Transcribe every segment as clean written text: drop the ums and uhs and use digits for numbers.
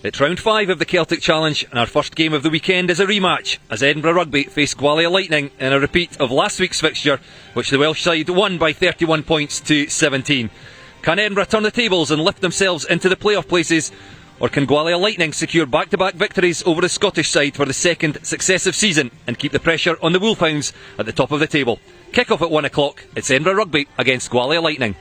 It's round 5 of the Celtic Challenge, and our first game of the weekend is a rematch as Edinburgh Rugby face Gwalia Lightning in a repeat of last week's fixture, which the Welsh side won by 31 points to 17. Can Edinburgh turn the tables and lift themselves into the playoff places, or can Gwalia Lightning secure back-to-back victories over the Scottish side for the second successive season and keep the pressure on the Wolfhounds at the top of the table? Kick-off at 1 o'clock. It's Edinburgh Rugby against Gwalia Lightning.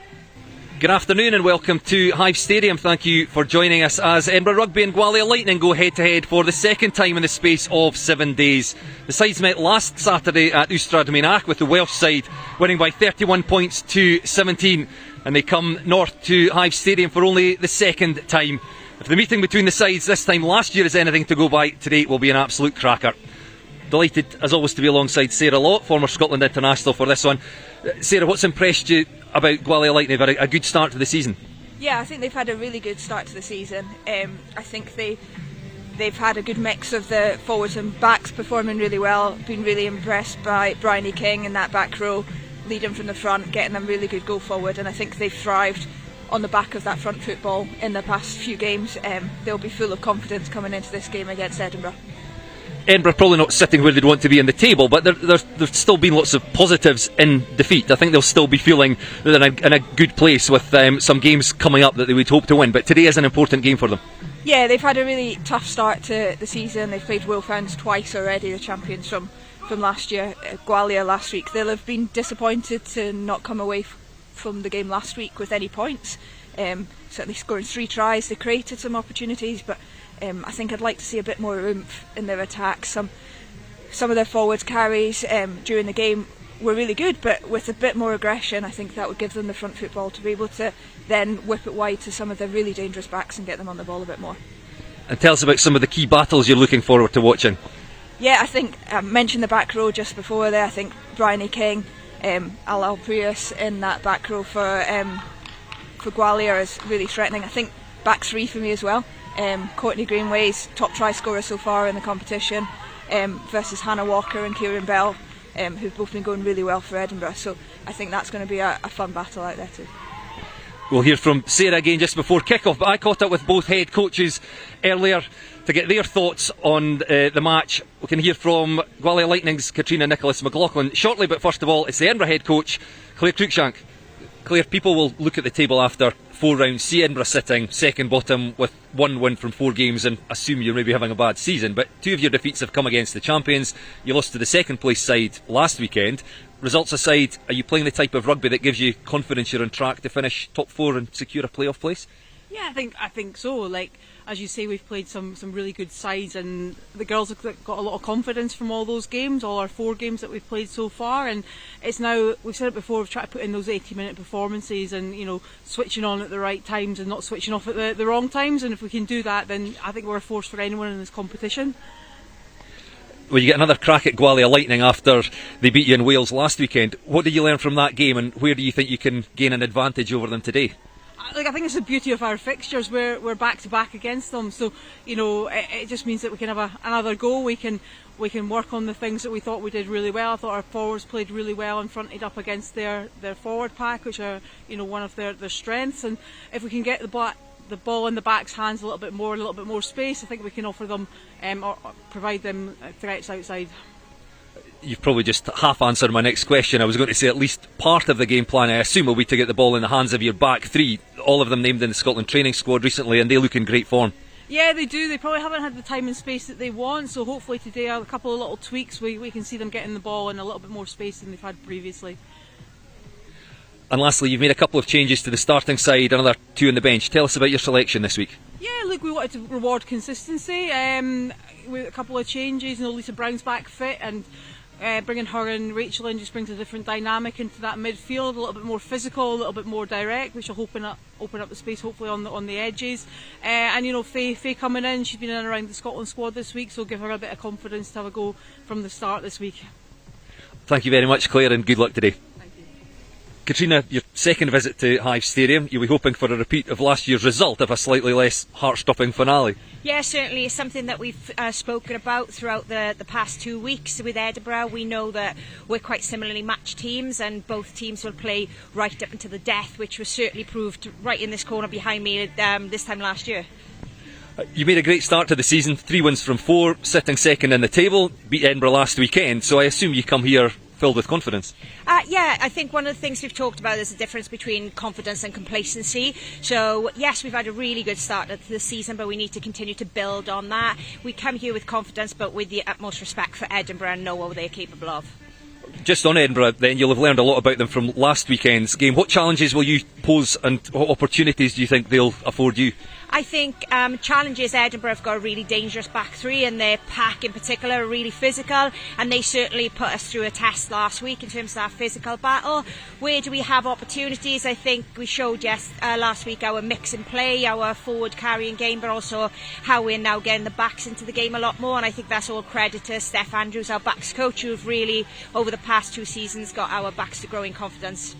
Good afternoon and welcome to Hive Stadium. Thank you for joining us as Edinburgh Rugby and Gwalia Lightning go head-to-head for the second time in the space of 7 days. The sides met last Saturday at Ystrad Mynach with the Welsh side winning by 31 points to 17, and they come north to Hive Stadium for only the second time. If the meeting between the sides this time last year is anything to go by, today will be an absolute cracker. Delighted as always to be alongside Sarah Lott, former Scotland international, for this one. Sarah, what's impressed you about Gwalia Lightning? They've had a good start to the season. Yeah, I think they've had a really good start to the season. I think they've had a good mix of the forwards and backs performing really well. Been really impressed by Bryony King in that back row, leading from the front, getting them really good go forward, and I think they've thrived on the back of that front football in the past few games. They'll be full of confidence coming into this game against Edinburgh. Edinburgh probably not sitting where they'd want to be in the table, but there's still been lots of positives in defeat. I think they'll still be feeling that they're in a good place with some games coming up that they would hope to win, but today is an important game for them. Yeah, they've had a really tough start to the season. They've played Wolfhounds twice already, the champions from last year, Gwalia last week. They'll have been disappointed to not come away from the game last week with any points. Certainly scoring 3 tries, they created some opportunities, but I think I'd like to see a bit more oomph in their attack. Some of their forwards carries during the game were really good, but with a bit more aggression, I think that would give them the front football to be able to then whip it wide to some of the really dangerous backs and get them on the ball a bit more. And tell us about some of the key battles you're looking forward to watching. Yeah, I think I mentioned the back row just before there. I think Bryony King, Al Prius in that back row for Gwalia is really threatening. I think back 3 for me as well. Courtney Greenway's top try scorer so far in the competition, versus Hannah Walker and Kieran Bell, who've both been going really well for Edinburgh. So I think that's going to be a fun battle out there too. We'll hear from Sarah again just before kick-off, but I caught up with both head coaches earlier to get their thoughts on the match. We can hear from Gwalia Lightning's Katrina Nicholas-McLaughlin shortly, but first of all, it's the Edinburgh head coach, Claire Cruikshank. Claire, people will look at the table after 4 rounds, see Edinburgh sitting second bottom with 1 win from 4 games and assume you're maybe having a bad season, but 2 of your defeats have come against the champions. You lost to the second place side last weekend. Results aside, are you playing the type of rugby that gives you confidence you're on track to finish top 4 and secure a playoff place? Yeah, I think so. Like, as you say, we've played some really good sides, and the girls have got a lot of confidence from all those games, all our 4 games that we've played so far. And it's now, we've said it before, we've tried to put in those 80-minute performances and, you know, switching on at the right times and not switching off at the wrong times. And if we can do that, then I think we're a force for anyone in this competition. Well, you get another crack at Gwalia Lightning after they beat you in Wales last weekend. What did you learn from that game, and where do you think you can gain an advantage over them today? I think it's the beauty of our fixtures. We're back to back against them, so you know it just means that we can have another go. We can work on the things that we thought we did really well. I thought our forwards played really well and fronted up against their forward pack, which are, you know, one of their strengths. And if we can get the ball in the back's hands a little bit more space, I think we can offer them or provide them threats outside. You've probably just half answered my next question. I was going to say at least part of the game plan, I assume, will be to get the ball in the hands of your back 3. All of them named in the Scotland training squad recently, and they look in great form. Yeah, they do. They probably haven't had the time and space that they want, so hopefully today, a couple of little tweaks, we can see them getting the ball in a little bit more space than they've had previously. And lastly, you've made a couple of changes to the starting side, another 2 on the bench. Tell us about your selection this week. Yeah, look, we wanted to reward consistency with a couple of changes. You know, Lisa Brown's back fit, and bringing her and Rachel in just brings a different dynamic into that midfield, a little bit more physical, a little bit more direct, which will open up the space hopefully on the edges. And you know, Faye coming in, she's been in and around the Scotland squad this week, so give her a bit of confidence to have a go from the start this week. Thank you very much, Claire, and good luck today. Katrina, your second visit to Hive Stadium, you'll be hoping for a repeat of last year's result of a slightly less heart-stopping finale. Yeah, certainly it's something that we've spoken about throughout the past 2 weeks with Edinburgh. We know that we're quite similarly matched teams, and both teams will play right up until the death, which was certainly proved right in this corner behind me this time last year. You made a great start to the season, 3 wins from 4, sitting second in the table, beat Edinburgh last weekend, so I assume you come here filled with confidence. Yeah, I think one of the things we've talked about is the difference between confidence and complacency. So yes, we've had a really good start to the season, but we need to continue to build on that. We come here with confidence, but with the utmost respect for Edinburgh and know what they're capable of. Just on Edinburgh, then, you'll have learned a lot about them from last weekend's game. What challenges will you pose and what opportunities do you think they'll afford you? I think challenges. Edinburgh have got a really dangerous back three, and their pack in particular are really physical, and they certainly put us through a test last week in terms of our physical battle. Where do we have opportunities? I think we showed last week our mix and play, our forward carrying game, but also how we're now getting the backs into the game a lot more, and I think that's all credit to Steph Andrews, our backs coach, who've really over the past 2 seasons got our backs to growing confidence.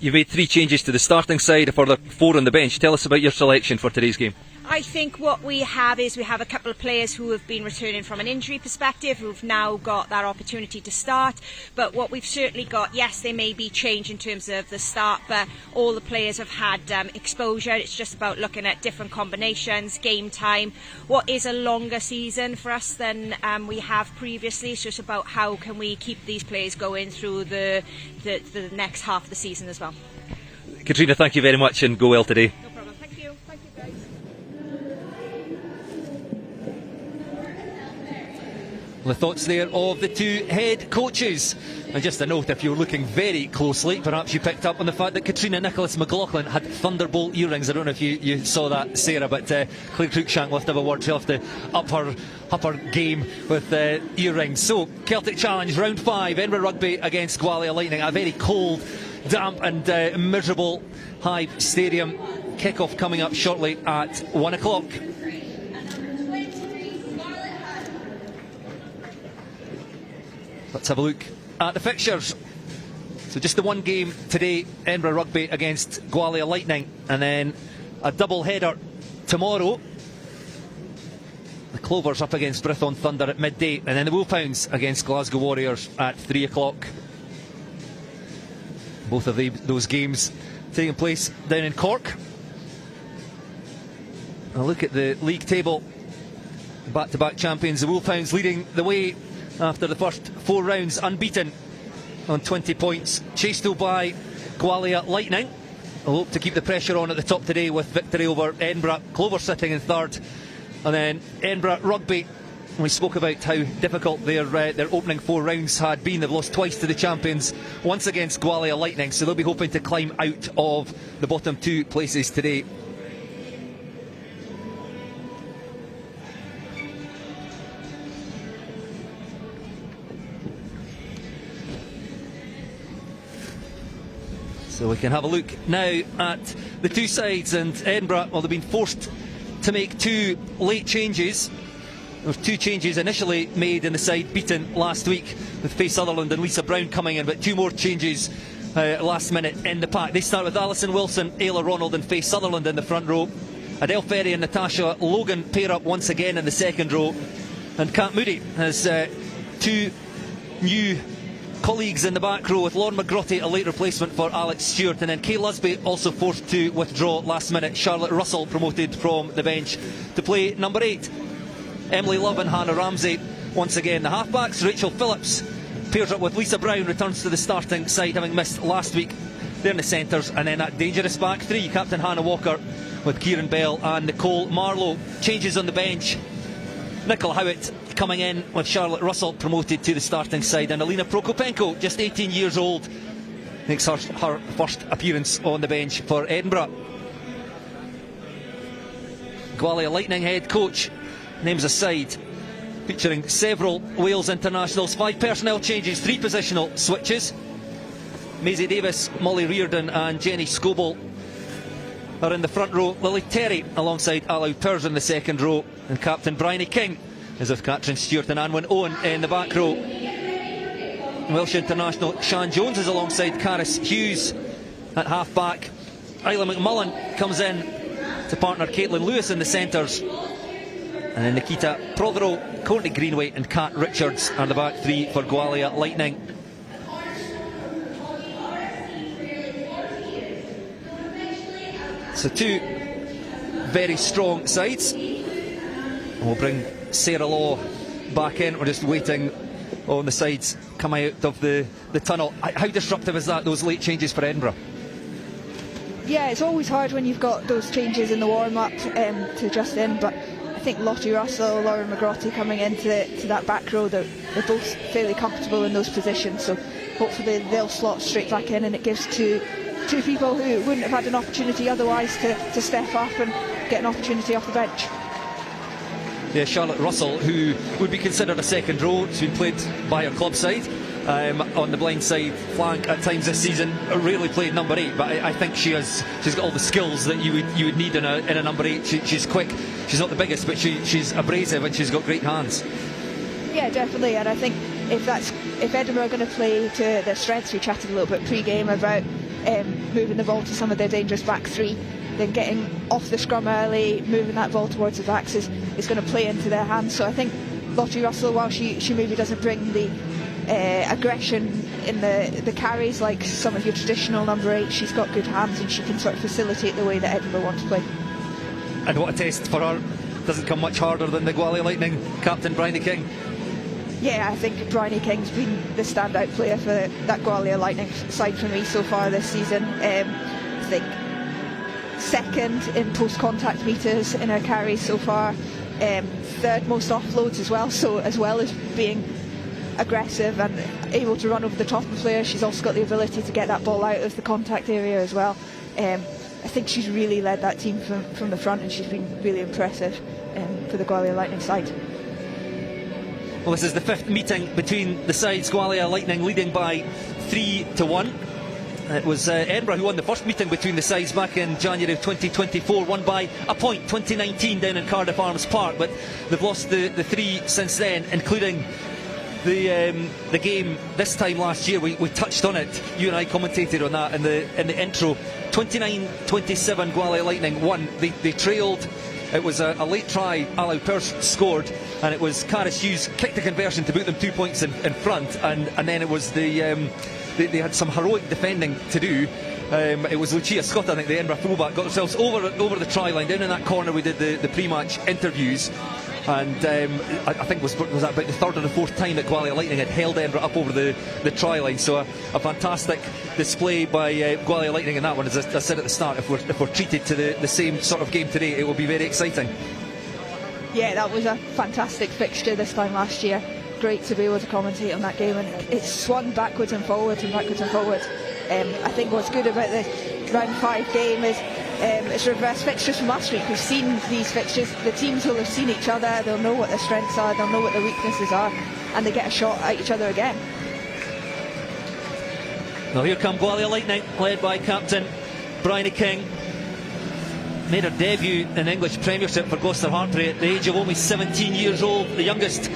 You've made 3 changes to the starting side, a further 4 on the bench. Tell us about your selection for today's game. I think what we have a couple of players who have been returning from an injury perspective, who've now got that opportunity to start. But what we've certainly got, yes, there may be change in terms of the start, but all the players have had exposure. It's just about looking at different combinations, game time. What is a longer season for us than we have previously? It's just about how can we keep these players going through the next half of the season as well. Katrina, thank you very much and go well today. No problem. Thank you. Thank you, guys. The thoughts there of the 2 head coaches. And just a note, if you're looking very closely, perhaps you picked up on the fact that Katrina Nicholas-McLaughlin had Thunderbolt earrings. I don't know if you saw that, Sarah, but Claire Cruikshank will have to have a word. She'll have to up her game with earrings. So, Celtic Challenge, round 5, Edinburgh Rugby against Gwalia Lightning. A very cold, damp and miserable Hive Stadium. Kick-off coming up shortly at 1 o'clock. Let's have a look at the fixtures. So just the 1 game today, Edinburgh Rugby against Gwalia Lightning, and then a double header tomorrow. The Clovers up against Brython Thunder at midday, and then the Wolfhounds against Glasgow Warriors at 3 o'clock. Both of those games taking place down in Cork. A look at the league table. Back-to-back champions, the Wolfhounds leading the way after the first 4 rounds, unbeaten on 20 points, chased by Gwalia Lightning. They'll hope to keep the pressure on at the top today with victory over Edinburgh. Clover sitting in 3rd, and then Edinburgh Rugby. We spoke about how difficult their opening 4 rounds had been. They've lost twice to the champions, once against Gwalia Lightning, so they'll be hoping to climb out of the bottom 2 places today. So we can have a look now at the 2 sides, and Edinburgh, well, they've been forced to make 2 late changes. There were 2 changes initially made in the side beaten last week, with Faye Sutherland and Lisa Brown coming in, but 2 more changes last minute in the pack. They start with Alison Wilson, Ayla Ronald and Faye Sutherland in the front row. Adele Ferry and Natasha Logan pair up once again in the second row, and Kat Moody has 2 new colleagues in the back row, with Lauren McGrotty a late replacement for Alex Stewart, and then Kay Lusby also forced to withdraw last minute. Charlotte Russell promoted from the bench to play number 8. Emily Love and Hannah Ramsey once again the halfbacks. Rachel Phillips pairs up with Lisa Brown, returns to the starting side having missed last week. They're in the centres, and then that dangerous back 3, Captain Hannah Walker with Kieran Bell and Nicole Marlowe. Changes on the bench, Nicola Howitt coming in with Charlotte Russell promoted to the starting side, and Alina Prokopenko, just 18 years old, makes her first appearance on the bench for Edinburgh. Gwalia Lightning head coach names a side featuring several Wales internationals. 5 personnel changes, 3 positional switches. Maisie Davis, Molly Reardon and Jenny Scoble are in the front row. Lily Terry alongside Alau Pers in the second row, and Captain Bryony King is with Catherine Stewart and Anwin Owen in the back row. Welsh international Sian Jones is alongside Caris Hughes at half back. Isla McMullen comes in to partner Caitlin Lewis in the centres, and then Nikita Prothero, Courtney Greenway and Kat Richards are the back 3 for Gwalia Lightning. So 2 very strong sides. We'll bring Sarah Law back in. We're just waiting on the sides coming out of the tunnel. How disruptive is that, those late changes for Edinburgh? Yeah, it's always hard when you've got those changes in the warm-up to adjust in, but I think Lottie Russell, Laura McGrotty coming into that back row, they're both fairly comfortable in those positions, so hopefully they'll slot straight back in, and it gives two people who wouldn't have had an opportunity otherwise to step up and get an opportunity off the bench. Yeah, Charlotte Russell, who would be considered a second row, she's been played by her club side on the blind side flank at times this season. Rarely played number 8, but I think she's got all the skills that you would need in a number 8. She's quick. She's not the biggest, but she's abrasive and she's got great hands. Yeah, definitely. And I think if Edinburgh are going to play to their strengths, we chatted a little bit pre-game about moving the ball to some of their dangerous back three, then getting off the scrum early, moving that ball towards the backs is going to play into their hands. So I think Lottie Russell, while she maybe doesn't bring the aggression in the carries like some of your traditional number 8, she's got good hands and she can sort of facilitate the way that Edinburgh want to play. And what a test for her. Doesn't come much harder than the Gwalia Lightning captain Bryony King. Yeah, I think Bryony King's been the standout player for that Gwalia Lightning side for me so far this season. I think second in post-contact meters in her carries so far, third most offloads as well, so as well as being aggressive and able to run over the top of players, she's also got the ability to get that ball out of the contact area as well. I think she's really led that team from the front, and she's been really impressive for the Gwalia Lightning side. Well, this is the 5th meeting between the sides. Gwalia Lightning leading by 3-1. It was Edinburgh who won the first meeting between the sides back in January of 2024, won by a point, 2019 down in Cardiff Arms Park, but they've lost the 3 since then, including the game this time last year. We touched on it, you and I commentated on that in the intro. 29-27 Gwalia Lightning won. They trailed. It was a late try, Alau Pearce scored, and it was Caris Hughes kicked the conversion to put them 2 points in front, and then it was they had some heroic defending to do. It was Lucia Scott, I think, the Edinburgh fullback, got themselves over the try line. Down in that corner we did the pre-match interviews, and I think was that about the 3rd or the 4th time that Gwalia Lightning had held Edinburgh up over the try line. So a fantastic display by Gwalia Lightning in that one. As I said at the start, if we're treated to the same sort of game today, it will be very exciting. Yeah, that was a fantastic fixture this time last year. Great to be able to commentate on that game, and it's swung backwards and forwards and backwards and forwards. I think what's good about the round 5 game is it's reverse fixtures from last week. We've seen these fixtures, the teams will have seen each other, they'll know what their strengths are, they'll know what their weaknesses are, and they get a shot at each other again. Now here come Gwalia Lightning, led by captain Bryony King. Made her debut in English Premiership for Gloucester Hartpury at the age of only 17 years old, the youngest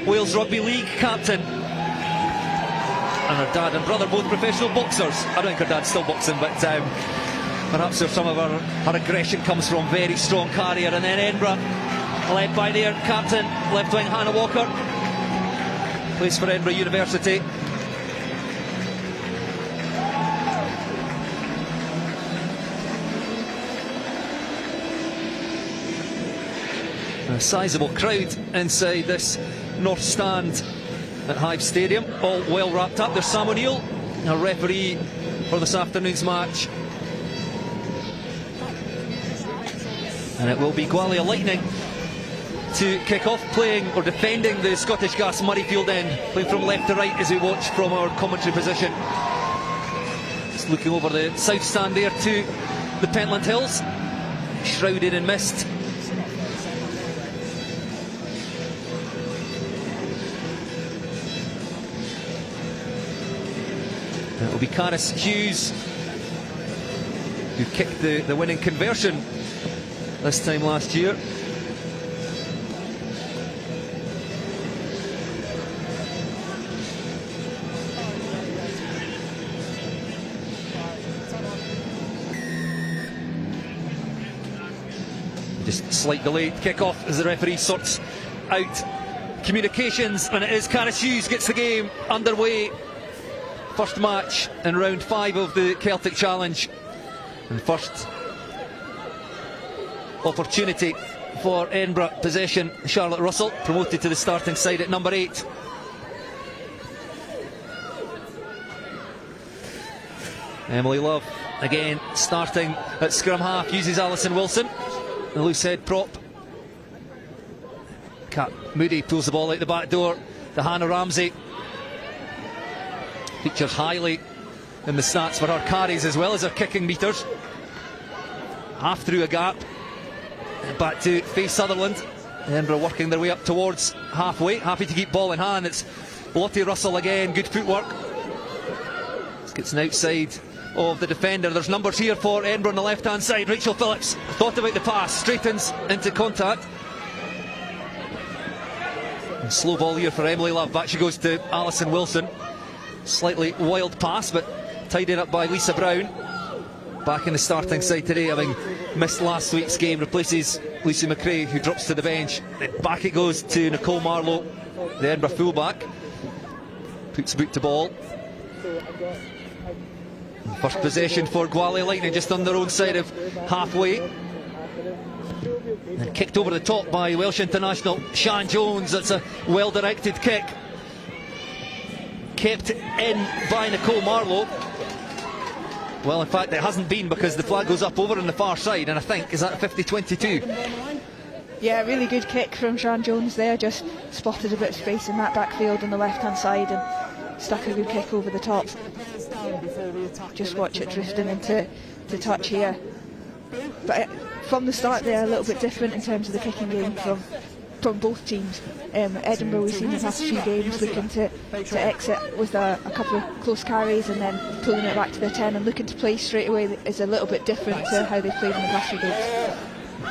Wales Rugby League captain. And her dad and brother both professional boxers. I don't think her dad's still boxing, but perhaps where some of her aggression comes from. Very strong carrier. And then Edinburgh, led by their captain, left wing Hannah Walker, plays for Edinburgh University. A sizeable crowd inside this north stand at Hive Stadium, all well wrapped up. There's Sam O'Neill, our referee for this afternoon's match, and it will be Gwalia Lightning to kick off, playing or defending the Scottish Gas Murrayfield end, playing from left to right as we watch from our commentary position. Just looking over the south stand there to the Pentland Hills, shrouded in mist. It will be Caris Hughes who kicked the winning conversion this time last year. Just slight delayed kick-off as the referee sorts out communications, and it is Caris Hughes gets the game underway. First match in round 5 of the Celtic Challenge, and first opportunity for Edinburgh possession. Charlotte Russell promoted to the starting side at number 8. Emily Love again starting at scrum half, uses Alison Wilson, the loose head prop. Kat Moody pulls the ball out the back door. The Hannah Ramsey features highly in the stats for her carries as well as her kicking metres. Half through a gap, back to face Sutherland. Edinburgh working their way up towards halfway, happy to keep ball in hand. It's Lottie Russell again, good footwork. Gets an outside of the defender. There's numbers here for Edinburgh on the left hand side. Rachel Phillips thought about the pass, straightens into contact. And slow ball here for Emily Love. Back she goes to Alison Wilson. Slightly wild pass, but tidied up by Lisa Brown. Back in the starting side today, having missed last week's game, replaces Lucy McRae, who drops to the bench. Then back it goes to Nicole Marlowe, the Edinburgh fullback. Puts boot to ball. First possession for Gwalia Lightning, just on their own side of halfway. And kicked over the top by Welsh international Shan Jones. That's a well-directed kick. Kept in by Nicole Marlowe. Well, in fact, it hasn't been, because the flag goes up over on the far side, and I think, is that 50-22? Yeah, really good kick from Shan Jones there. Just spotted a bit of space in that backfield on the left-hand side and stuck a good kick over the top. Just watch it drifting into touch here. But from the start, they're a little bit different in terms of the kicking game from both teams. Edinburgh, we've seen the past few games looking to exit with a couple of close carries and then pulling it back to their 10 and looking to play straight away is a little bit different to how they've played in the past few games.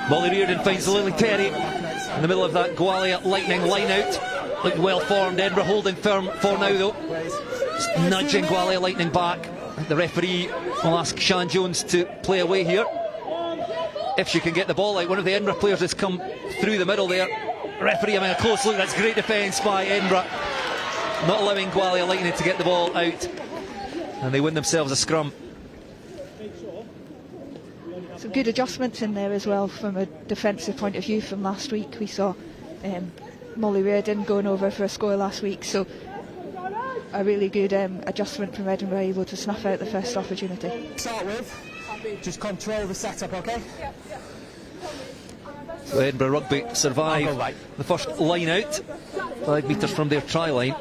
Molly Reardon finds Lily Terry in the middle of that Gwalia Lightning line out. Looked well formed. Edinburgh holding firm for now though. Just nudging Gwalia Lightning back. The referee will ask Shan Jones to play away here, if she can get the ball out. One of the Edinburgh players has come through the middle there. Referee having a close look. That's great defence by Edinburgh, not allowing Gwalia Lightning to get the ball out, and they win themselves a scrum. Some good adjustments in there as well from a defensive point of view from last week. We saw Molly Reardon going over for a score last week, so a really good adjustment from Edinburgh, able to snuff out the first opportunity. Start with, just control the setup, okay? So Edinburgh Rugby survive the first line out, 5 metres from their try line.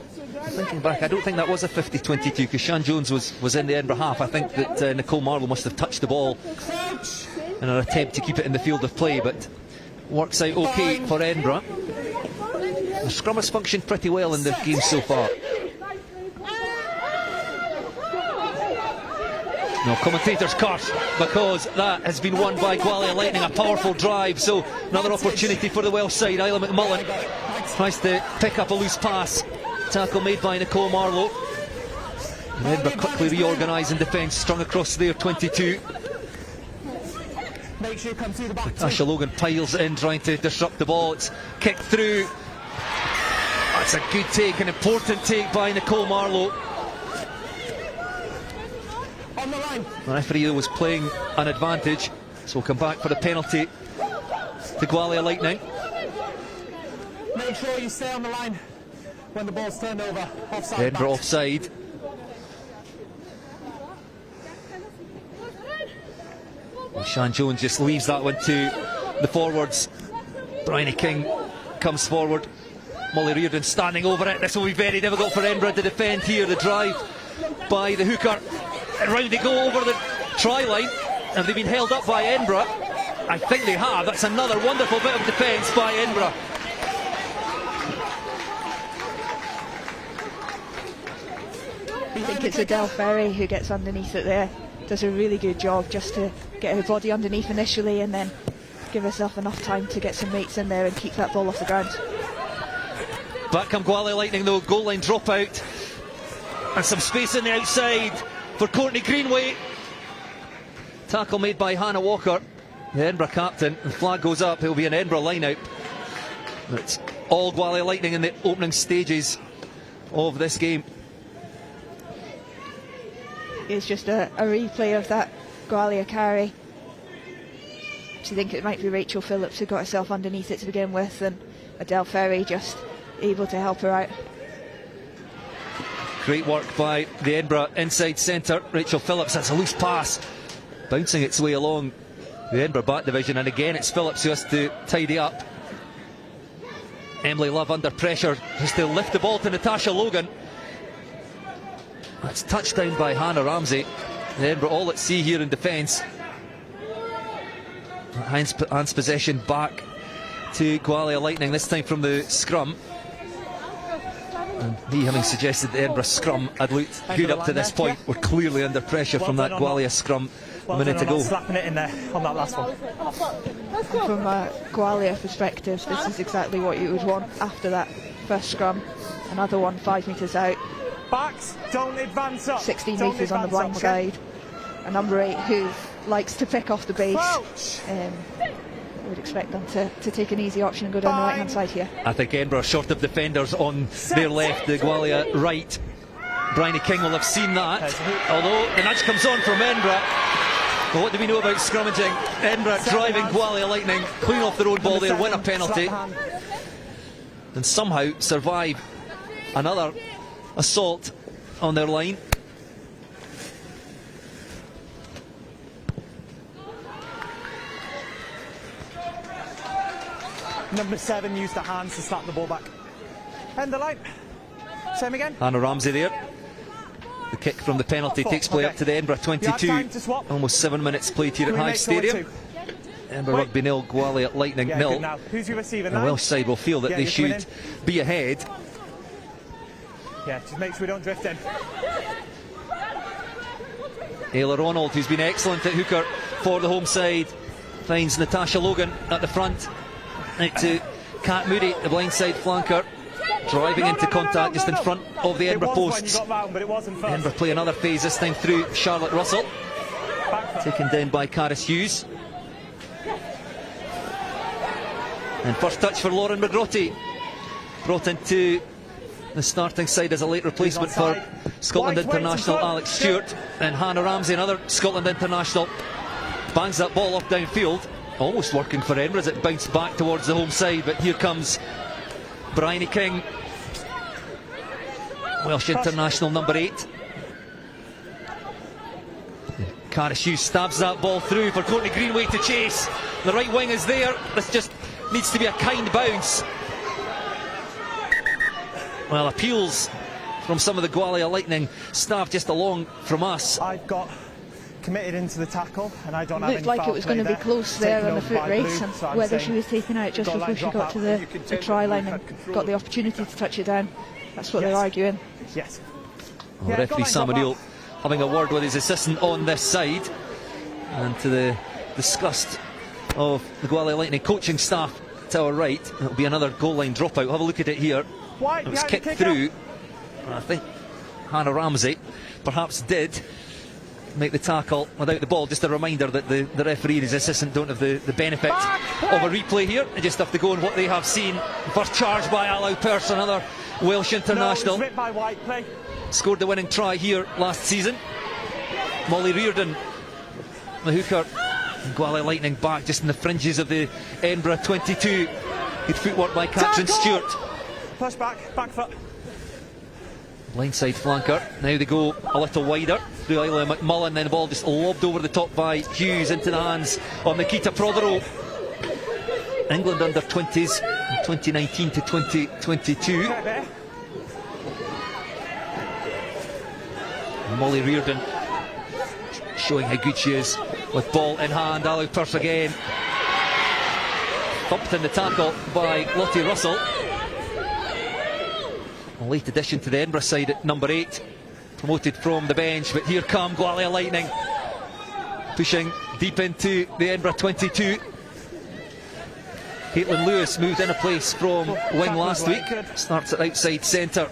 Thinking back, I don't think that was a 50-22, because Shan Jones was in the Edinburgh half. I think that Nicole Marlowe must have touched the ball in an attempt to keep it in the field of play, but works out okay for Edinburgh. The scrum has functioned pretty well in the game so far. No, commentators curse, because that has been won by Gwalia Lightning, a powerful drive. So another opportunity for the Welsh side. Isla McMullen tries to pick up a loose pass. Tackle made by Nicole Marlowe. And Edinburgh quickly reorganising defence, strung across their 22. Make sure you come through the back. Tasha Logan piles in, trying to disrupt the ball. It's kicked through. That's a good take, an important take by Nicole Marlowe. On the line. The referee was playing an advantage, so we'll come back for the penalty to Gwalia Lightning. Make sure you stay on the line when the ball's turned over. Offside. Edinburgh offside. And Shan Jones just leaves that one to the forwards. Bryony King comes forward. Molly Reardon standing over it. This will be very difficult for Edinburgh to defend here. The drive by the hooker. And round they go over the try line. Have they been held up by Edinburgh? I think they have. That's another wonderful bit of defence by Edinburgh. I think it's Adele Ferry who gets underneath it there. Does a really good job just to get her body underneath initially and then give herself enough time to get some mates in there and keep that ball off the ground. Back come Gwalia Lightning though. Goal line dropout. And some space on the outside for Courtney Greenway. Tackle made by Hannah Walker, the Edinburgh captain. The flag goes up. It will be an Edinburgh line out. It's all Gwalia Lightning in the opening stages of this game. It's just a replay of that Gwalia carry. Phillips. You think it might be Rachel Phillips who got herself underneath it to begin with, and Adele Ferry just able to help her out. Great work by the Edinburgh inside centre, Rachel Phillips. That's a loose pass, bouncing its way along the Edinburgh back division, and again it's Phillips who has to tidy up. Emily Love under pressure, has to lift the ball to Natasha Logan. That's touched down by Hannah Ramsey. Edinburgh all at sea here in defence. Hands possession back to Gwalia Lightning, this time from the scrum. And me having suggested the Edinburgh scrum had looked good up to this point. We're clearly under pressure from that Gwalia scrum a minute ago. Slapping it in there on that last one. From a Gwalia perspective, this is exactly what you would want after that first scrum. Another one 5 metres out. Backs, don't advance up. 16 metres on the blind side. A number 8 who likes to pick off the base. I would expect them to take an easy option and go down the right hand side here. I think Edinburgh are short of defenders on their left, the Gwalia right. Bryony King will have seen that, although the nudge comes on from Edinburgh. But what do we know about scrummaging? Edinburgh driving Gwalia Lightning clean off their own ball there, win a penalty, and somehow survive another assault on their line. Number 7 used her hands to slap the ball back. End the line. Same again. Hannah Ramsey there. The kick from the penalty takes play up to the Edinburgh 22. Almost 7 minutes played here at Hive Stadium. Edinburgh Rugby 0, Gwalia Lightning 0. Who's your receiver The Welsh side will feel that they should be ahead. Yeah, just make sure we don't drift in. Ayla Ronald, who's been excellent at hooker for the home side, finds Natasha Logan at the front. Out to Kat Moody, the blindside flanker, driving into contact just in front of the Edinburgh posts. Edinburgh play another phase, this time through Charlotte Russell, taken down by Caris Hughes. And first touch for Lauren McGrotty, brought into the starting side as a late replacement for Scotland international Alex Stewart. And Hannah Ramsey, another Scotland international, bangs that ball off downfield. Almost working for Edinburgh as it bounced back towards the home side, but here comes Bryony King, Welsh international number 8. Caris Hughes stabs that ball through for Courtney Greenway to chase. The right wing is there. This just needs to be a kind bounce. Well, appeals from some of the Gwalia Lightning staff just along from us. I've got committed into the tackle, and I don't have any looked like it was going to be close there on the foot race, and whether she was taken out just before she got to the try line and got the opportunity to touch it down. That's what they're arguing. Yes. Well, referee Sam O'Neill having a word with his assistant on this side, and to the disgust of the Gwalia Lightning coaching staff to our right, it'll be another goal line dropout. Have a look at it here. It was kicked through, and I think Hannah Ramsey perhaps did make the tackle without the ball. Just a reminder that the referee and his assistant don't have the benefit of a replay here. They just have to go on what they have seen. First charge by Alau Pearce, another Welsh international. Scored the winning try here last season. Molly Reardon, the hooker. And Gwalia Lightning back just in the fringes of the Edinburgh 22. Good footwork by Catherine Stewart. Push back, back foot. Blindside flanker. Now they go a little wider through Isla McMullen, then the ball just lobbed over the top by Hughes into the hands of Nikita Prothero. England under 20s 2019 to 2022. Molly Reardon showing how good she is with ball in hand. Alau Pearce again. Thumped in the tackle by Lottie Russell. A late addition to the Edinburgh side at number 8, promoted from the bench, but here come Gwalia Lightning, pushing deep into the Edinburgh 22. Caitlin Lewis moved in a place from wing last week, starts at outside centre.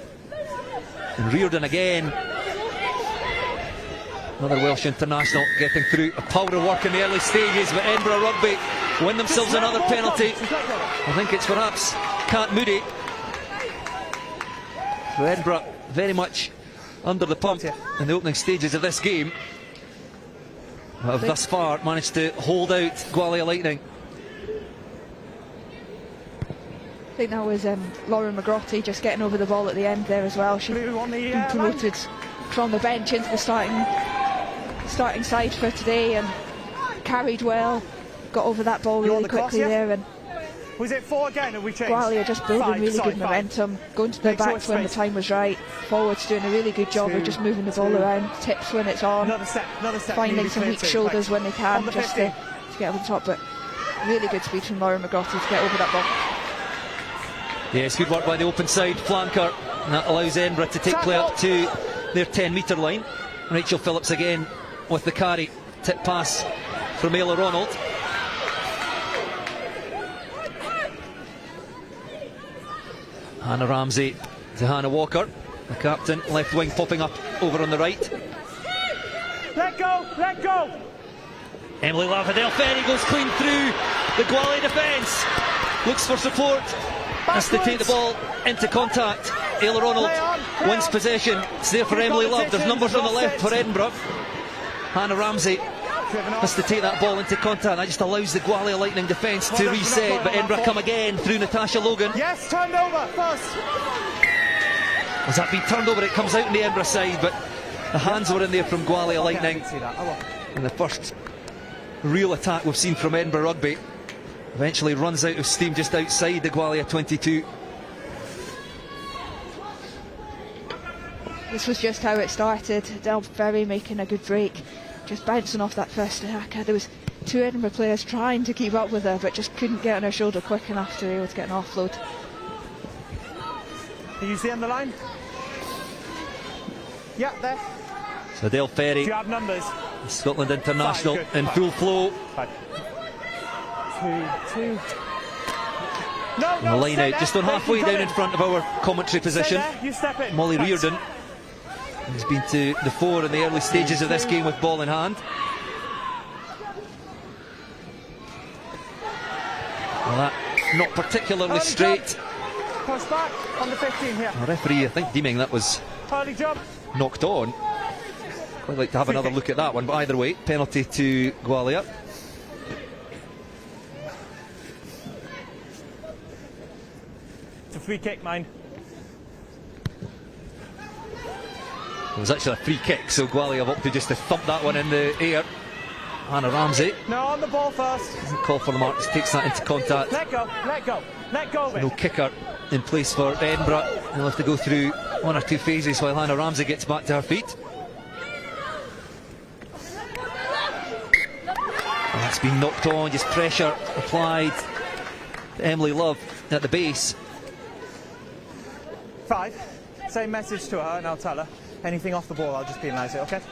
And Reardon again, another Welsh international getting through. A power of work in the early stages, but Edinburgh Rugby win themselves another penalty. I think it's perhaps Kat Moody. So Edinburgh very much under the pump in the opening stages of this game. have thus far managed to hold out Gwalia Lightning. I think that was Lauren McGrotty just getting over the ball at the end there as well. She's been promoted from the bench into the starting side for today and carried well, got over that ball really quickly there. And was it 4 again? Have we changed? Gwalia just building really good momentum, going to the backs when the time was right. Forwards doing a really good job of just moving the ball around, tips when it's on, another step, finding some weak shoulders when they can, just to get over the top. But really good speed from Lauren McGrotty to get over that ball. Yes, good work by the open side flanker. And that allows Edinburgh to take play up to their 10-metre line. Rachel Phillips again with the carry. Tip pass from Ayla Ronald. Hannah Ramsey to Hannah Walker. The captain, left wing popping up over on the right. Let go, let go! Emily Lavadel Ferry goes clean through the Gwalia defence. Looks for support. Has to take the ball into contact. Ayla Ronald wins possession. It's there for Emily Love. There's numbers on the left for Edinburgh. Hannah Ramsey has to take that ball into contact. That just allows the Gwalia Lightning defence to reset. But Edinburgh come again through Natasha Logan. Yes, turned over first. Has that been turned over? It comes out on the Edinburgh side, but the hands were in there from Gwalia Lightning. And the first real attack we've seen from Edinburgh Rugby eventually runs out of steam just outside the Gwalia 22. This was just how it started. Adele Ferry making a good break, just bouncing off that first attacker. There was 2 Edinburgh players trying to keep up with her, but just couldn't get on her shoulder quick enough to be able to get an offload. Can you see on the line? Yeah, there. So Adele Ferry, Do you have numbers? Scotland international in full flow. 2. And the line out just on halfway down in front of our commentary position. You step in. Molly Reardon has been to the fore in the early stages of this game with ball in hand. Well, that not particularly straight. Push back on the 15 here. The referee, I think, deeming that was Early jump. knocked on. Quite like to have another look at that one, but either way, penalty to Gwalia. It's a free kick, mine. It was actually a free kick, so Gwalia have opted just to thump that one in the air. Hannah Ramsey No, on the ball first. doesn't call for the mark, just takes that into contact. Let go, let go, let go of it. No kicker in place for Edinburgh. They'll have to go through 1 or 2 phases while Hannah Ramsey gets back to her feet. And that's been knocked on, just pressure applied to Emily Love at the base. 5. Same message to her and I'll tell her. Anything off the ball, I'll just penalise it, okay?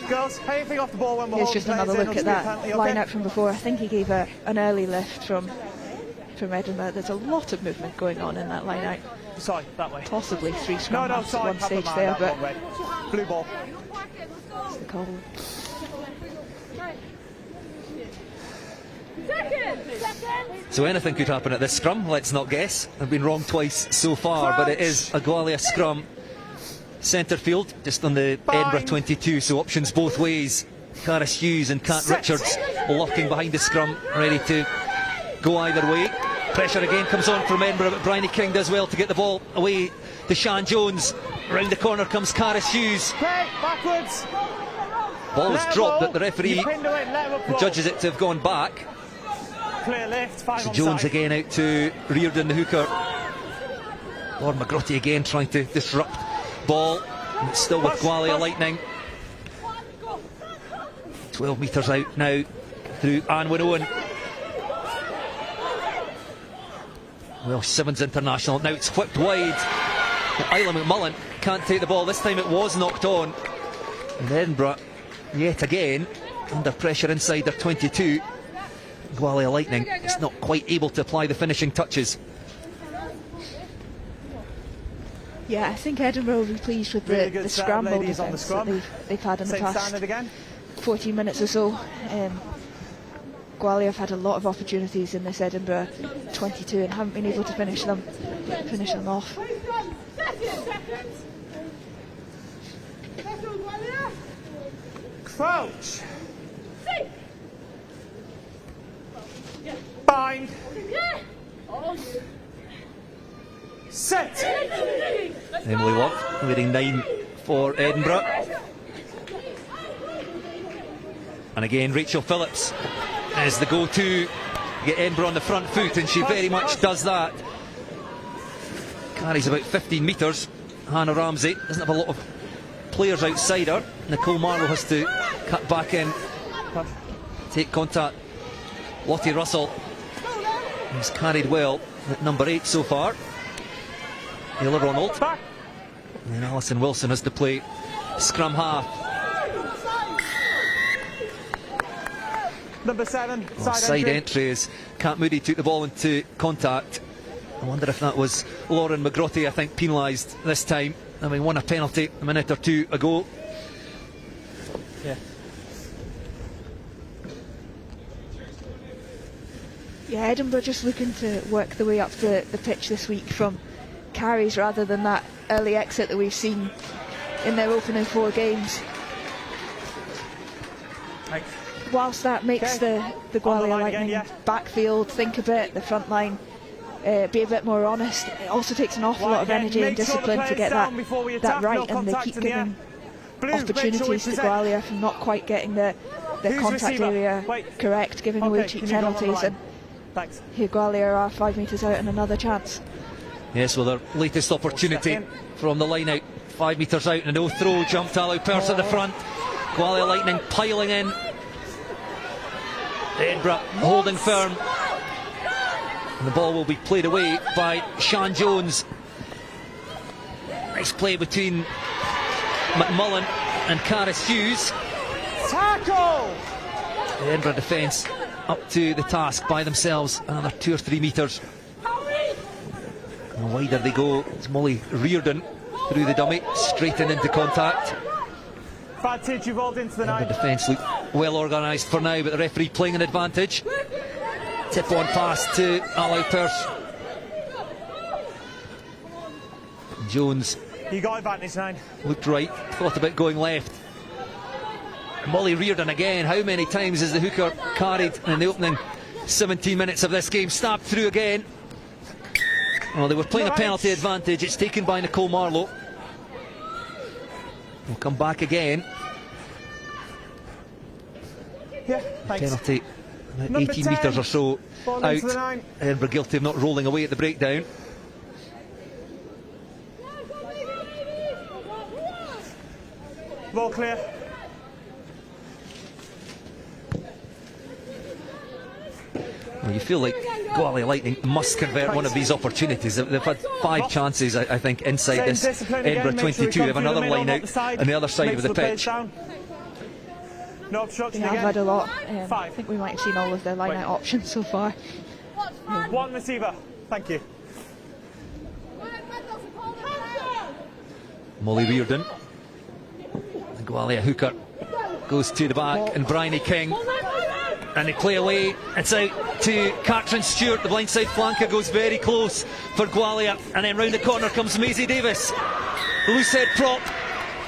Girls, anything off the ball when we're Here's holding just another players look in, at it'll that just be a penalty, line okay? out from before. I think he gave an early lift from Edinburgh. There's a lot of movement going on in that line out. Sorry, that way. Possibly 3 scrum No, halves at sorry, one stage there, but blue ball. it's the call. So anything could happen at this scrum, let's not guess. I've been wrong twice so far, but it is a Gwalia scrum. Centre field, just on the Edinburgh 22, so options both ways. Caris Hughes and Kat Richards lurking behind the scrum, ready to go either way. Pressure again comes on from Edinburgh, but Bryony King does well to get the ball away to Shan Jones. Round the corner comes Caris Hughes. Play, backwards. Ball was dropped, but the referee judges it to have gone back. Clear lift, 5 So on Jones side. again out to Reardon, the hooker. Lord McGrotty again trying to disrupt ball. And it's still with Gwalia Lightning. 12 metres out now through Anne Winowen. Welsh Sevens international. Now it's whipped wide. Isla McMullen can't take the ball. This time it was knocked on. And Edinburgh yet again under pressure inside their 22. Gwalia Lightning is not quite able to apply the finishing touches. Yeah, I think Edinburgh will be pleased with Really the good scramble ladies on the defence scrum. that they've had in the Same past standard again. 14 minutes or so. Gwalia have had a lot of opportunities in this Edinburgh 22 and haven't been able to finish them off. Crouch. Bind. Sit. Emily Love wearing 9 for Edinburgh. And again, Rachel Phillips is the go-to, get Edinburgh on the front foot, and she very much does that. Carries about 15 metres. Hannah Ramsey doesn't have a lot of players outside her. Nicole Marlowe has to cut back in, take contact. Lottie Russell, who's carried well at number 8 so far. Taylor Ronald. And then Alison Wilson has to play scrum half. Number 7, Side entry as Kat Moody took the ball into contact. I wonder if that was Lauren McGrotty, I think, penalised this time. I mean, won a penalty a minute or two ago. Yeah. Yeah, Edinburgh just looking to work the way up the pitch this week from carries rather than that early exit that we've seen in their opening 4 games. Thanks. Whilst that makes the Gwalia Lightning backfield think a bit, the front line be a bit more honest, it also takes an awful lot of energy and discipline to get that right, and they keep giving opportunities to Gwalia from not quite getting the contact area correct, giving away cheap penalties, and here Gwalia are 5 metres out and another chance. Yes, well, their latest opportunity from the line out, 5 metres out and a no throw, jump to allow Pearce at the front. Gwalia Lightning piling in. Edinburgh holding firm. And the ball will be played away by Sian Jones. Nice play between McMullen and Caris Hughes. Tackle! The Edinburgh defence up to the task by themselves. Another 2 or 3 metres. And the wider they go, it's Molly Reardon through the dummy, straight into contact. Advantage, you rolled into the 9. The defence look well organised for now, but the referee playing an advantage. Tip on pass to allow Pearce. Jones. You got advantage, 9. Looked right, thought about going left. Molly Reardon again. How many times has the hooker carried in the opening 17 minutes of this game? Stabbed through again. Well, they were playing a penalty advantage. It's taken by Nicole Marlowe. We'll come back again. Yeah, thanks. Penalty about 18 metres or so out. Edinburgh guilty of not rolling away at the breakdown. Ball clear. Well, you feel like Gwalia Lightning must convert one of these opportunities. They've had 5 chances, I think, inside this Edinburgh 22. They have another line out on the other side of the pitch. No obstruction They have again. had a lot. I think we might have seen all of their line out options so far. 1 receiver. Thank you. Molly Reardon. The Gwalia hooker goes to the back, and Bryony King. And they play away. It's out to Catherine Stewart. The blindside flanker goes very close for Gwalia. And then round the corner comes Maisie Davis. Loose head prop.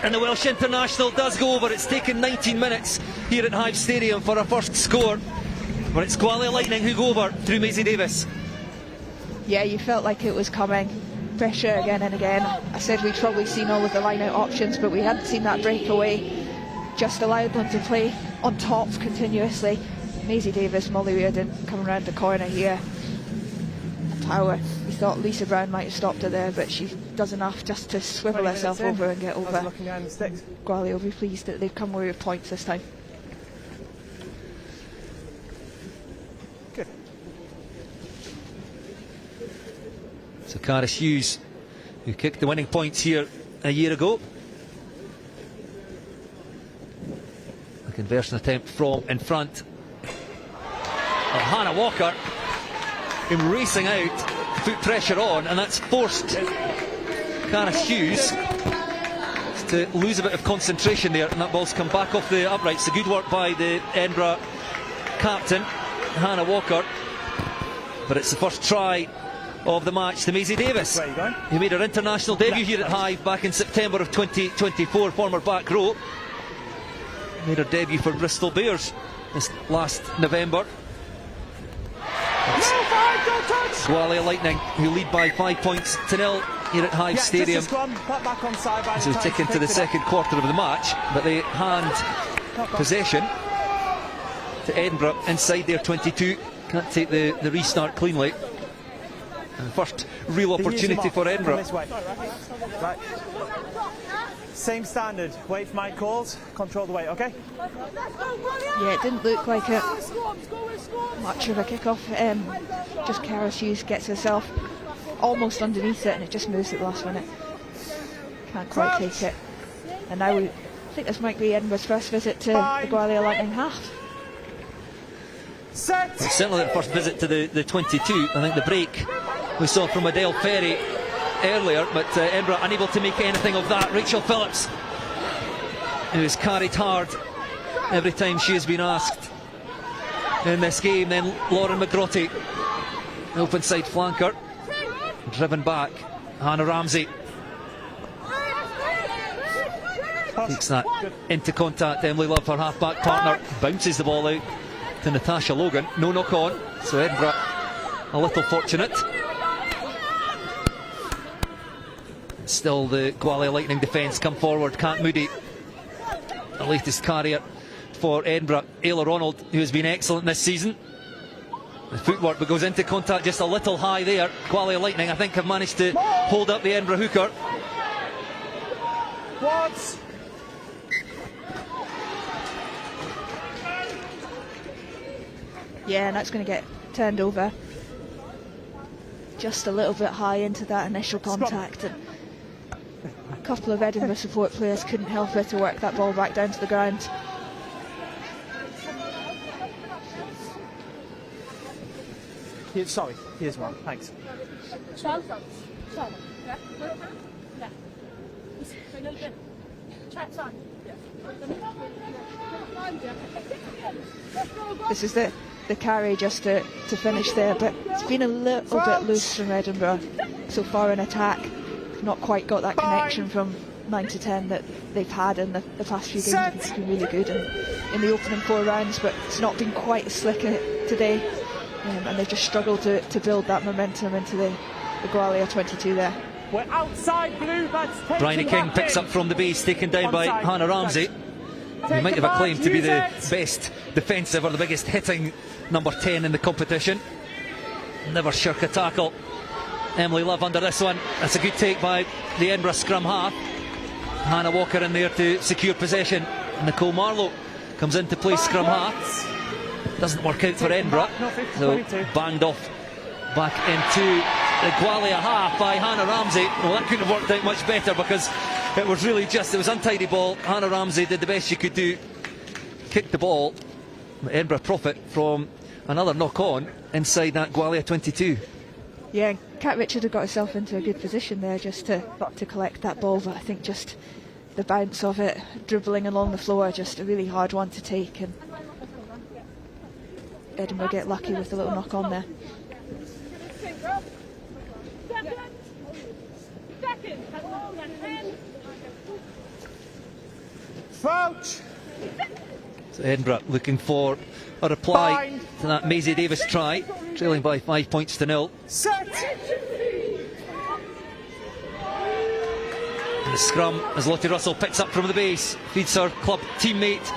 And the Welsh international does go over. It's taken 19 minutes here at Hive Stadium for our first score. But it's Gwalia Lightning who go over through Maisie Davis. Yeah, you felt like it was coming. Pressure again and again. I said we'd probably seen all of the line out options, but we hadn't seen that breakaway. Just allowed them to play on top continuously. Maisie Davis, Molly Reardon coming round the corner here. Power. We thought Lisa Brown might have stopped her there, but she does enough just to swivel herself over and get over. Gwalia will be pleased that they've come away with points this time. Good. So Caris Hughes, who kicked the winning points here a year ago. A conversion attempt from in front. Hannah Walker in racing out to put pressure on, and that's forced Caris Hughes to lose a bit of concentration there, and that ball's come back off the uprights. So good work by the Edinburgh captain, Hannah Walker. But it's the first try of the match to Maisie Davis, who made her international debut here at Hive back in September of 2024, former back row. made her debut for Bristol Bears this last November. Gwalia Lightning, who lead by 5 points to 0 here at Hive Stadium. So we tick into the second quarter of the match, but they hand possession to Edinburgh inside their 22. Can't take the restart cleanly. And first real opportunity for Edinburgh. Right. Same standard. Wait for my calls. Control the weight, okay? Yeah, it didn't look like much of a kick-off. Just Cara Hughes gets herself almost underneath it and it just moves at the last minute. Can't quite take it. And now I think this might be Edinburgh's first visit to the Gwalia Lightning half. Set. Well, certainly their first visit to the 22. I think the break we saw from Adele Ferry earlier, but Edinburgh unable to make anything of that. Rachel Phillips, who has carried hard every time she has been asked in this game. Then Lauren McGrotty, open side flanker, driven back. Hannah Ramsey takes that into contact. Emily Love, her half-back partner, bounces the ball out to Natasha Logan. No knock on, so Edinburgh a little fortunate. Still the Gwalia Lightning defence come forward. Kat Moody, the latest carrier for Edinburgh. Ayla Ronald, who has been excellent this season. The footwork but goes into contact just a little high there. Gwalia Lightning, I think, have managed to hold up the Edinburgh hooker. What? Yeah, and that's going to get turned over. Just a little bit high into that initial contact. And a couple of Edinburgh support players couldn't help it to work that ball back down to the ground. Sorry, here's one, thanks. This is the carry just to finish there, but it's been a little bit loose from Edinburgh so far in attack. Not quite got that connection from 9 to 10 that they've had in the past few games. I think it's been really good in the opening 4 rounds, but it's not been quite as slick today, and they've just struggled to build that momentum into the Gwalia 22 there. We're outside blue, that's Bryony King picks up from the base, taken down by Hannah Ramsey. He might have a claim to be the best defensive or the biggest hitting number 10 in the competition. Never shirk a tackle. Emily Love under this one. That's a good take by the Edinburgh scrum half. Hannah Walker in there to secure possession. Nicole Marlowe comes into play scrum half. Doesn't work out for Edinburgh. So banged off back into the Gwalia half by Hannah Ramsey. Well, that couldn't have worked out much better because it was really just, it was untidy ball. Hannah Ramsey did the best she could do, kicked the ball. Edinburgh profit from another knock on inside that Gwalia 22. Yeah, Kat Richard had got herself into a good position there just to collect that ball, but I think just the bounce of it, dribbling along the floor, just a really hard one to take, and Edinburgh get lucky with a little knock on there. Crouch. So Edinburgh looking for a reply to that Maisie Davis try, trailing by 5 points to 0. Set. And the scrum as Lottie Russell picks up from the base, feeds her club teammate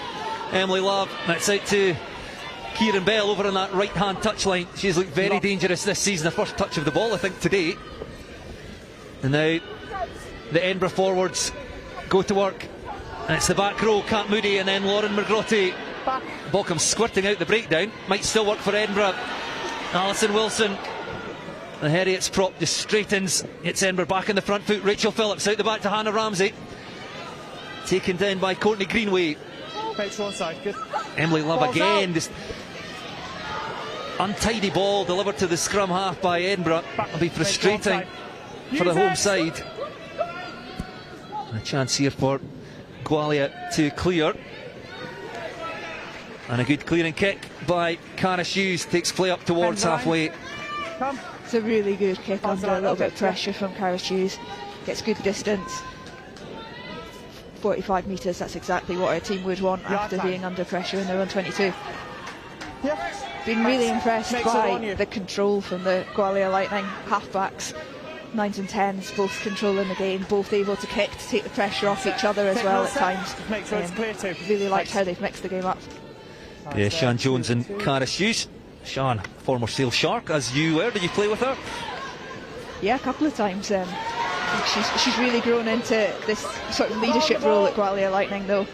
Emily Love. That's out to Kieran Bell over on that right hand touchline. She's looked very dangerous this season. The first touch of the ball, I think, today. And now the Edinburgh forwards go to work. And it's the back row, Kat Moody and then Lauren McGrotty. Ball comes squirting out the breakdown. Might still work for Edinburgh. Alison Wilson. The Heriots prop just straightens. It's Edinburgh back in the front foot. Rachel Phillips out the back to Hannah Ramsey. Taken down by Courtney Greenway. Good. Emily Love again. Just untidy ball delivered to the scrum half by Edinburgh. It'll be frustrating for the home side. A chance here for Gwalia to clear. And a good clearing kick by Cara Hughes. Takes play up towards halfway. It's a really good kick under a little bit of pressure from Cara Hughes. Gets good distance. 45 metres. That's exactly what our team would want after being under pressure in their own 22. Been really impressed by the control from the Gwalia Lightning halfbacks, 9s and 10s, both controlling the game, both able to kick to take the pressure off each other as well at times. Really liked how they've mixed the game up. Yeah, Sian Jones and Cara Hughes. Sian, former Sale Shark, as you were. Did you play with her? Yeah, a couple of times. She's really grown into this sort of leadership role at Gwalia Lightning, though.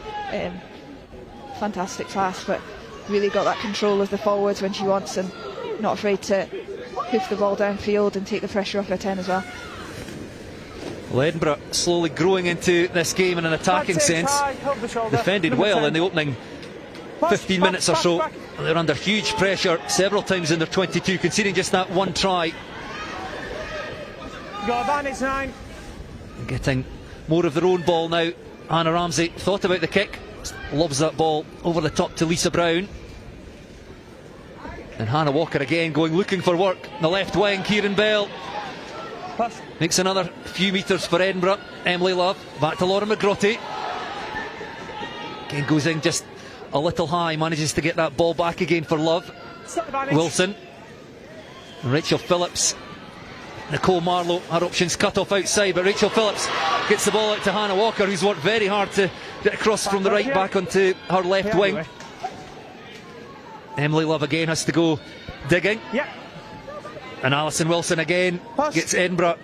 Fantastic pass, but really got that control of the forwards when she wants, and not afraid to hoof the ball downfield and take the pressure off her 10 as well. Well, Edinburgh slowly growing into this game in an attacking sense. Defended well in the opening 15 minutes or so. They're under huge pressure several times in their 22, conceding just that one try. Got advantage 9. Getting more of their own ball now. Hannah Ramsey thought about the kick, lobs that ball over the top to Lisa Brown. And Hannah Walker again going looking for work. The left wing, Kieran Bell makes another few metres for Edinburgh. Emily Love, back to Laura McGrotty. Again goes in just a little high, manages to get that ball back again for Love. Wilson, Rachel Phillips, Nicole Marlowe, her options cut off outside, but Rachel Phillips gets the ball out to Hannah Walker, who's worked very hard to get across from the right back onto her left wing. Emily Love again has to go digging. And Alison Wilson again gets Edinburgh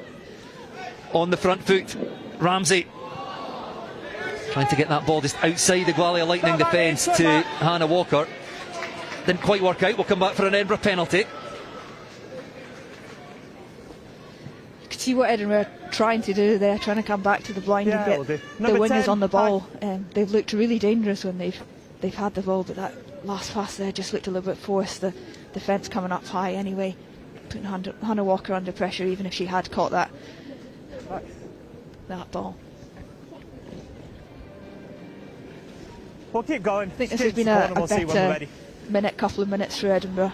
on the front foot. Ramsey trying to get that ball just outside the Gwalia Lightning defence to Hannah Walker. Didn't quite work out. We'll come back for an Edinburgh penalty. You can see what Edinburgh are trying to do there, trying to come back to the blind and get the wingers on the ball. They've looked really dangerous when they've had the ball, but that last pass there just looked a little bit forced. The defence coming up high anyway, putting Hannah Walker under pressure, even if she had caught that ball. We'll keep going. I think this has been a better couple of minutes for Edinburgh,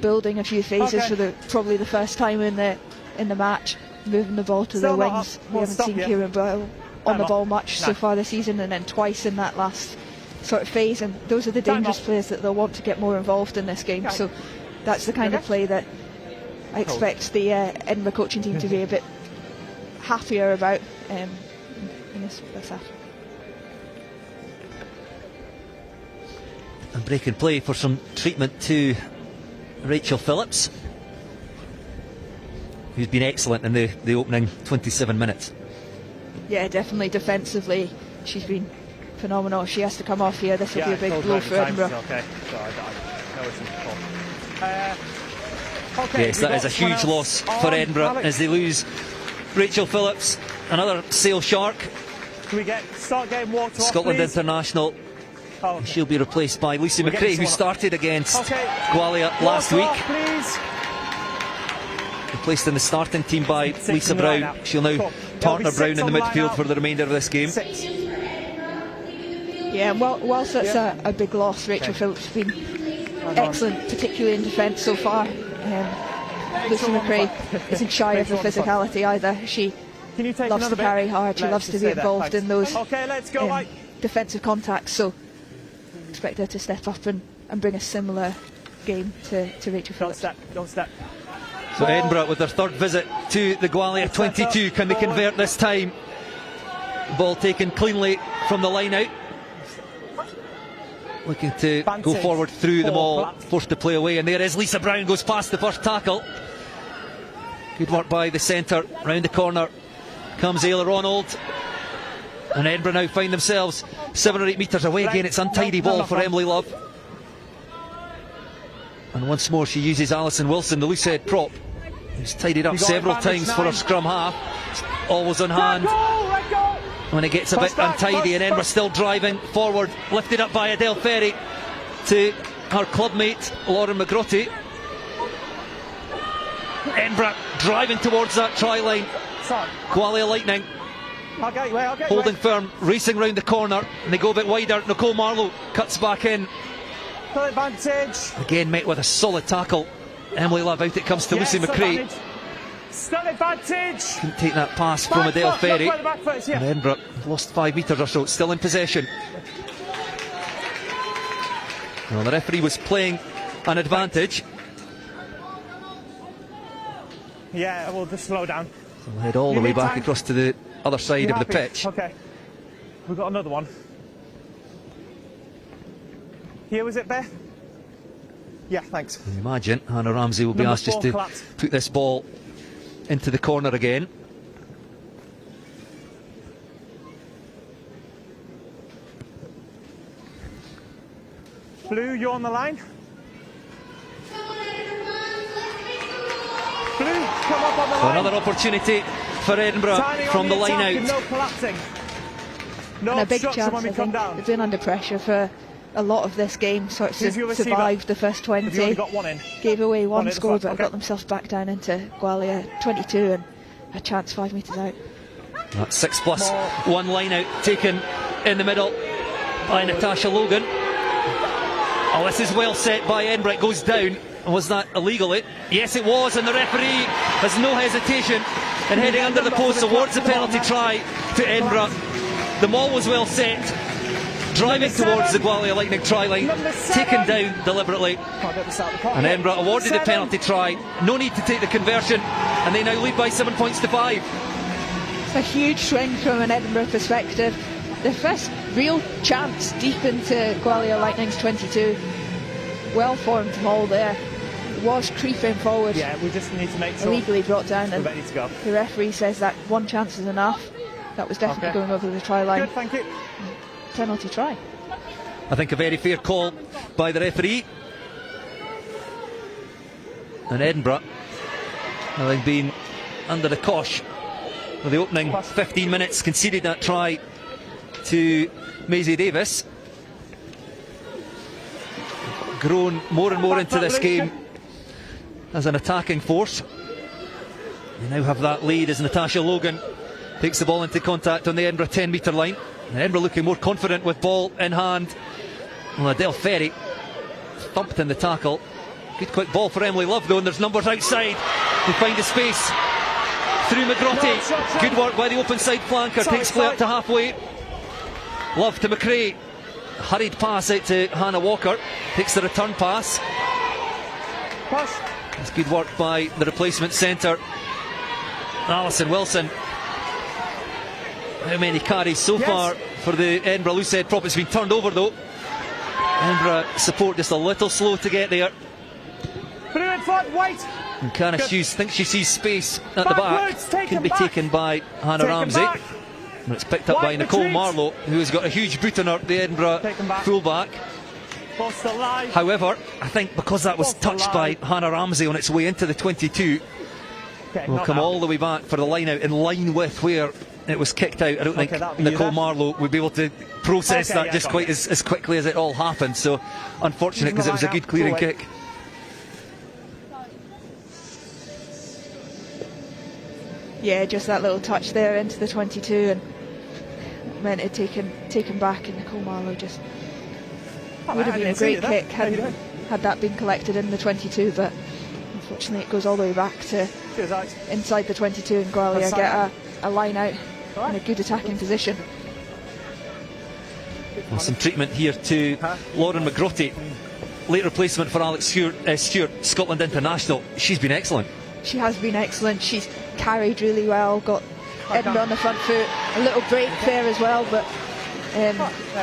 building a few phases for probably the first time in the match, moving the ball to the wings. We haven't seen Kieran Bell on the ball much so far this season, and then twice in that last sort of phase, and those are the dangerous players that they'll want to get more involved in this game. So that's the kind of play that I expect the Edinburgh coaching team to be a bit happier about in this half. And break and play for some treatment to Rachel Phillips, who's been excellent in the opening 27 minutes. Yeah, definitely defensively she's been phenomenal. She has to come off here. This will be a big blow for Edinburgh. Yes, that is a huge loss for Edinburgh as they lose Rachel Phillips, another Sale Shark. Can we start getting walked off, Scotland please? International. She'll be replaced by Lucy McRae, who started against Gwalia last week. Replaced in the starting team by Lisa Brown. She'll now partner Brown in the midfield for the remainder of this game. Yeah, whilst that's a big loss, Rachel Phillips has been excellent, particularly in defence so far. Lucy McRae isn't shy of the physicality either. She loves to carry hard, she loves to be involved in those defensive contacts, so expect her to step up and bring a similar game to Rachel Phillips. Don't step. So Edinburgh with their third visit to the Gwalia 22, can they convert this time? Ball taken cleanly from the line out. Looking to go forward through them all, forced to play away, and there is Lisa Brown, goes past the first tackle. Good work by the centre, round the corner comes Ayla Ronald, and Edinburgh now find themselves 7 or 8 metres away again. It's untidy ball for Emily Love, and once more she uses Alison Wilson, the loose head prop, who's tidied up several times for her scrum half. It's always on hand when it gets a bit untidy, and Edinburgh still driving forward, lifted up by Adele Ferry to her clubmate Lauren McGrotty. Edinburgh driving towards that try line. Gwalia Lightning holding firm, racing round the corner, and they go a bit wider. Nicole Marlowe cuts back in. Again met with a solid tackle. Emily Love out, it comes to Lucy McRae. Still advantage. Couldn't take that pass from Adele Ferry. Look where the back foot is, yeah. And Edinburgh lost 5 metres or so, still in possession. Well, the referee was playing an advantage. Yeah, we'll just slow down. We'll head all the way back across to the other side of the pitch. Okay. We've got another one. Here, was it, Beth? Yeah, thanks. I imagine Hannah Ramsey will be Number asked just 4 to collapse. put this ball into the corner again. Blue, you're on the line. Blue, come up on the line. Another opportunity for Edinburgh Timing from on the line attack and out. No collapsing. No And a big obstruction chance, when we I come think. down. They've been under pressure for a lot of this game, sort of Who's your receiver? survived the first Have you 20, only got one in? gave away One one at the score, front, but okay. got themselves back down into Gwalia 22 and a chance 5 metres out. That's 6+. More. One line out taken in the middle by Natasha Logan. Oh, this is well set by Edinburgh. It goes down. Was that illegally? Yes, it was, and the referee has no hesitation in heading under the post, awards the penalty try to Edinburgh. The maul was well set, driving towards the Gwalia Lightning try line, taken down deliberately, and Edinburgh awarded the penalty try. No need to take the conversion, and they now lead by 7 points to 5. It's a huge swing from an Edinburgh perspective. The first real chance deep into Gwalia Lightning's 22. Well formed maul there. It was creeping forward. Yeah, we just need to make sure Illegally brought down, we're and ready to go. the referee says that one chance is enough. That was definitely Okay. going over the try line. Good, thank you. Penalty try. I think a very fair call by the referee. And Edinburgh, having been under the cosh for the opening 15 minutes, conceded that try to Maisie Davis. Grown more and more into this game as an attacking force. They now have that lead as Natasha Logan takes the ball into contact on the Edinburgh 10 metre line. And Edinburgh looking more confident with ball in hand. Well, Adele Ferry thumped in the tackle. Good quick ball for Emily Love though, and there's numbers outside. They find the space through McGrotty. Good work by the open side flanker. Takes play up to halfway. Love to McRae. Hurried pass out to Hannah Walker. Takes the return pass. It's good work by the replacement centre, Alison Wilson. How many carries so far for the Edinburgh loose head prop? It's been turned over though. Edinburgh support just a little slow to get there. Blue in front, wait. And Cara Hughes thinks she sees space at the Backwards, back. taken Can be back. taken by Hannah Taken Ramsey. back. And it's picked up by Wide Nicole retreat. Marlowe, who has got a huge boot on her, the Edinburgh Taken back. fullback. Ball still live. However, I think because that was Ball touched by alive. Hannah Ramsey on its way into the 22, Okay, we'll not come now. all the way back for the line out in line with where it was kicked out. I don't Okay, think that'll be you Nicole then. Marlowe would be able to process Okay, that yeah, just got quite it. as quickly as it all happened. So unfortunate because it was a good clearing Go away. kick. Yeah, just that little touch there into the 22 and meant it taken back, and Nicole Marlowe just would have I been a didn't see great you there. kick How you had, doing? had that been collected in the 22, but unfortunately it goes all the way back to Cheers, Alex. inside the 22 and Gwalia That's get fine. a line out All in a right. good attacking position. Well, some treatment here to Lauren McGrotty, late replacement for Alex Stewart, Scotland international. She's been excellent. She has been excellent. She's carried really well, got Edinburgh on the front foot, a little break there as well, but There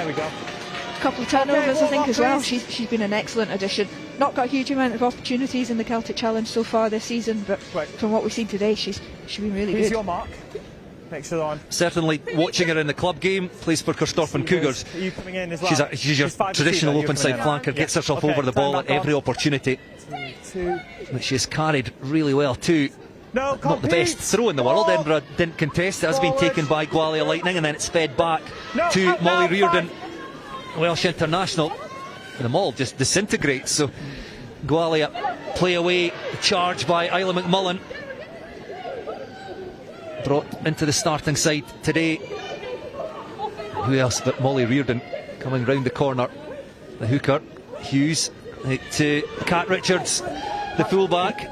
we go. a couple of turnovers I think as well. She's been an excellent addition. Not got a huge amount of opportunities in the Celtic Challenge so far this season, but Right. from what we've seen today, she's been really Who's good. your mark? Make sure they're on. Certainly watching her in the club game, plays for Corstorphine Cougars. Are you coming in as well? She's your 5 to 2 traditional though, you're open side coming in. flanker, gets Yeah. herself Okay, over the turn ball at back every on. opportunity. 2. But she's carried really well too. No, Not the best throw in the world. Ball. Edinburgh didn't contest. It has been Forward. taken by Gwalia Lightning, and then it's fed back No, to up Molly now, Reardon, 5. Welsh international. And the maul just disintegrates. So Gwalia play away, charge by Isla McMullen. Brought into the starting side today. Who else but Molly Reardon coming round the corner. The hooker, Hughes, to Kat Richards, the fullback.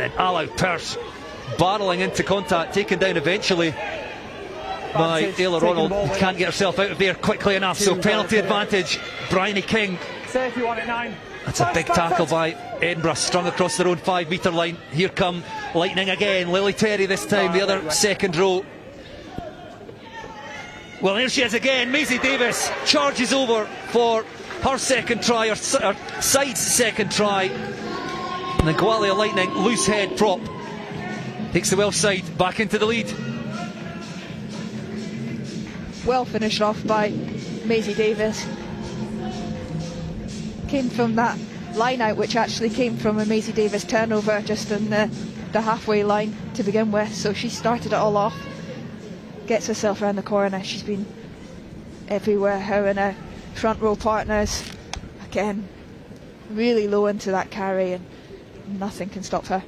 And Allow Pearce barreling into contact, taken down eventually by Ayla Ronald. Can't get herself out of there quickly enough, so penalty advantage. Bryony King. Say if you want it, 9. That's a big tackle by Edinburgh, strung across their own 5 metre line. Here come Lightning again. Lily Terry this time, the other second row. Well, here she is again. Maisie Davis charges over for her second try, her side's second try. And the Gwalia Lightning, loose head prop, takes the Welsh side back into the lead. Well finished off by Maisie Davis. Came from that line out, which actually came from a Maisie Davis turnover just in the halfway line to begin with. So she started it all off, gets herself around the corner. She's been everywhere, her and her front row partners. Again, really low into that carry, and nothing can stop her.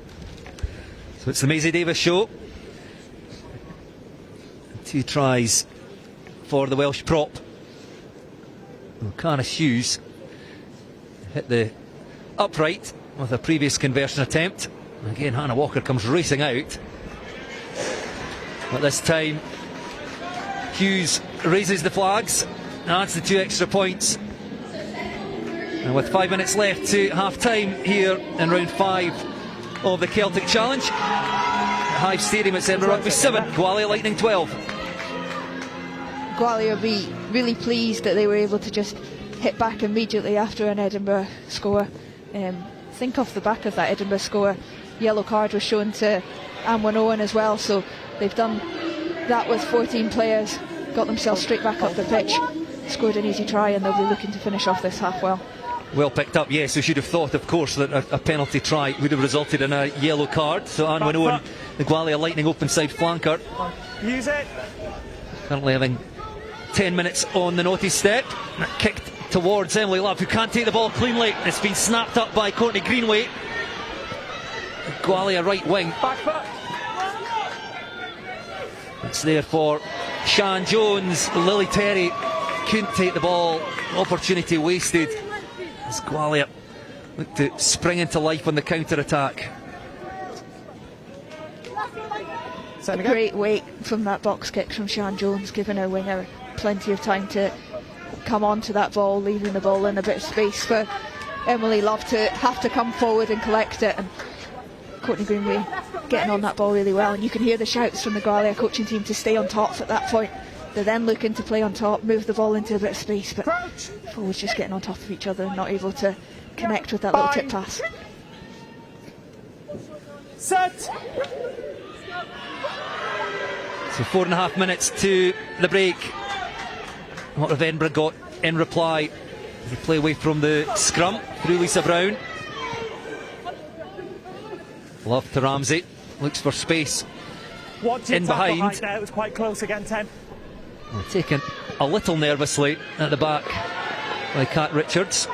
So it's the Maisie Davis show. 2 tries for the Welsh prop. O'Connor Hughes hit the upright with a previous conversion attempt. Again, Hannah Walker comes racing out. But this time, Hughes raises the flags, adds the 2 extra points. And with 5 minutes left to half-time here in round 5 of the Celtic Challenge, Hive Stadium at Edinburgh Rugby 7, Gwalia Lightning 12. Gwalia will be really pleased that they were able to just hit back immediately after an Edinburgh score. Think off the back of that Edinburgh score, yellow card was shown to Anwen Owen as well, so they've done that with 14 players, got themselves straight back up the pitch, scored an easy try, and they'll be looking to finish off this half well. Well picked up, yes. We should have thought, of course, that a penalty try would have resulted in a yellow card. So Anwen Owen, the Gwalia Lightning open side flanker, Use it. currently having 10 minutes on the naughty step. Kicked towards Emily Love, who can't take the ball cleanly. It's been snapped up by Courtney Greenway. Gwalia right wing. Back foot. It's there for Sian Jones. Lily Terry couldn't take the ball. Opportunity wasted as Gwalia looked to spring into life on the counter-attack. A great weight from that box kick from Sian Jones, giving her winger plenty of time to come onto that ball, leaving the ball in a bit of space for Emily Love to have to come forward and collect it. And Courtney Greenway getting on that ball really well, and you can hear the shouts from the Gwalia coaching team to stay on top at that point. They're then looking to play on top, move the ball into a bit of space, but forwards just getting on top of each other and not able to connect with that little tip pass. Set. So 4.5 minutes to the break. What have Edinburgh got in reply? They play away from the scrum through Lisa Brown. Love to Ramsey, looks for space in behind. Right now. It was quite close again, 10. Taken a little nervously at the back by Kat Richards,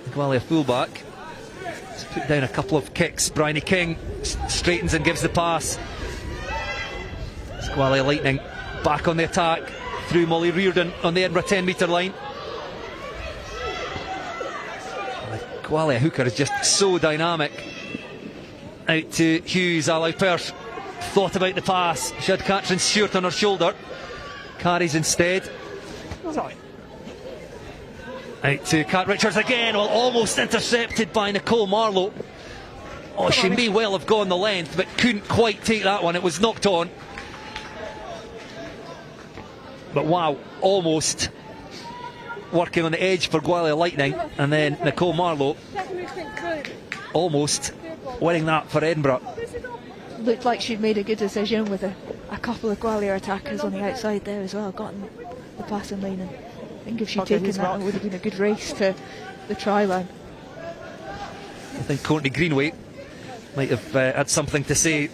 the Gwalia fullback. She's put down a couple of kicks. Bryony King straightens and gives the pass. It's Gwalia Lightning back on the attack through Molly Reardon on the Edinburgh 10 metre line. The Gwalia hooker is just so dynamic. Out to Hughes. Allow Pearce thought about the pass. She had Catherine Stewart on her shoulder. Carries instead. Sorry. Out to Kat Richards again. Well, almost intercepted by Nicole Marlowe. Oh, she may well have gone the length, but couldn't quite take that one. It was knocked on. But wow, almost working on the edge for Gwalia Lightning. And then Nicole Marlowe almost winning that for Edinburgh. Looked like she'd made a good decision with a couple of Gwalia attackers on the outside there as well, gotten the passing lane, and I think if she'd taken that, it would have been a good race to the try line. I think Courtney Greenway might have had something to say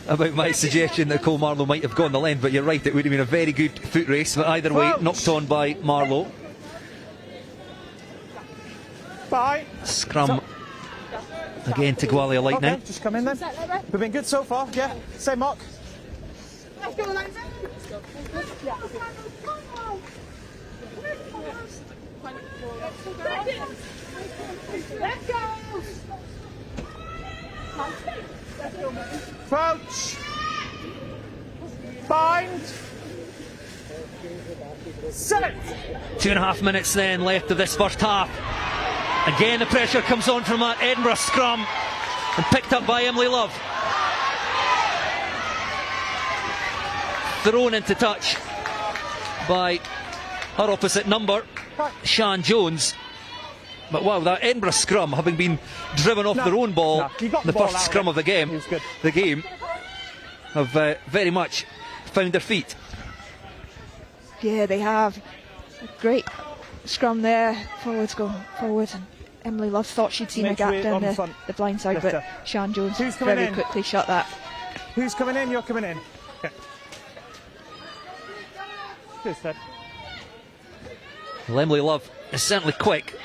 about my suggestion that Nicole Marlowe might have gone the length, but you're right, it would have been a very good foot race, but either way, knocked on by Marlowe. Bye. Scrum again to Gwalia Lightning. Okay, just come in then. We've been good so far, yeah. Same mark. Let's go, Lindsay. Let's go. Crouch. Bind. Set. 2.5 minutes then left of this first half. Again the pressure comes on from that Edinburgh scrum and picked up by Emily Love. Thrown into touch by her opposite number, Sian Jones. But wow, that Edinburgh scrum, having been driven off their own ball, the first scrum of the game, have very much found their feet. Yeah, they have. A great scrum there. Forwards going forward, and Emily Love thought she'd seen a gap down the blind side, but Sian Jones very quickly shut that. Who's coming in? You're coming in. Okay. Good step. Well, Emily Love is certainly quick.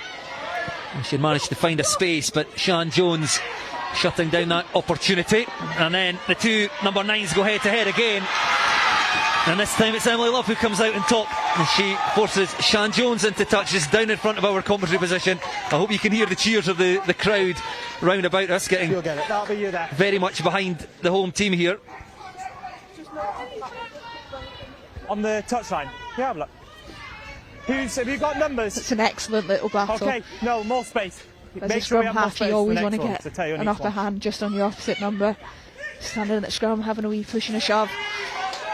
She managed to find a space, but Sian Jones shutting down that opportunity. And then the two number 9s go head to head again. And this time it's Emily Love who comes out on top, and she forces Sian Jones into touch, just down in front of our commentary position. I hope you can hear the cheers of the crowd round about us, getting You'll get it. That'll be you there. very much behind the home team here. On the touchline. Yeah, have a look. Have you got numbers? It's an excellent little battle. Okay, no, more space. As a scrum half, you always want to get an upper hand just on your opposite number. Standing at the scrum, having a wee push and a shove,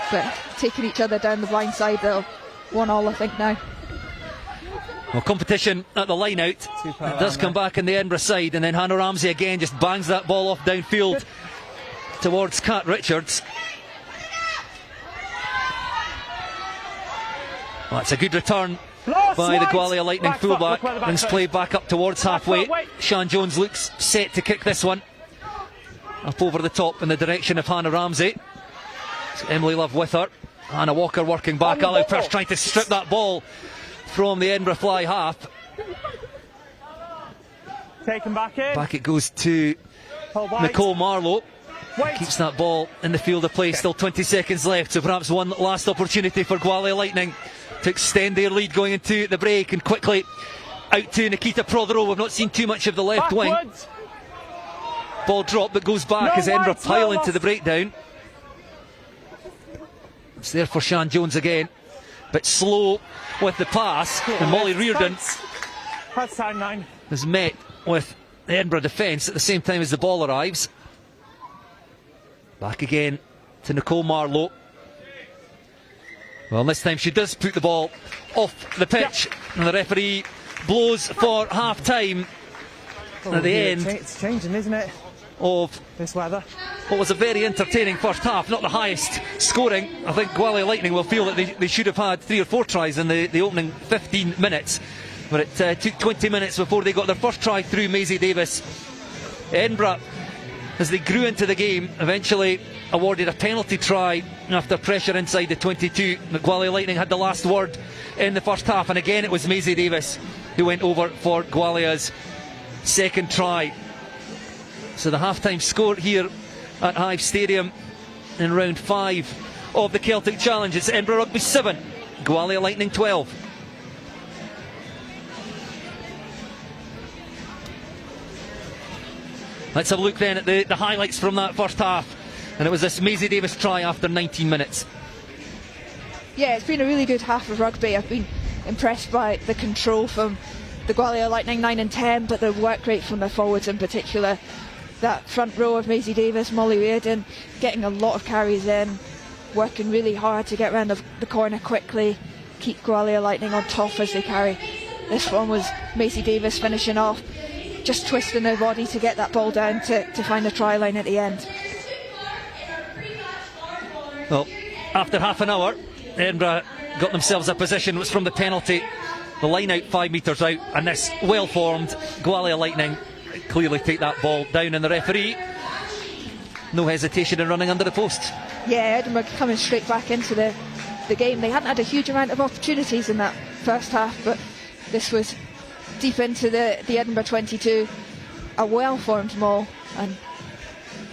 but taking each other down the blind side. They'll 1-1, I think, now. Well, competition at the line out. It does come back in the Edinburgh side, and then Hannah Ramsey again just bangs that ball off downfield towards Kat Richards. Well, it's a good return by the Gwalia Lightning fullback. Brings play back up towards halfway. Sian Jones looks set to kick this one up over the top in the direction of Hannah Ramsey. So Emily Love with her. Hannah Walker working back. Ali Pearce trying to strip that ball from the Edinburgh fly half. Taken back in. Back it goes to Nicole Marlowe. Keeps that ball in the field of play. Still 20 seconds left, so perhaps one last opportunity for Gwalia Lightning to extend their lead going into the break. And quickly out to Nikita Prothero. We've not seen too much of the left wing. Ball drop that goes back as Edinburgh pile into the breakdown. It's there for Sian Jones again, but slow with the pass. And Molly Reardon is met with the Edinburgh defence at the same time as the ball arrives. Back again to Nicole Marlowe. Well, this time she does put the ball off the pitch, and the referee blows for half time at the end. It's changing, isn't it? Of this weather. What was a very entertaining first half, not the highest scoring. I think Gwalia Lightning will feel that they should have had 3 or 4 tries in the opening 15 minutes, but it took 20 minutes before they got their first try through Maisie Davis. Edinburgh, as they grew into the game, eventually awarded a penalty try after pressure inside the 22. The Gwalia Lightning had the last word in the first half, and again it was Maisie Davis who went over for Gwalia's second try. So the half-time score here at Hive Stadium in round 5 of the Celtic Challenge. It's Edinburgh Rugby 7, Gwalia Lightning 12. Let's have a look then at the highlights from that first half. And it was this Maisie Davis try after 19 minutes. Yeah, it's been a really good half of rugby. I've been impressed by the control from the Gwalia Lightning 9 and 10, but the work rate from their forwards in particular. That front row of Maisie Davis, Molly Reardon, getting a lot of carries in, working really hard to get around the corner quickly, keep Gwalia Lightning on top as they carry. This one was Maisie Davis finishing off, just twisting her body to get that ball down to find the try line at the end. Well, after half an hour, Edinburgh got themselves a position. It was from the penalty, the line out 5 metres out, and this well-formed Gwalia Lightning clearly take that ball down, and the referee, no hesitation in running under the post. Yeah, Edinburgh coming straight back into the game. They hadn't had a huge amount of opportunities in that first half, but this was deep into the Edinburgh 22. A well-formed maul, and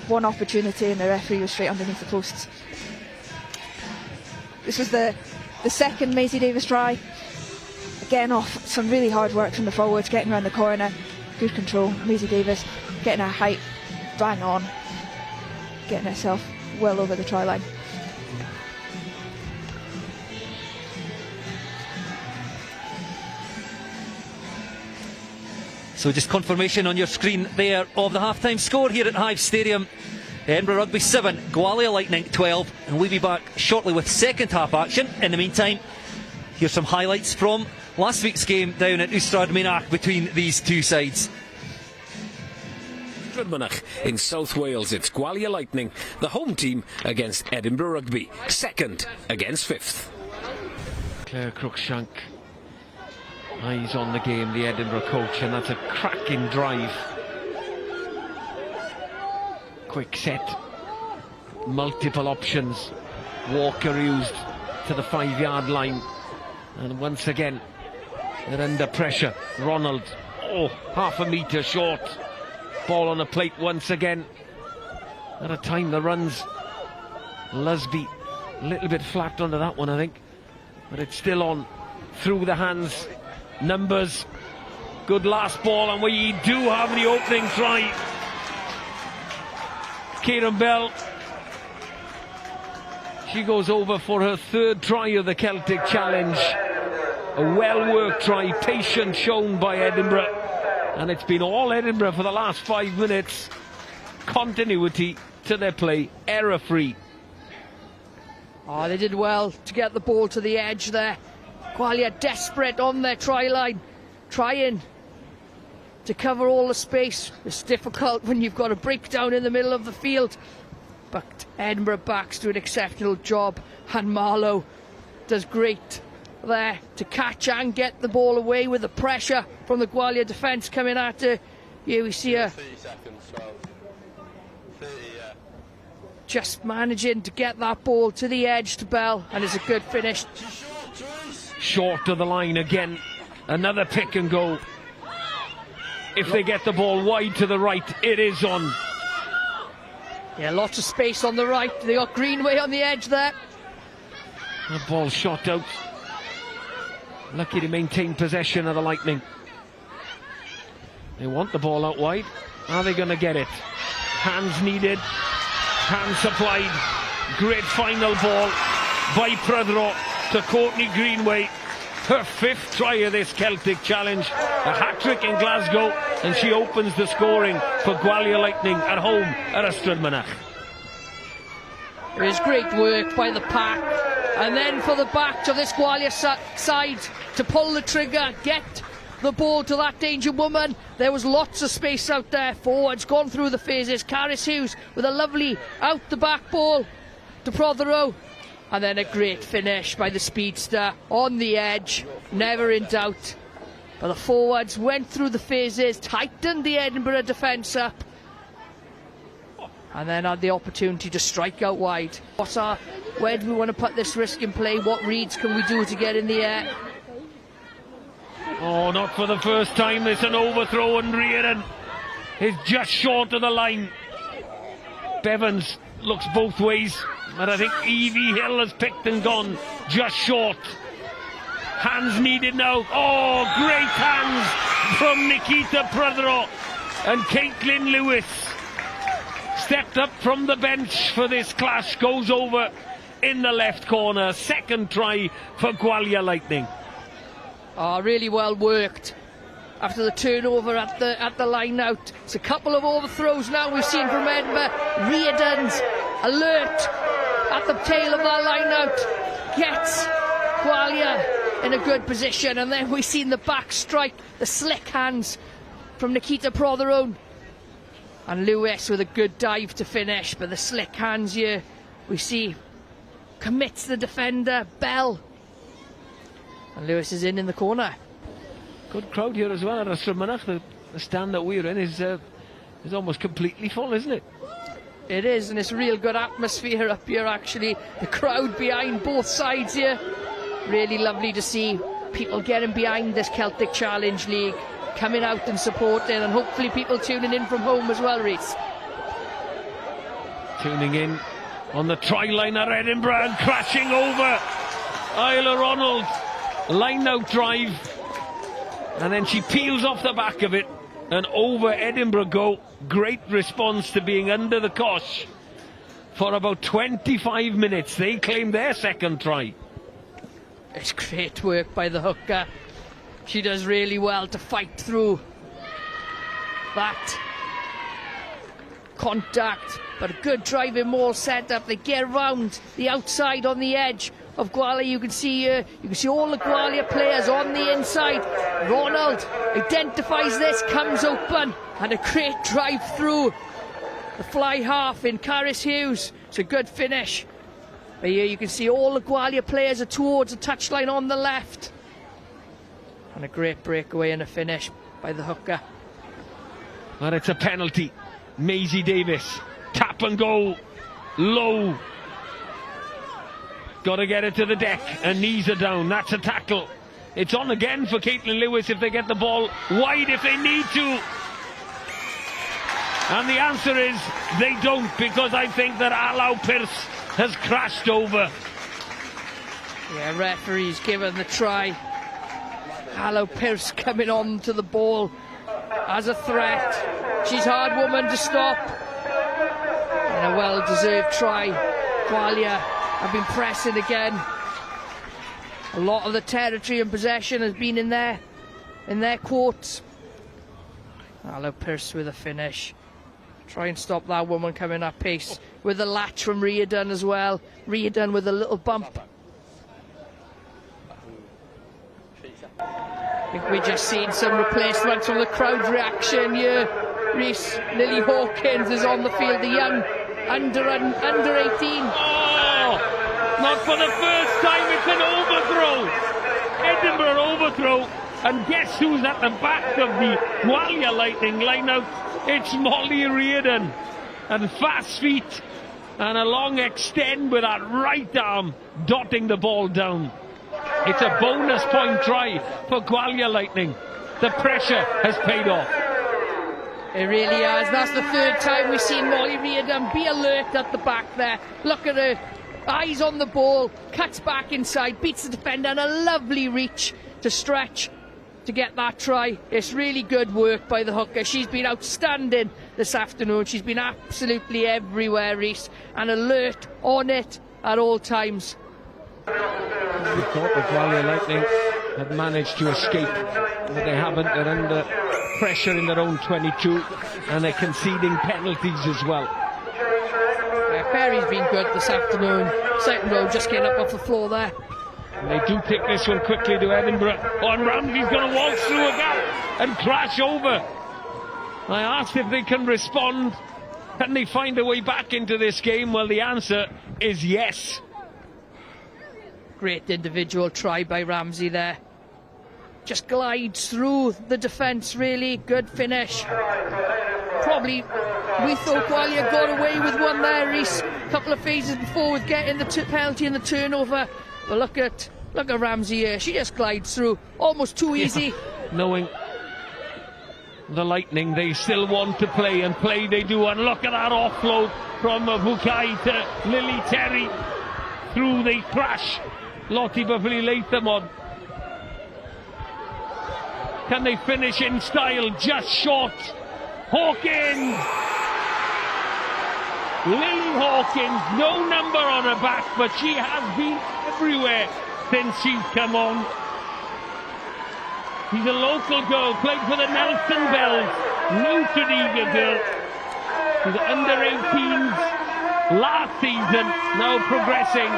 one opportunity, and the referee was straight underneath the posts. This was the second Maisie Davis try. Again, off some really hard work from the forwards, getting around the corner. Good control. Maisie Davis getting her height bang on. getting herself well over the try line. So just confirmation on your screen there of the half-time score here at Hive Stadium. Edinburgh Rugby 7, Gwalia Lightning 12, and we'll be back shortly with second half action. In the meantime, here's some highlights from last week's game down at Ystrad Mynach between these two sides. Mynach in South Wales, it's Gwalia Lightning, the home team, against Edinburgh Rugby, second against fifth. Claire Cruikshank, eyes on the game, the Edinburgh coach, and that's a cracking drive. Quick set, multiple options. Walker used to the 5-yard line, and once again they're under pressure. Ronald, half a metre short. Ball on a plate once again. At a time the runs, Lusby a little bit flat under that one, I think, but it's still on through the hands. Numbers, good last ball, and we do have the opening try. Kieran Bell, she goes over for her third try of the Celtic Challenge. A well-worked try, patience shown by Edinburgh, and it's been all Edinburgh for the last 5 minutes. Continuity to their play, error-free. Oh, they did well to get the ball to the edge there. Gwalia desperate on their try line, trying to cover all the space. It's difficult when you've got a breakdown in the middle of the field, but Edinburgh backs do an exceptional job, and Marlowe does great there to catch and get the ball away with the pressure from the Gwalia defence coming at her. Here we see her just managing to get that ball to the edge to Bell, and it's a good finish. Short of the line again, another pick and go. If they get the ball wide to the right, it is on. Yeah, lots of space on the right. They got Greenway on the edge there. The ball shot out. Lucky to maintain possession of the Lightning. They want the ball out wide. Are they going to get it? Hands needed. Hands supplied. Great final ball by Prothero to Courtney Greenway. Her 5th try of this Celtic Challenge. A hat-trick in Glasgow, and she opens the scoring for Gwalia Lightning at home at Ystrad Mynach. It is great work by the pack, and then for the back to this Gwalia side to pull the trigger, get the ball to that danger woman. There was lots of space out there. Forwards gone through the phases. Caris Hughes with a lovely out the back ball to Prothero. And then a great finish by the speedster on the edge, never in doubt. But the forwards went through the phases, tightened the Edinburgh defence up, and then had the opportunity to strike out wide. Where do we want to put this risk in play? What reads can we do to get in the air? Oh, not for the first time. It's an overthrow, and Riordan is just short of the line. Bevans looks both ways, but I think Evie Hill has picked and gone just short. Hands needed now. Oh, great hands from Nikita Prothero, and Caitlin Lewis stepped up from the bench for this clash, goes over in the left corner. Second try for Gwalia Lightning. Oh, really well worked after the turnover at the line out. It's a couple of overthrows now we've seen from Edinburgh. Riordan's alert at the tail of that line out gets Gwalia in a good position, and then we've seen the back strike, the slick hands from Nikita Prothero, and Lewis with a good dive to finish. But the slick hands here we see commits the defender Bell, and Lewis is in the corner. Good crowd here as well at Ystrad Mynach. The stand that we're in is almost completely full, isn't it? It is, and it's a real good atmosphere up here actually. The crowd behind both sides here. Really lovely to see people getting behind this Celtic Challenge League, coming out and supporting, and hopefully people tuning in from home as well, Reece. Tuning in on the try line at Edinburgh and crashing over Isla Ronald. Line out drive, and then she peels off the back of it and over Edinburgh go. Great response to being under the cosh for about 25 minutes. They claim their second try. It's great work by the hooker. She does really well to fight through that contact, but a good driving maul set up. They get around the outside on the edge of Gwalia. You can see all the Gwalia players on the inside. Ronald identifies this, comes open, and a great drive through the fly half in Caris Hughes. It's a good finish. But here you can see all the Gwalia players are towards the touchline on the left. And a great breakaway and a finish by the hooker. And it's a penalty. Maisie Davis, tap and go, low. Got to get it to the deck, and knees are down. That's a tackle. It's on again for Caitlin Lewis if they get the ball wide if they need to. And the answer is they don't, because I think that Alau Pearce has crashed over. Yeah, referee's given the try. Alau Pearce coming on to the ball as a threat. She's a hard woman to stop. And a well-deserved try. Gwalia have been pressing again. A lot of the territory and possession has been in their courts. Alau Pearce with a finish. Try and stop that woman coming up pace. With a latch from Riordan as well. Riordan with a little bump. I think we've just seen some replacements from the crowd reaction here. Reese, Lily Hawkins is on the field, the young under 18. Oh, not for the first time, it's an overthrow. Edinburgh overthrow. And guess who's at the back of the Gwalia Lightning lineout? It's Molly Riordan. And fast feet and a long extend with that right arm dotting the ball down. It's a bonus point try for Gwalia Lightning. The pressure has paid off. It really has. That's the third time we've seen Molly Riordan be alert at the back there. Look at her. Eyes on the ball. Cuts back inside. Beats the defender. And a lovely reach to stretch to get that try. It's really good work by the hooker. She's been outstanding this afternoon. She's been absolutely everywhere, Reese. And alert on it at all times. We thought the Gwalia Lightning had managed to escape, but they haven't. They're under pressure in their own 22, and they're conceding penalties as well. Perry's been good this afternoon. Second row just getting up off the floor there. And they do pick this one quickly to Edinburgh. Oh, and Ramsey's going to walk through a gap and crash over. I asked if they can respond. Can they find a way back into this game? Well, the answer is yes. Great individual try by Ramsey there. Just glides through the defence, really. Good finish. Probably, we thought Gwalia got away with one there, Reese. A couple of phases before with getting the penalty and the turnover. But look at Ramsey here. She just glides through. Almost too easy. Yeah. Knowing the Lightning, they still want to play, and play they do. And look at that offload from Bukai to Lily Terry. Through they crash. Lottie Beverly Latham on. Can they finish in style? Just short. Hawkins! Lily Hawkins, no number on her back, but she has been everywhere since she's come on. She's a local girl, played for the Nelson Bells, new Tredegar girl. She's under 18s last season, now progressing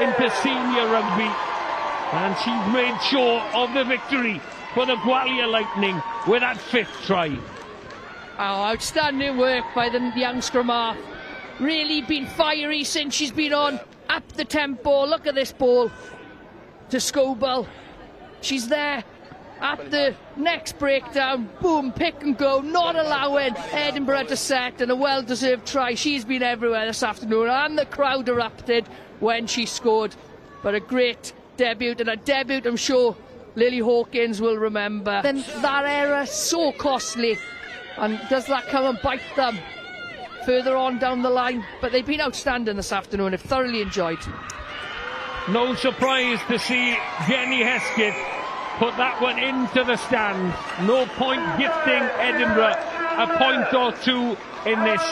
into senior rugby, and she's made sure of the victory for the Gwalia Lightning with that 5th try. Oh, outstanding work by the young scrum half. Really been fiery since she's been on. Up the tempo. Look at this ball to Scobell. She's there at the next breakdown. Boom, pick and go. Not allowing Edinburgh to set, and a well-deserved try. She's been everywhere this afternoon, and the crowd erupted when she scored. But a great debut, and a debut I'm sure Lily Hawkins will remember. Then that error, so costly. And does that come and bite them further on down the line? But they've been outstanding this afternoon. I've thoroughly enjoyed. No surprise to see Jenny Hesketh put that one into the stand. No point gifting Edinburgh a point or two in this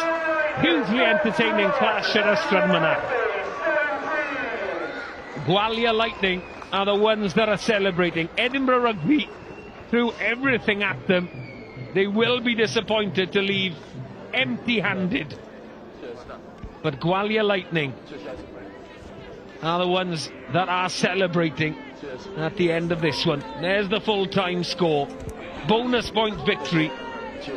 hugely entertaining clash at Ystrad Mynach. Gwalia Lightning are the ones that are celebrating. Edinburgh Rugby threw everything at them. They will be disappointed to leave empty-handed. But Gwalia Lightning are the ones that are celebrating at the end of this one. There's the full-time score. Bonus point victory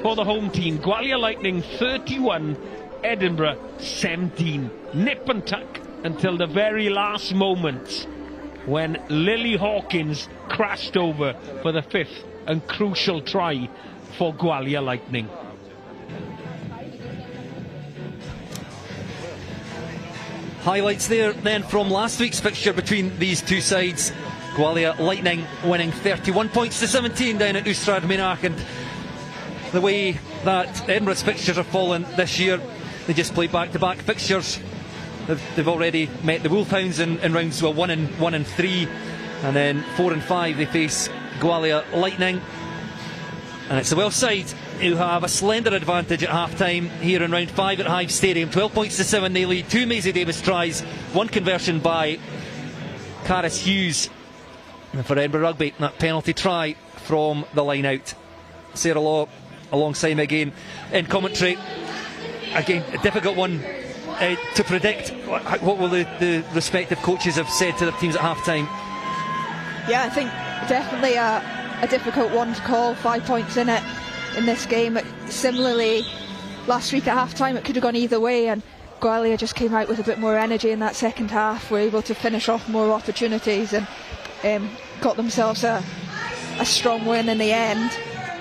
for the home team. Gwalia Lightning 31, Edinburgh 17. Nip and tuck until the very last moments when Lily Hawkins crashed over for the 5th and crucial try for Gwalia Lightning. Highlights there then from last week's fixture between these two sides. Gwalia Lightning winning 31 points to 17 down at Ystrad Mynach, and the way that Edinburgh's fixtures have fallen this year, they just played back-to-back fixtures. They've already met the Wolfhounds in rounds 1 and 3, and then 4 and 5 they face Gwalia Lightning. And it's the Welsh side who have a slender advantage at half-time here in round 5 at Hive Stadium. 12 points to 7 they lead. 2 Maisie Davis tries, 1 conversion by Caris Hughes. And for Edinburgh Rugby, that penalty try from the line out. Sarah Law alongside me again in commentary. Again, a difficult one to predict. What will the respective coaches have said to their teams at half-time? Yeah, I think definitely a difficult one to call. 5 points in it in this game. Similarly, last week at half-time it could have gone either way, and Gwalia just came out with a bit more energy in that second half, were able to finish off more opportunities and got themselves a strong win in the end.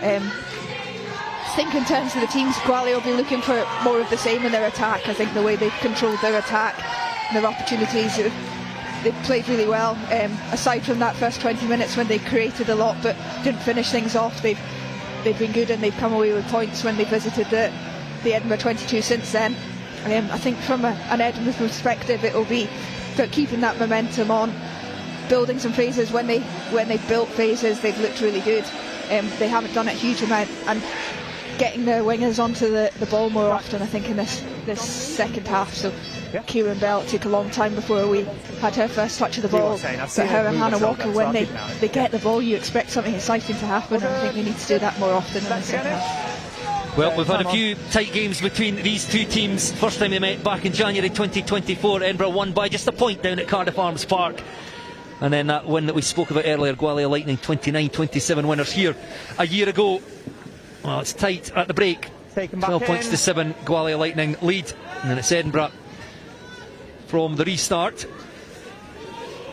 I think in terms of the teams, Gwalia will be looking for more of the same in their attack. I think the way they've controlled their attack, their opportunities, they've played really well. Aside from that first 20 minutes when they created a lot but didn't finish things off, they've been good, and they've come away with points when they visited the Edinburgh 22 since then. I think from an Edinburgh perspective, it will be about keeping that momentum on, building some phases. When they've built phases, they've looked really good. They haven't done it a huge amount, and getting their wingers onto the ball more often, I think, in this second half. So Kieran Bell, it took a long time before we had her first touch of the ball, but her and Hannah Walker, when they get the ball, you expect something exciting to happen, and I think they need to do that more often in the second half. Well, we've had a few tight games between these two teams. First time they met back in January 2024, Edinburgh won by just a point down at Cardiff Arms Park. And then that win that we spoke about earlier, Gwalia Lightning 29-27 winners here a year ago. Well, it's tight at the break. 12 points to 7, Gwalia Lightning lead. And then it's Edinburgh from the restart.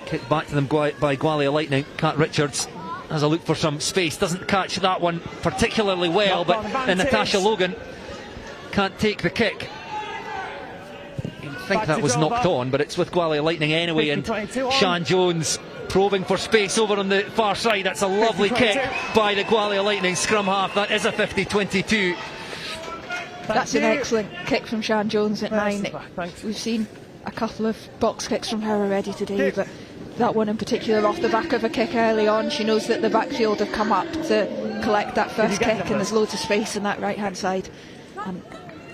Kicked back to them by Gwalia Lightning. Kat Richards has a look for some space. Doesn't catch that one particularly well, but Natasha Logan can't take the kick. I think that was knocked on, but it's with Gwalia Lightning anyway, and Sian Jones probing for space over on the far side. That's a lovely kick by the Gwalia Lightning scrum half. That is a 50-22. That's an excellent kick from Sian Jones at 9. We've seen a couple of box kicks from her already today, but that one in particular off the back of a kick early on. She knows that the backfield have come up to collect that first kick, and there's loads of space in that right hand side, and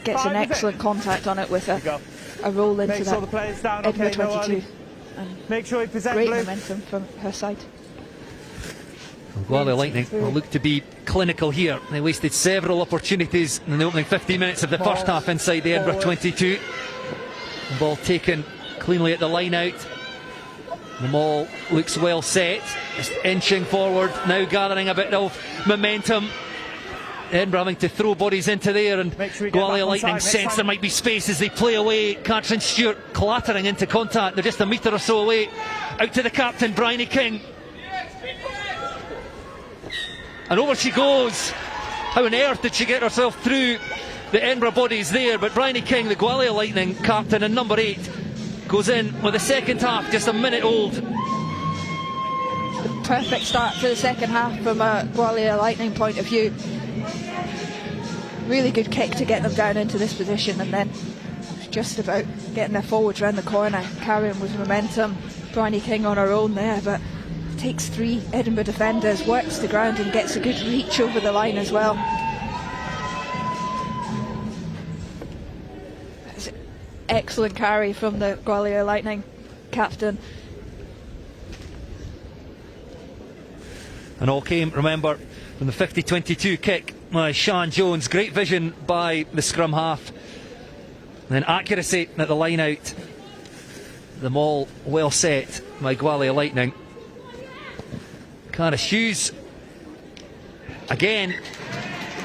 gets an excellent contact on it with a roll into that Edinburgh 22. And great momentum from her side. Gwalia Lightning will look to be clinical here. They wasted several opportunities in the opening 15 minutes of the first half inside the Edinburgh 22. The ball taken cleanly at the line out. The maul looks well set, just inching forward, now gathering a bit of momentum. Edinburgh having to throw bodies into there, and Gwalia Lightning sense there might be space as they play away. Catherine Stewart clattering into contact. They're just a metre or so away. Out to the captain, Bryony King. And over she goes. How on earth did she get herself through the Edinburgh bodies there? But Bryony King, the Gwalia Lightning captain and number 8, goes in with the second half just a minute old. The perfect start to the second half from a Gwalia Lightning point of view. Really good kick to get them down into this position, and then just about getting their forwards round the corner, carrying with momentum. Bryony King on her own there, but takes 3 Edinburgh defenders, works the ground and gets a good reach over the line as well. excellent carry from the Gwalia Lightning captain. And all came, remember, from the 50-22 kick by Sean Jones. Great vision by the scrum half. And then accuracy at the line out. The maul well set by Gwalia Lightning. Cara Hughes again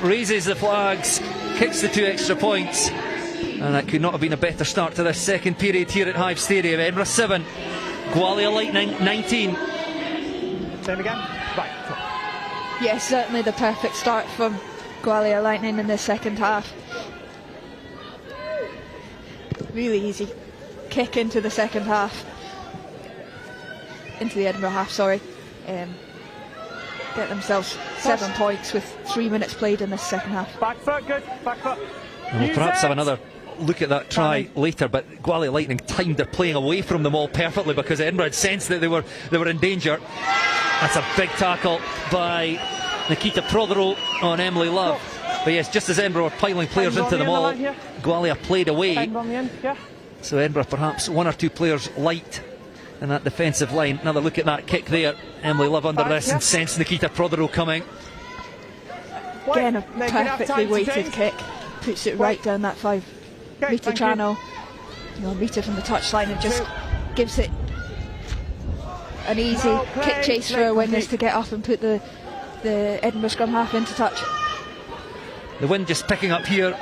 raises the flags, kicks the 2 extra points, and that could not have been a better start to this second period here at Hive Stadium. Edinburgh 7, Gwalia Lightning 19. Same again. Right. Yes, certainly the perfect start from Gwalia Lightning in the second half. Really easy kick into the second half. Into the Edinburgh half, sorry. Get themselves 7 points with 3 minutes played in this second half. Back foot, good. Back foot. And we'll perhaps have another look at that try later, but Gwalia Lightning timed their playing away from them all perfectly because Edinburgh had sensed that they were in danger. That's a big tackle by Nikita Prothero on Emily Love. But yes, just as Edinburgh were piling players into the maul, Gwalia played away. So Edinburgh perhaps 1 or 2 players light in that defensive line. Another look at that kick there. Emily Love under this and sensed Nikita Prothero coming. Again, a perfectly weighted kick. Puts it right down that 5 metre channel. A metre from the touchline, and just gives it an easy kick chase for a witness to get up and put the Edinburgh scrum half into touch. The wind just picking up here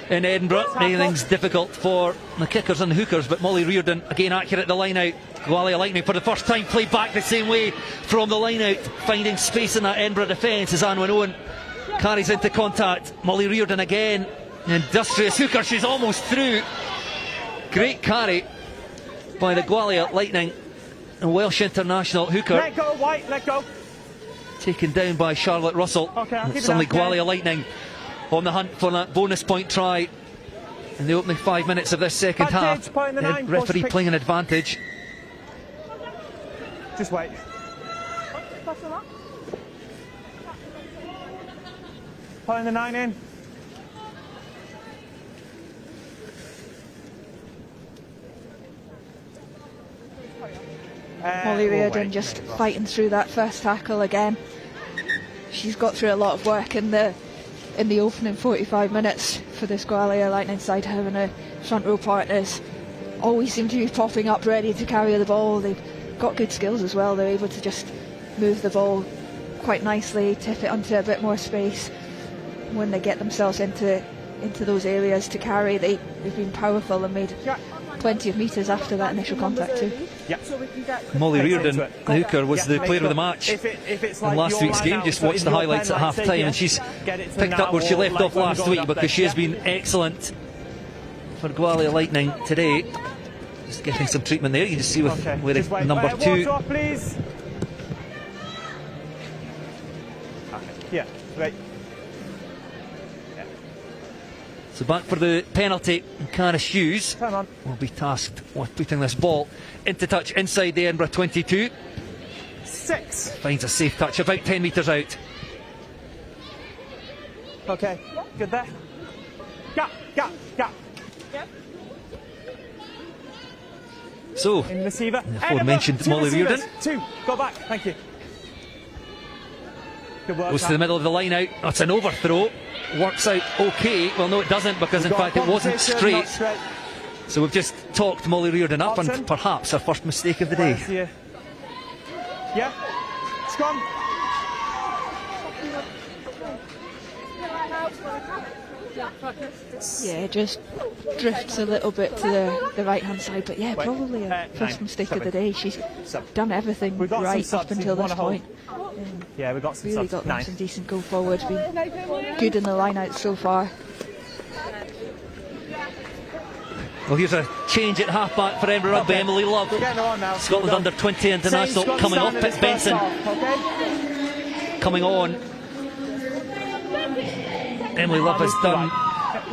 in Edinburgh. Anything's difficult for the kickers and the hookers, but Molly Reardon again accurate at the line out. Gwalia Lightning for the first time played back the same way from the line out, finding space in that Edinburgh defence as Anwen Owen carries into contact. Molly Reardon again, industrious hooker, she's almost through. Great carry by the Gwalia Lightning, a Welsh international hooker. Let go, White, let go. Taken down by Charlotte Russell. Suddenly Gwalia Lightning on the hunt for that bonus point try in the opening 5 minutes of this second half. The referee playing an advantage. Just wait. Putting the 9 in. Molly Reardon just fighting through that first tackle again. She's got through a lot of work in the opening 45 minutes for this Gwalia Lightning side, having her front row partners always seem to be popping up ready to carry the ball. They've got good skills as well. They're able to just move the ball quite nicely, tip it onto a bit more space when they get themselves into those areas to carry. They've been powerful and made plenty of metres after that initial contact too. Molly Reardon, the hooker, was the player of the match in last week's game. Just watched the highlights at half time, and she's picked up where she left off last week because she has been excellent for Gwalia Lightning today. Just getting some treatment there. You can just see with wearing number 2. Yeah, right. So back for the penalty, Cara Hughes will be tasked with putting this ball into touch inside the Edinburgh 22. 6. Finds a safe touch about 10 metres out. Okay, good there. Gap. So, in receiver. the aforementioned Molly Reardon. 2, go back, thank you. Good work. Goes to the middle of the line out. That's an overthrow. Works out okay. Well, no, it doesn't, because in fact it wasn't straight. So we've just talked Molly Reardon up, and perhaps her first mistake of the day. Yeah. Scrum. Yeah, just drifts a little bit to the right hand side, but yeah, probably a first mistake of the day. She's done everything right up until this point. Yeah, we got some really got them some decent go forward. Been good in the line out so far. Well, here's a change at half back for Edinburgh Rugby. Emily Love, Scotland under 20 international, coming off. Pitt Benson coming on. Emily Love has done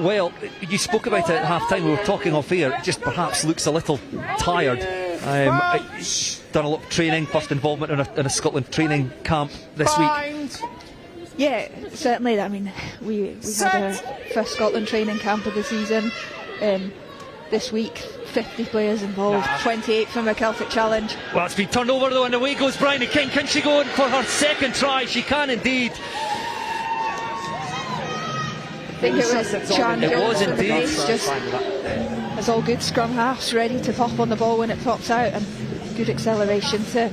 well. You spoke about it at half time. We were talking off air. It just perhaps looks a little tired. Done a lot of training, first involvement in a Scotland training camp this week. Yeah, certainly. I mean, we had our first Scotland training camp of the season. this week. 50 players involved, 28 from a Celtic Challenge. Well, it's been turned over though, and away goes Bryony King. Can she go in for her second try? She can indeed. I think it was Sean It Jones was in the indeed. base, just as all good scrum halves, ready to pop on the ball when it pops out, and good acceleration to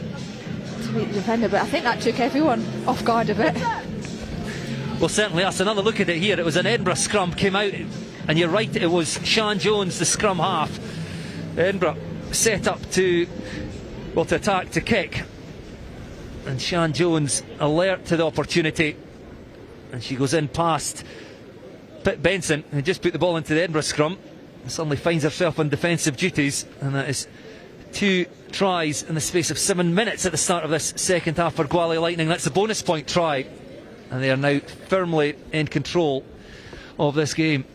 beat the defender. But I think that took everyone off guard a bit. Well, certainly that's another look at it here. It was an Edinburgh scrum, came out, and you're right, it was Sean Jones, the scrum half. Edinburgh set up to attack, to kick, and Sean Jones alert to the opportunity, and she goes in past Pitt Benson, who just put the ball into the Edinburgh scrum, and suddenly finds herself on defensive duties, and that is 2 tries in the space of 7 minutes at the start of this second half for Gwalia Lightning. That's a bonus point try, and they are now firmly in control of this game.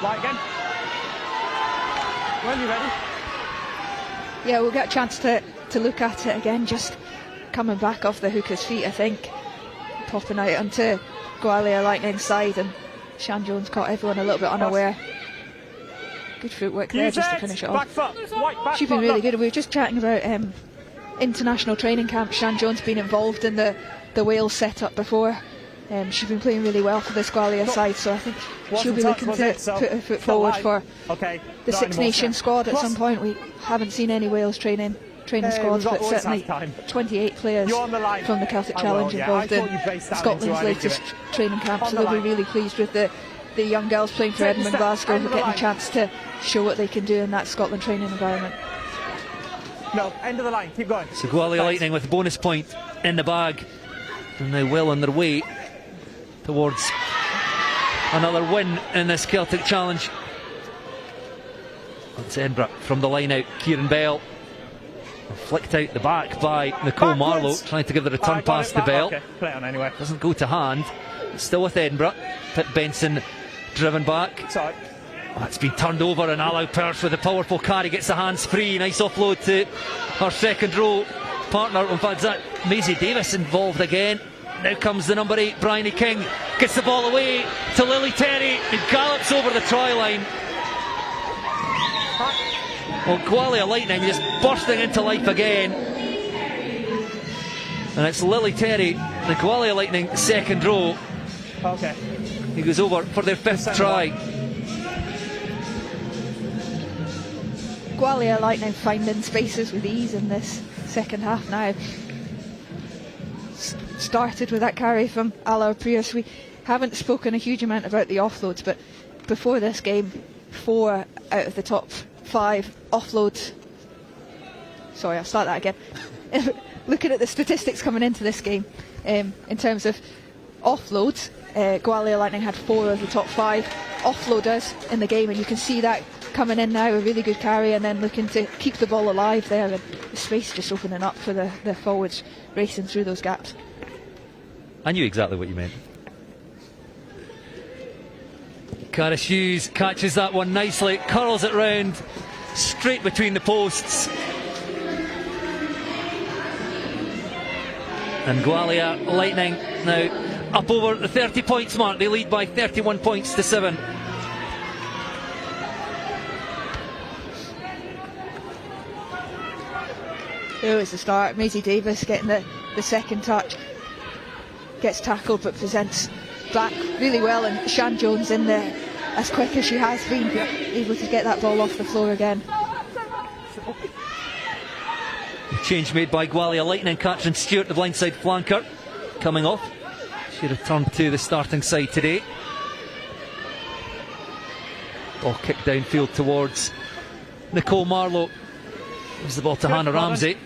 Right again. When you're ready. Yeah, we'll get a chance to look at it again, just coming back off the hooker's feet, I think. Popping out onto Gwalia Lightning's side, and Sean Jones caught everyone a little bit unaware. Good footwork there just to finish it off. She's been really good. We were just chatting about international training camp. Sean Jones been involved in the Wales setup before. She's been playing really well for this Gwalia side, so I think she'll be looking to put her foot forward for the Six Nations squad at some point. We haven't seen any Wales training squads, but certainly 28 players from the Celtic Challenge involved in Scotland's latest training camp, so they'll be really pleased with the young girls playing for Edinburgh and Glasgow, who are getting a chance to show what they can do in that Scotland training environment. No, end of the line, keep going. So Gwalia Lightning with a bonus point in the bag, and now well on their way towards another win in this Celtic Challenge. It's Edinburgh from the line out. Kieran Bell flicked out the back by Nicole Marlowe, trying to give the return pass to Bell. Okay. Play on anyway. Doesn't go to hand. It's still with Edinburgh. Pitt Benson driven back. Sorry. It's been turned over, and Alau Perth with a powerful carry gets the hands free. Nice offload to her second row partner. In fact, that Maisie Davis involved again. Now comes the number 8, Bryony King, gets the ball away to Lily Terry, who gallops over the try line. Well, Gwalia Lightning just bursting into life again, and it's Lily Terry, the Gwalia Lightning second row. Okay. He goes over for their 5th try. Gwalia Lightning finding spaces with ease in this second half now. Started with that carry from Alau Perth. We haven't spoken a huge amount about the offloads, but before this game, 4 out of the top 5 offloads. Sorry, I'll start that again. Looking at the statistics coming into this game, in terms of offloads, Gwalia Lightning had 4 of the top 5 offloaders in the game, and you can see that coming in now. A really good carry, and then looking to keep the ball alive there, and the space just opening up for the forwards racing through those gaps. I knew exactly what you meant. Cara Hughes catches that one nicely, curls it round, straight between the posts. And Gwalia Lightning now up over the 30 points mark. They lead by 31 points to 7. There was the start. Maisie Davis getting the second touch. Gets tackled but presents back really well, and Sean Jones in there as quick as she has been, able to get that ball off the floor again. Change made by Gwalia Lightning. Catherine Stewart, the blindside flanker, coming off. She returned to the starting side today. Ball kicked downfield towards Nicole Marlowe. Gives the ball to Hannah Ramsey.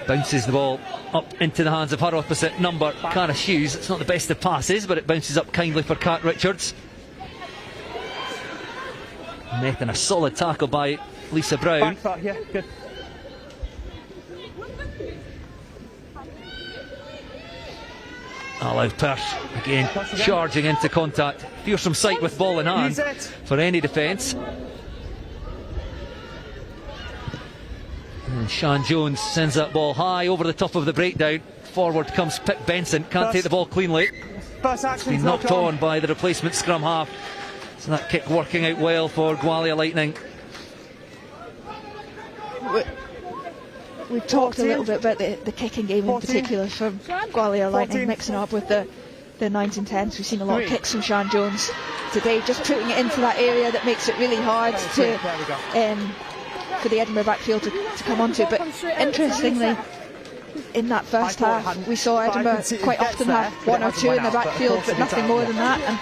Bounces the ball up into the hands of her opposite number, Cara Hughes. It's not the best of passes, but it bounces up kindly for Kat Richards. Met in a solid tackle by Lisa Brown. Yeah, good. Allowed Pearce again charging into contact. Fearsome sight with ball in hand for any defence. And Sean Jones sends that ball high over the top of the breakdown. Forward comes Pip Benson, can't take the ball cleanly. It's been knocked on by the replacement scrum half. So that kick working out well for Gwalia Lightning. We've talked a little bit about the kicking game in particular from Gwalia Lightning, mixing up with the 9s and 10s. We've seen a lot of kicks from Sean Jones today, just putting it into that area that makes it really hard to for the Edinburgh backfield to come onto. But interestingly, in that first half, we saw Edinburgh quite often have 1 or 2 in the backfield, but nothing more than that. And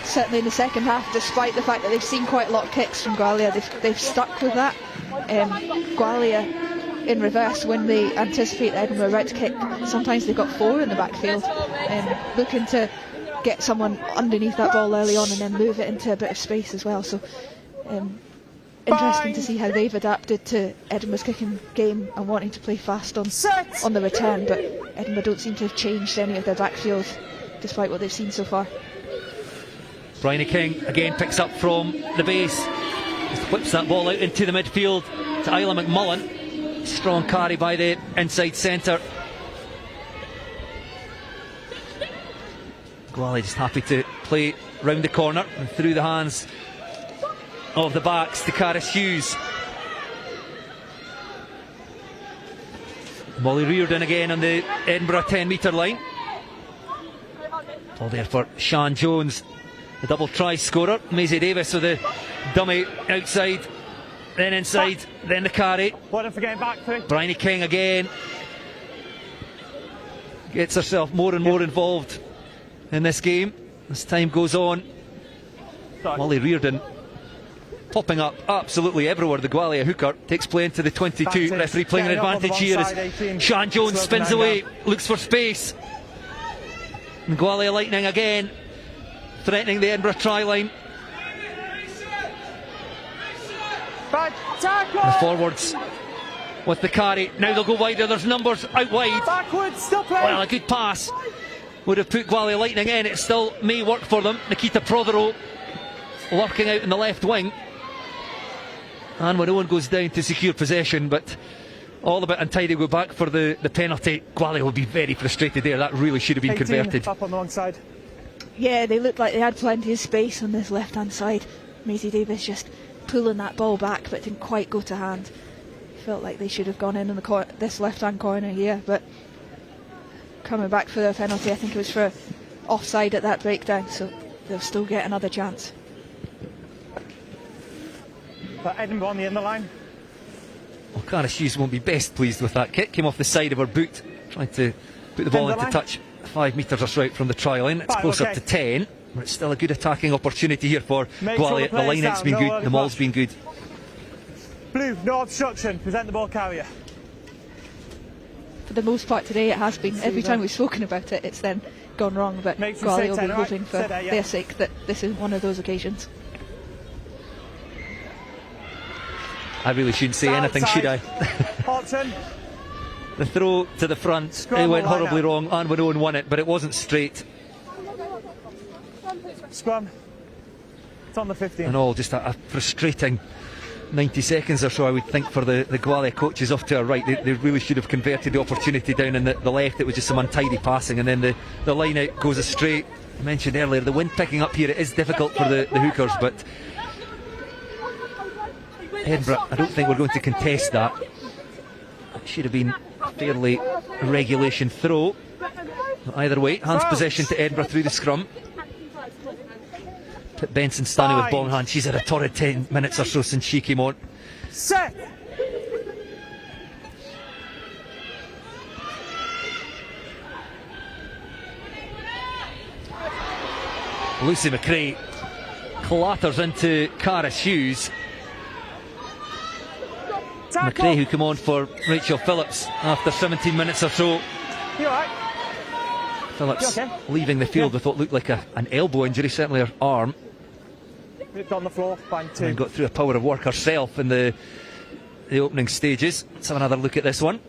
certainly in the second half, despite the fact that they've seen quite a lot of kicks from Gwalia, they've stuck with that. Gwalia, in reverse, when they anticipate the Edinburgh right to kick, sometimes they've got 4 in the backfield, looking to get someone underneath that ball early on and then move it into a bit of space as well. So interesting to see how they've adapted to Edinburgh's kicking game and wanting to play fast on the return, but Edinburgh don't seem to have changed any of their backfield despite what they've seen so far. Bryony King again picks up from the base, just whips that ball out into the midfield to Isla McMullen. Strong carry by the inside centre. Gwalia just happy to play round the corner and through the hands of the backs to Caris Hughes. Molly Reardon again on the Edinburgh 10-metre line. Ball there for Sean Jones, the double try scorer. Maisie Davis with the dummy outside, then inside, then the carry. Bryony King again gets herself more and more involved in this game as time goes on. Molly Reardon popping up absolutely everywhere. The Gwalia hooker takes play into the 22. Referee playing an advantage here as Sean Jones spins away, looks for space. And Gwalia Lightning again threatening the Edinburgh try line. The forwards with the carry. Now they'll go wider. There's numbers out wide. Well, a good pass would have put Gwalia Lightning in. It still may work for them. Nikita Prothero lurking out in the left wing. And when Owen goes down to secure possession, but all a bit untidy, go back for the penalty. Gwalia will be very frustrated there. That really should have been converted. Up on the wrong side. Yeah, they looked like they had plenty of space on this left hand side. Maisie Davis just pulling that ball back but didn't quite go to hand. Felt like they should have gone in the this left hand corner here, but coming back for their penalty. I think it was for offside at that breakdown, so they'll still get another chance. But Edinburgh on the inner line. Well, Caris Hughes won't be best pleased with that kick. Came off the side of her boot, trying to put the ball into touch 5 metres or so out from the try line. It's closer to 10, but it's still a good attacking opportunity here for Gwalia. The line-out's been good, the maul's been good. Blue, no obstruction, present the ball carrier. For the most part today it has been. Every time we've spoken about it, it's then gone wrong, but Gwalia will be hoping for their sake that this is one of those occasions. I really shouldn't say anything, should I? The throw to the front, it went horribly wrong, and when Owen won it, but it wasn't straight. Scrum. It's on the 15. And all just a frustrating 90 seconds or so, I would think, for the Gwalia coaches off to our right. They really should have converted the opportunity down in the left. It was just some untidy passing, and then the line out goes astray. I mentioned earlier, the wind picking up here, it is difficult for the hookers, but Edinburgh, I don't think we're going to contest that. It should have been a fairly regulation throw. Either way, hands possession to Edinburgh through the scrum. Pip Benson standing with ball in hand. She's had a torrid 10 minutes or so since she came on. Set. Lucy McRae clatters into Caris Hughes. McRae, who came on for Rachel Phillips after 17 minutes or so. You alright? Phillips leaving the field with what looked like an elbow injury, certainly her arm. Ripped on the floor, bang two. And got through a power of work herself in the opening stages. Let's have another look at this one.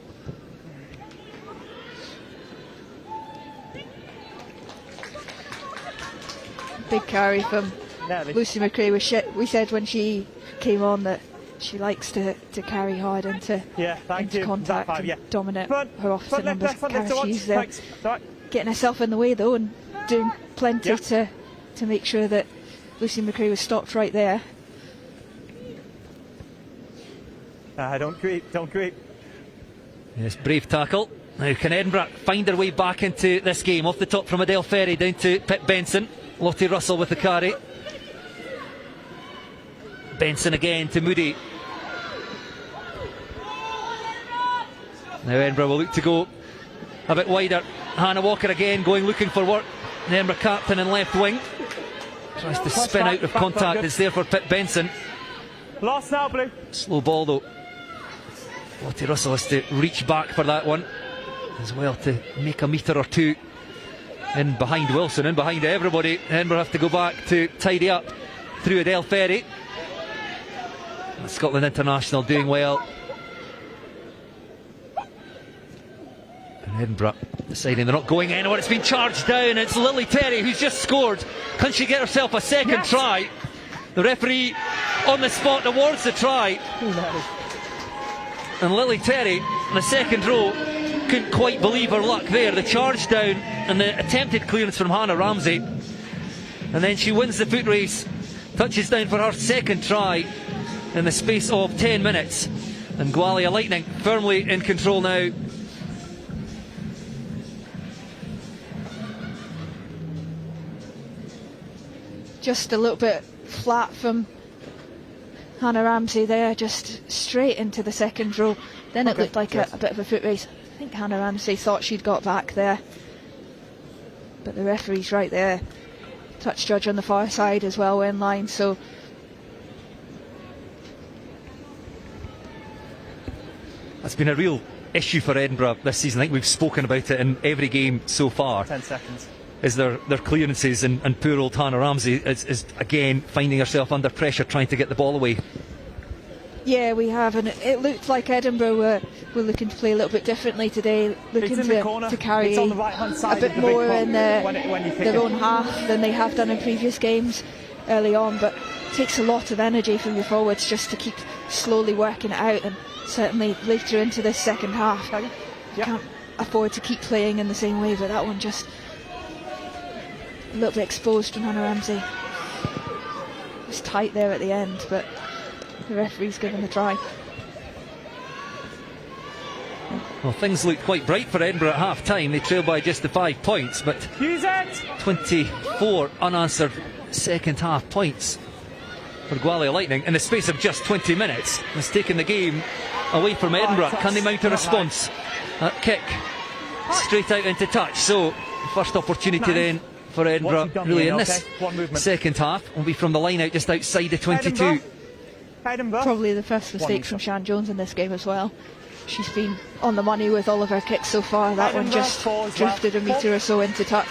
big carry from Lucy McRae. We said when she came on that she likes to carry hard into contact and dominate her opposite numbers. She's getting herself in the way though and doing plenty to make sure that Lucy McRae was stopped right there. Don't creep. Yes, brave tackle. Now can Edinburgh find their way back into this game? Off the top from Adele Ferry down to Pip Benson. Lottie Russell with the carry. Benson again to Moody. Now Edinburgh will look to go a bit wider. Hannah Walker again going looking for work. The Edinburgh captain in left wing. Tries to spin out of contact. It's there for Pip Benson. Lost now, Blue. Slow ball though. Lottie Russell has to reach back for that one as well to make a metre or two in behind Wilson, in behind everybody. Edinburgh have to go back to tidy up through Adele Ferry. Scotland international doing well. And Edinburgh deciding they're not going anywhere. It's been charged down. It's Lily Terry who's just scored. Can she get herself a second try? The referee on the spot awards the try. And Lily Terry in the second row couldn't quite believe her luck there. The charge down and the attempted clearance from Hannah Ramsey. And then she wins the foot race, touches down for her second try in the space of 10 minutes. And Gwalia Lightning firmly in control now. Just a little bit flat from Hannah Ramsey there, just straight into the second row. Then it looked like a bit of a foot race. I think Hannah Ramsey thought she'd got back there, but the referee's right there. Touch judge on the far side as well, in line. So that's been a real issue for Edinburgh this season. I think we've spoken about it in every game so far. 10 seconds. Is their clearances, and poor old Hannah Ramsey is again finding herself under pressure trying to get the ball away. Yeah, we have, and it looked like Edinburgh were looking to play a little bit differently today, looking to carry a bit more in their own half than they have done in previous games early on, but it takes a lot of energy from your forwards just to keep slowly working it out, and certainly later into this second half you can't afford to keep playing in the same way, but that one just a little bit exposed from Hannah Ramsey. It was tight there at the end, but the referee's given the try. Well, things looked quite bright for Edinburgh at half time. They trailed by just the 5 points, but 24 unanswered second half points for Gwalia Lightning in the space of just 20 minutes. It's taken the game away from Edinburgh. Can they mount a response? That kick straight out into touch. So first opportunity then for Edinburgh really in this second half will be from the line out just outside the 22. Probably the first mistake from Shan Jones in this game as well. She's been on the money with all of her kicks so far. That one just drifted a metre or so into touch,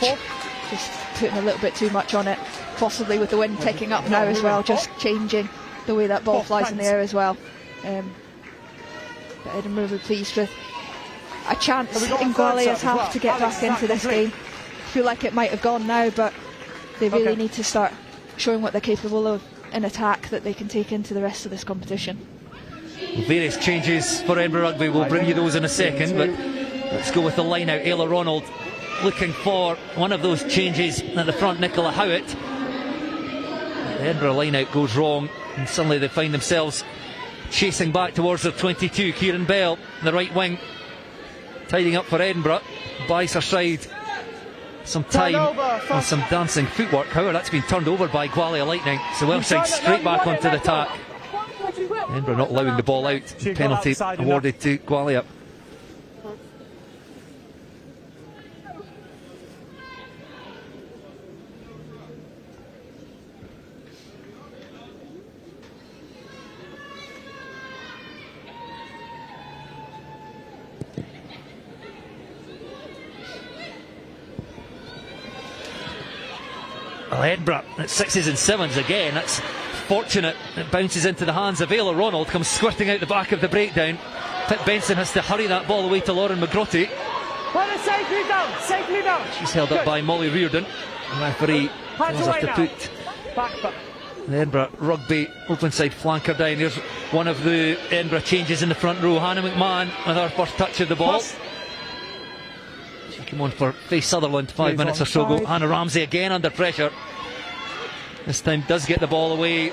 just putting a little bit too much on it, possibly with the wind picking up now as well, just changing the way that ball flies in the air as well. But Edinburgh will be pleased with a chance in Gwalia's half to get back into this game. Feel like it might have gone now, but they really need to start showing what they're capable of in attack that they can take into the rest of this competition. Various changes for Edinburgh Rugby, we'll bring you those in a second, but let's go with the line out. Ayla Ronald looking for one of those changes at the front. Nicola Howitt. The Edinburgh line out goes wrong and suddenly they find themselves chasing back towards their 22. Kieran Bell, the right wing, tidying up for Edinburgh, buys her side some time on some dancing footwork. However, that's been turned over by Gwalia Lightning, so Welsh side straight back onto the attack. Edinburgh not allowing the ball out. Penalty awarded to Gwalia. Well, Edinburgh at 6s and 7s again. That's fortunate. It bounces into the hands of Ayla Ronald, comes squirting out the back of the breakdown. Pip Benson has to hurry that ball away to Lauren McGrotty. Put it safely down. She's held up by Molly Reardon. The referee tells her to put Back. the Edinburgh Rugby open side flanker down. Here's one of the Edinburgh changes in the front row. Hannah McMahon with her first touch of the ball. She came on for Faith Sutherland 5 minutes or so ago. Hannah Ramsey again under pressure. This time does get the ball away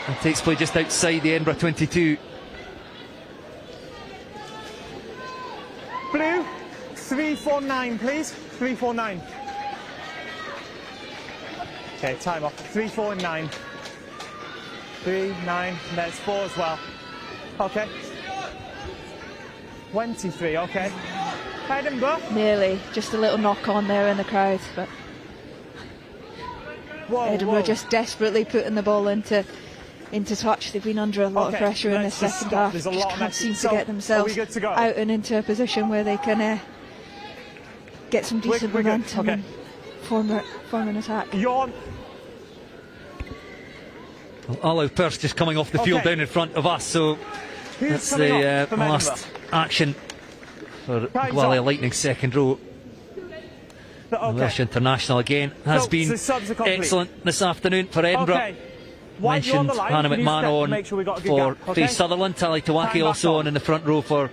and takes play just outside the Edinburgh 22. Blue, 349, please. 349. Okay, time off. 349. 3-9. There's 4 as well. Okay. 23. Okay. Edinburgh. Nearly, just a little knock on there in the crowd, but Edinburgh just desperately putting the ball into touch. They've been under a lot of pressure in the second half. Just can't seem to get themselves out and into a position where they can get some decent momentum and form an attack. Olive Pearce just coming off the field down in front of us, so that's the last action for Gwalia Lightning second row. The Welsh international again has been excellent this afternoon for Edinburgh. Mentioned Hannah McMahon on for Faith Sutherland, Tally Tawaki also on in the front row for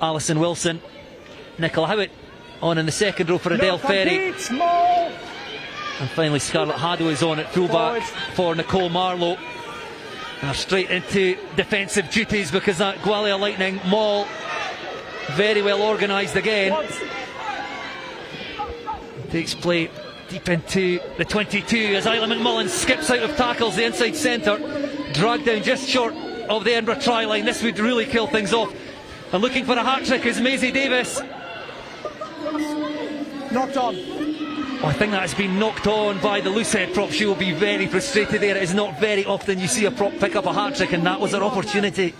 Alison Wilson, Nicola Howitt on in the second row for Adele Ferry, and finally Scarlett Haddo is on at fullback for Nicole Marlowe. And they're straight into defensive duties because that Gwalia Lightning maul very well organised again. Takes play deep into the 22 as Isla McMullen skips out of tackles, the inside centre, dragged down just short of the Edinburgh try line. This would really kill things off. And looking for a hat-trick is Maisie Davis. Knocked on. I think that has been knocked on by the loosehead prop. She will be very frustrated there. It is not very often you see a prop pick up a hat-trick, and that was her opportunity.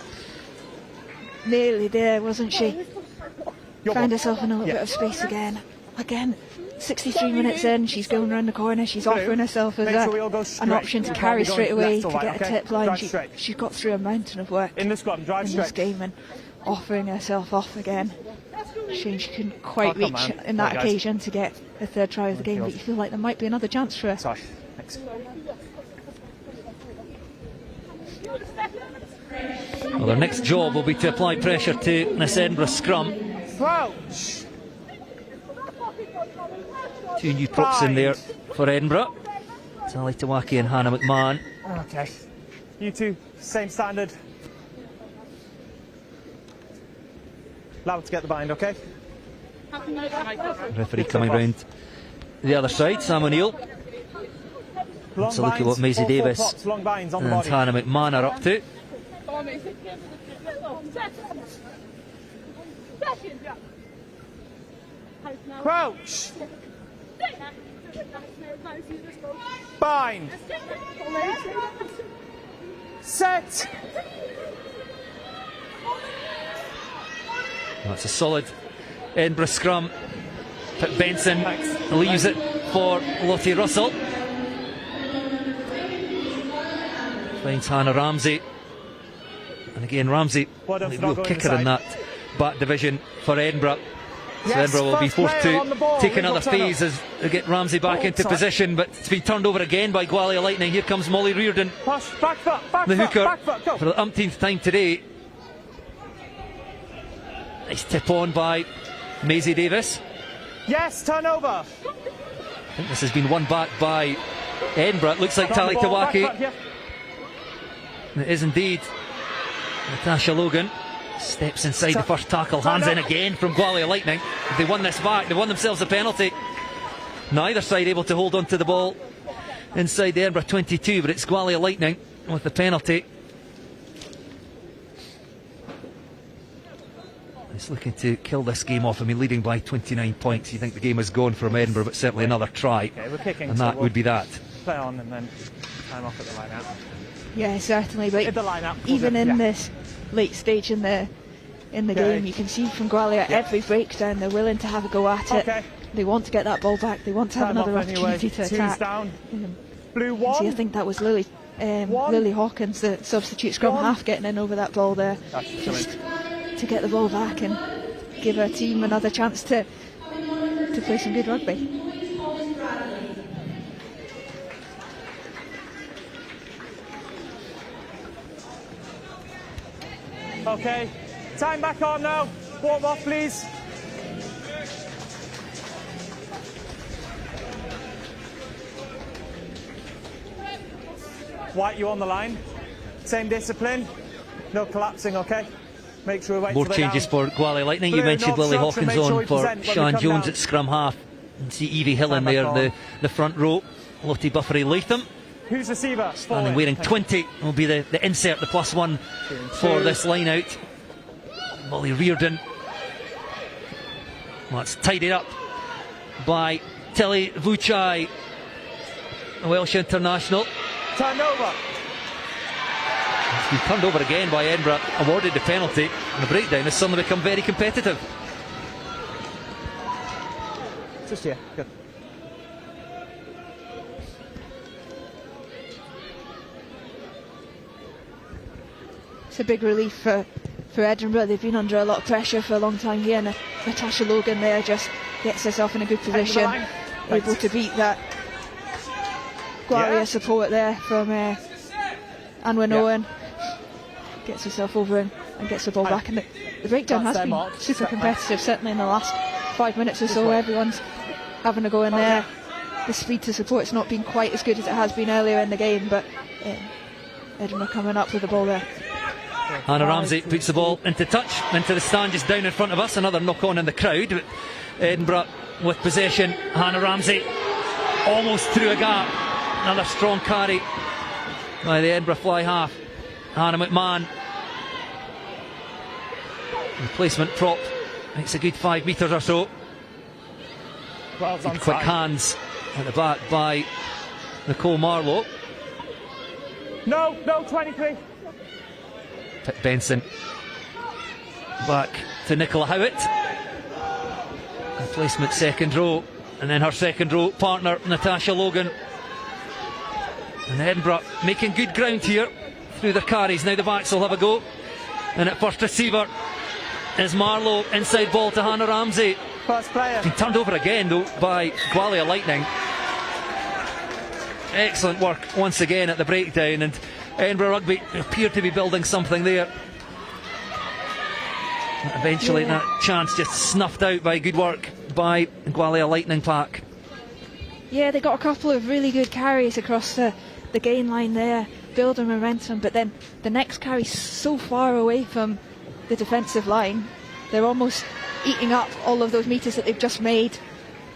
Nearly there, wasn't she? Found herself in a little bit of space again. 63 minutes in, she's going round the corner, she's offering herself as an option to carry straight away to get a tip line. She's got through a mountain of work in this game and offering herself off again. Shame she couldn't quite reach in that occasion to get the third try of the game, but you feel like there might be another chance for her. Sorry. Thanks. Well, their next job will be to apply pressure to this Edinburgh scrum. Crouch. 2 new props in there for Edinburgh. Tally Tawaki and Hannah McMahon. Okay. You two, same standard. Allowed to get the bind, okay? Referee coming round the other side, Sam O'Neill. Let's look at what Maisie Davis and Hannah McMahon are up to. Crouch. Bind. Set. That's a solid Edinburgh scrum. Pip Benson leaves it for Lottie Russell. Finds Hannah Ramsey. And again, Ramsey, a real kicker in that back division for Edinburgh. So Edinburgh will be forced to take another phase as they get Ramsey back into position, but it's been turned over again by Gwalia Lightning. Here comes Molly Reardon, the hooker, for the umpteenth time today. Nice tip on by Maisie Davis. Yes, turnover. I think this has been won back by Edinburgh. It looks like Tally Tawaki. It is indeed. Natasha Logan steps inside the first tackle, hands in again from Gwalia Lightning. If they won this back, they won themselves a penalty. Neither side able to hold on to the ball inside the Edinburgh 22, but it's Gwalia Lightning with the penalty. It's looking to kill this game off. I mean, leading by 29 points. You think the game is gone from Edinburgh, but certainly another try. Okay, we're kicking, and that would be that. Play on and then time off at the line out. Yeah, certainly. But even in this late stage in the game, you can see from Gwalia every breakdown they're willing to have a go at it. They want to get that ball back. They want to have another opportunity to attack. Blue one. See, I think that was Lily Hawkins, the substitute scrum half, getting in over that ball there, just to get the ball back and give her team another chance to to play some good rugby. Okay, time back on now. Warm off, please. White, you on the line. Same discipline. No collapsing, okay? Make sure we wait More till they're changes down. for Gwalia Lightning. Blue, You mentioned no Lily obstruction, Hawkins make sure on we for present when we Sean come Jones down. at scrum half. And see Evie Hillen Time there, back the front row. Lottie Buffery Latham. Who's receiver? And wearing 20 will be the insert, the +1 for this line out. Molly Reardon. Well, it's tidied up by Tilly Vuchai, a Welsh international. Turned over. It's been turned over again by Edinburgh, awarded the penalty, and the breakdown has suddenly become very competitive. Just here. Good. It's a big relief for Edinburgh. They've been under a lot of pressure for a long time here, and Natasha Logan there just gets herself in a good position, able to beat that Gwalia support there from Anwen Owen. Gets herself over and gets the ball back, and the breakdown has been super competitive, certainly in the last 5 minutes or so. Everyone's having a go in there. The speed to support's not been quite as good as it has been earlier in the game, but Edinburgh coming up with the ball there. Hannah Ramsey puts the ball into touch, into the stand just down in front of us. Another knock on in the crowd, but Edinburgh with possession. Hannah Ramsey almost through a gap. Another strong carry by the Edinburgh fly half, Hannah McMahon. Replacement prop makes a good 5 metres or so. Good quick hands at the back by Nicole Marlowe. No, 23. Pip Benson back to Nicola Howitt. Replacement second row, and then her second row partner Natasha Logan. And Edinburgh making good ground here through their carries. Now the backs will have a go, and at first receiver is Marlowe. Inside ball to Hannah Ramsey. First player. Been turned over again though by Gwalia Lightning. Excellent work once again at the breakdown, and Edinburgh Rugby appear to be building something there. Eventually that chance just snuffed out by good work by Gwalia Lightning pack. Yeah, they got a couple of really good carries across the gain line there, building momentum, but then the next carry so far away from the defensive line, they're almost eating up all of those metres that they've just made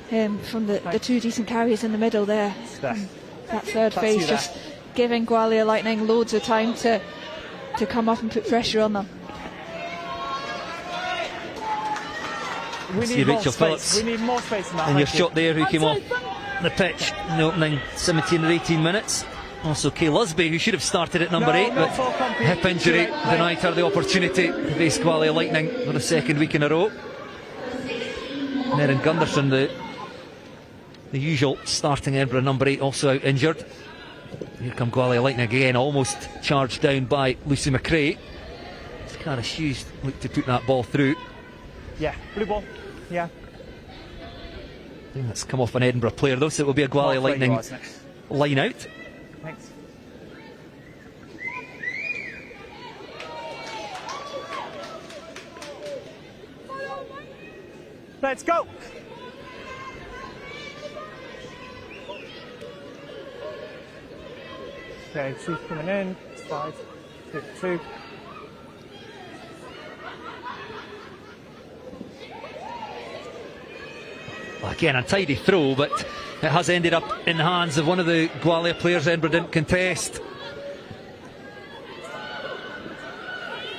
from the two decent carries in the middle there. That third phase just giving Gwalia Lightning loads of time to come up and put pressure on them. We See need more Rachel space. Phillips We need more space in that. and your shot there, who came off the pitch in the opening 17 or 18 minutes. Also Kay Lusby, who should have started at number 8, but hip injury denied her the opportunity to face Gwalia Lightning for the second week in a row. Erin Gunderson, the usual starting Edinburgh number 8, also out injured. Here come Gwalia Lightning again, almost charged down by Lucy McRae. Cara Hughes looked to put that ball through. Yeah, blue ball. Yeah. I think that's come off an Edinburgh player though, so it will be a Gwalia Lightning line out. Thanks. Let's go. Okay, she's coming in. It's 5, 2. Well, again, untidy throw, but it has ended up in the hands of one of the Gwalia players. Edinburgh didn't contest.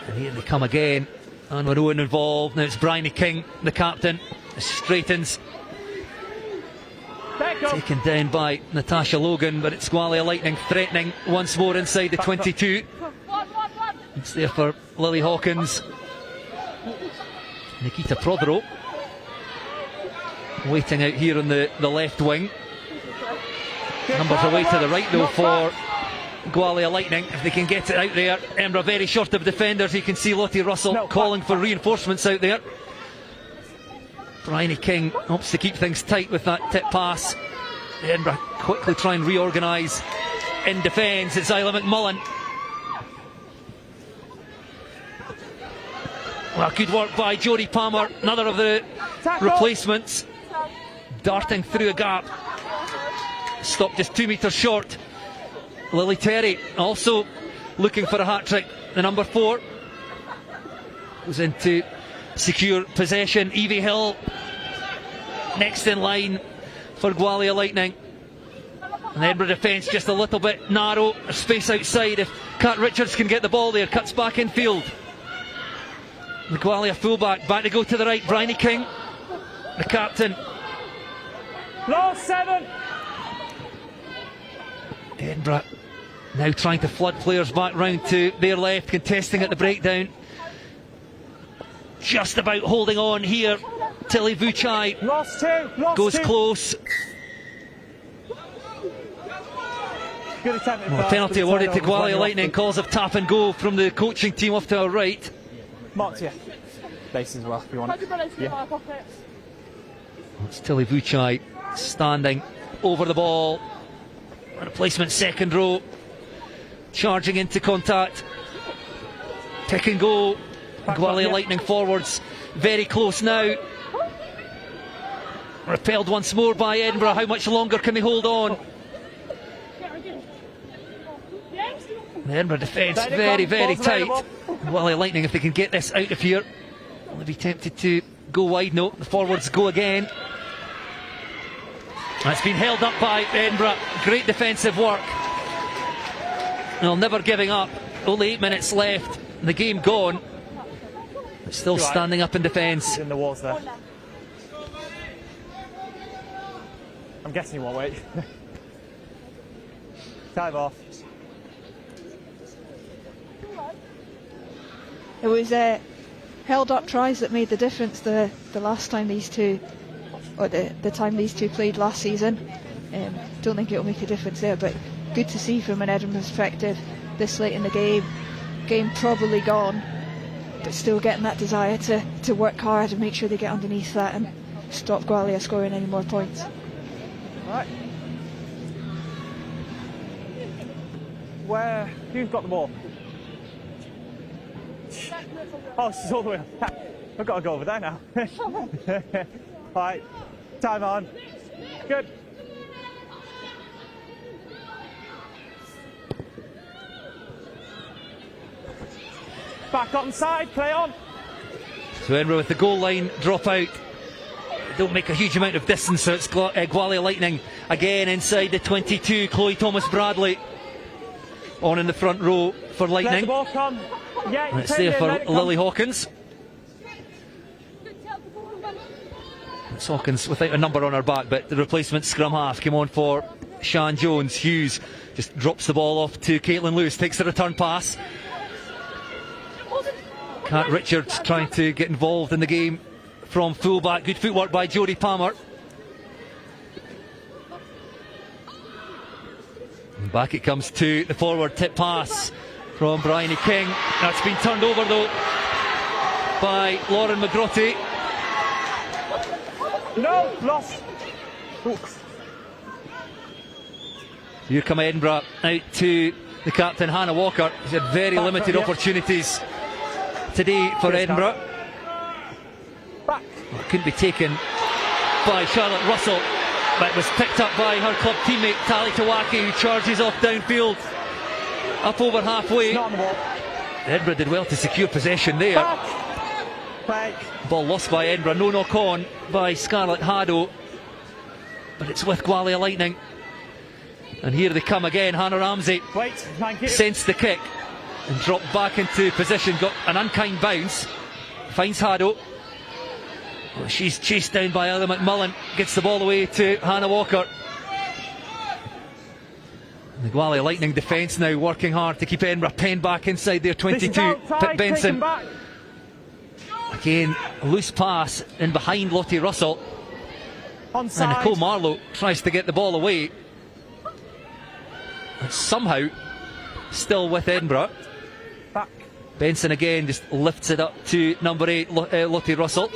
And here they come again. Anwen Owen involved. Now it's Bryony King, the captain. Straightens. Taken down by Natasha Logan, but it's Gwalia Lightning threatening once more inside the 22. It's there for Lily Hawkins. Nikita Prodero waiting out here on the left wing. Numbers away to the right though for Gwalia Lightning. If they can get it out there. Edinburgh very short of defenders. You can see Lottie Russell calling for reinforcements out there. Bryony King hopes to keep things tight with that tip pass. Edinburgh quickly try and reorganise in defence. It's Isla McMullen. Well, good work by Jodie Palmer, another of the replacements, darting through a gap. Stopped just 2 metres short. Lily Terry also looking for a hat-trick. The number 4 goes into secure possession. Evie Hill next in line for Gwalia Lightning. And the Edinburgh defence just a little bit narrow. There's space outside. If Kat Richards can get the ball there, cuts back in field. The Gwalia fullback back to go to the right. Bryony King, the captain. Lost 7. Edinburgh now trying to flood players back round to their left, contesting at the breakdown. Just about holding on here. Tilly Vuchai goes close. Good attempt. Well, penalty awarded to Gwalia Lightning. Calls of tap and go from the coaching team off to our right. Marked here. Base as well if you want it. Yeah. It's Tilly Vuchai standing over the ball. Replacement second row. Charging into contact. Pick and go. Gwalia Lightning forwards. Very close now. Repelled once more by Edinburgh. How much longer can they hold on? The Edinburgh defence very, very tight. Gwalia Lightning, if they can get this out of here, will be tempted to go wide. No, the forwards go again. That's been held up by Edinburgh. Great defensive work. Well, never giving up. Only 8 minutes left. The game gone. Still standing up in defence. In the walls there. I'm guessing you won't wait. Time off. It was held up tries that made the difference the last time these two, or the time these two played last season. Don't think it'll make a difference there, but good to see from an Edinburgh perspective this late in the game probably gone, but still getting that desire to work hard and make sure they get underneath that and stop Gwalia scoring any more points. Right. Who's got the ball? Oh, she's all the way up. I've got to go over there now. Right, time on. Good. Back on side, play on. So Edinburgh with the goal line drop out. Don't make a huge amount of distance, so it's Gwalia Lightning again inside the 22. Chloe Thomas Bradley on in the front row for Lightning. Let the ball come. Yeah, it's there for Lily Hawkins. It's Hawkins without a number on her back, but the replacement scrum half came on for Sian Jones. Hughes just drops the ball off to Caitlin Lewis, takes the return pass. Kat Richards trying to get involved in the game from fullback. Good footwork by Jodie Palmer. And back it comes to the forward tip pass from Bryony King. That's been turned over though by Lauren McGrotty. No, lost. Oops. Here come Edinburgh out to the captain Hannah Walker. She's had very limited opportunities today for Edinburgh. Back. Well, it couldn't be taken by Charlotte Russell, but was picked up by her club teammate Tali Tawaki, who charges off downfield up over halfway. Not on the ball. Edinburgh did well to secure possession there. Back. Ball lost by Edinburgh, no knock on by Scarlett Haddo, but it's with Gwalia Lightning. And here they come again. Hannah Ramsey sensed the kick and dropped back into position, got an unkind bounce, finds Haddo. Well, she's chased down by Isla McMullen, gets the ball away to Hannah Walker. The Gwalia Lightning defence now working hard to keep Edinburgh penned back inside their 22. Pip Benson again, loose pass in behind Lottie Russell. And Nicole Marlowe tries to get the ball away. And somehow still with Edinburgh. Back. Benson again just lifts it up to number 8, Lottie Russell.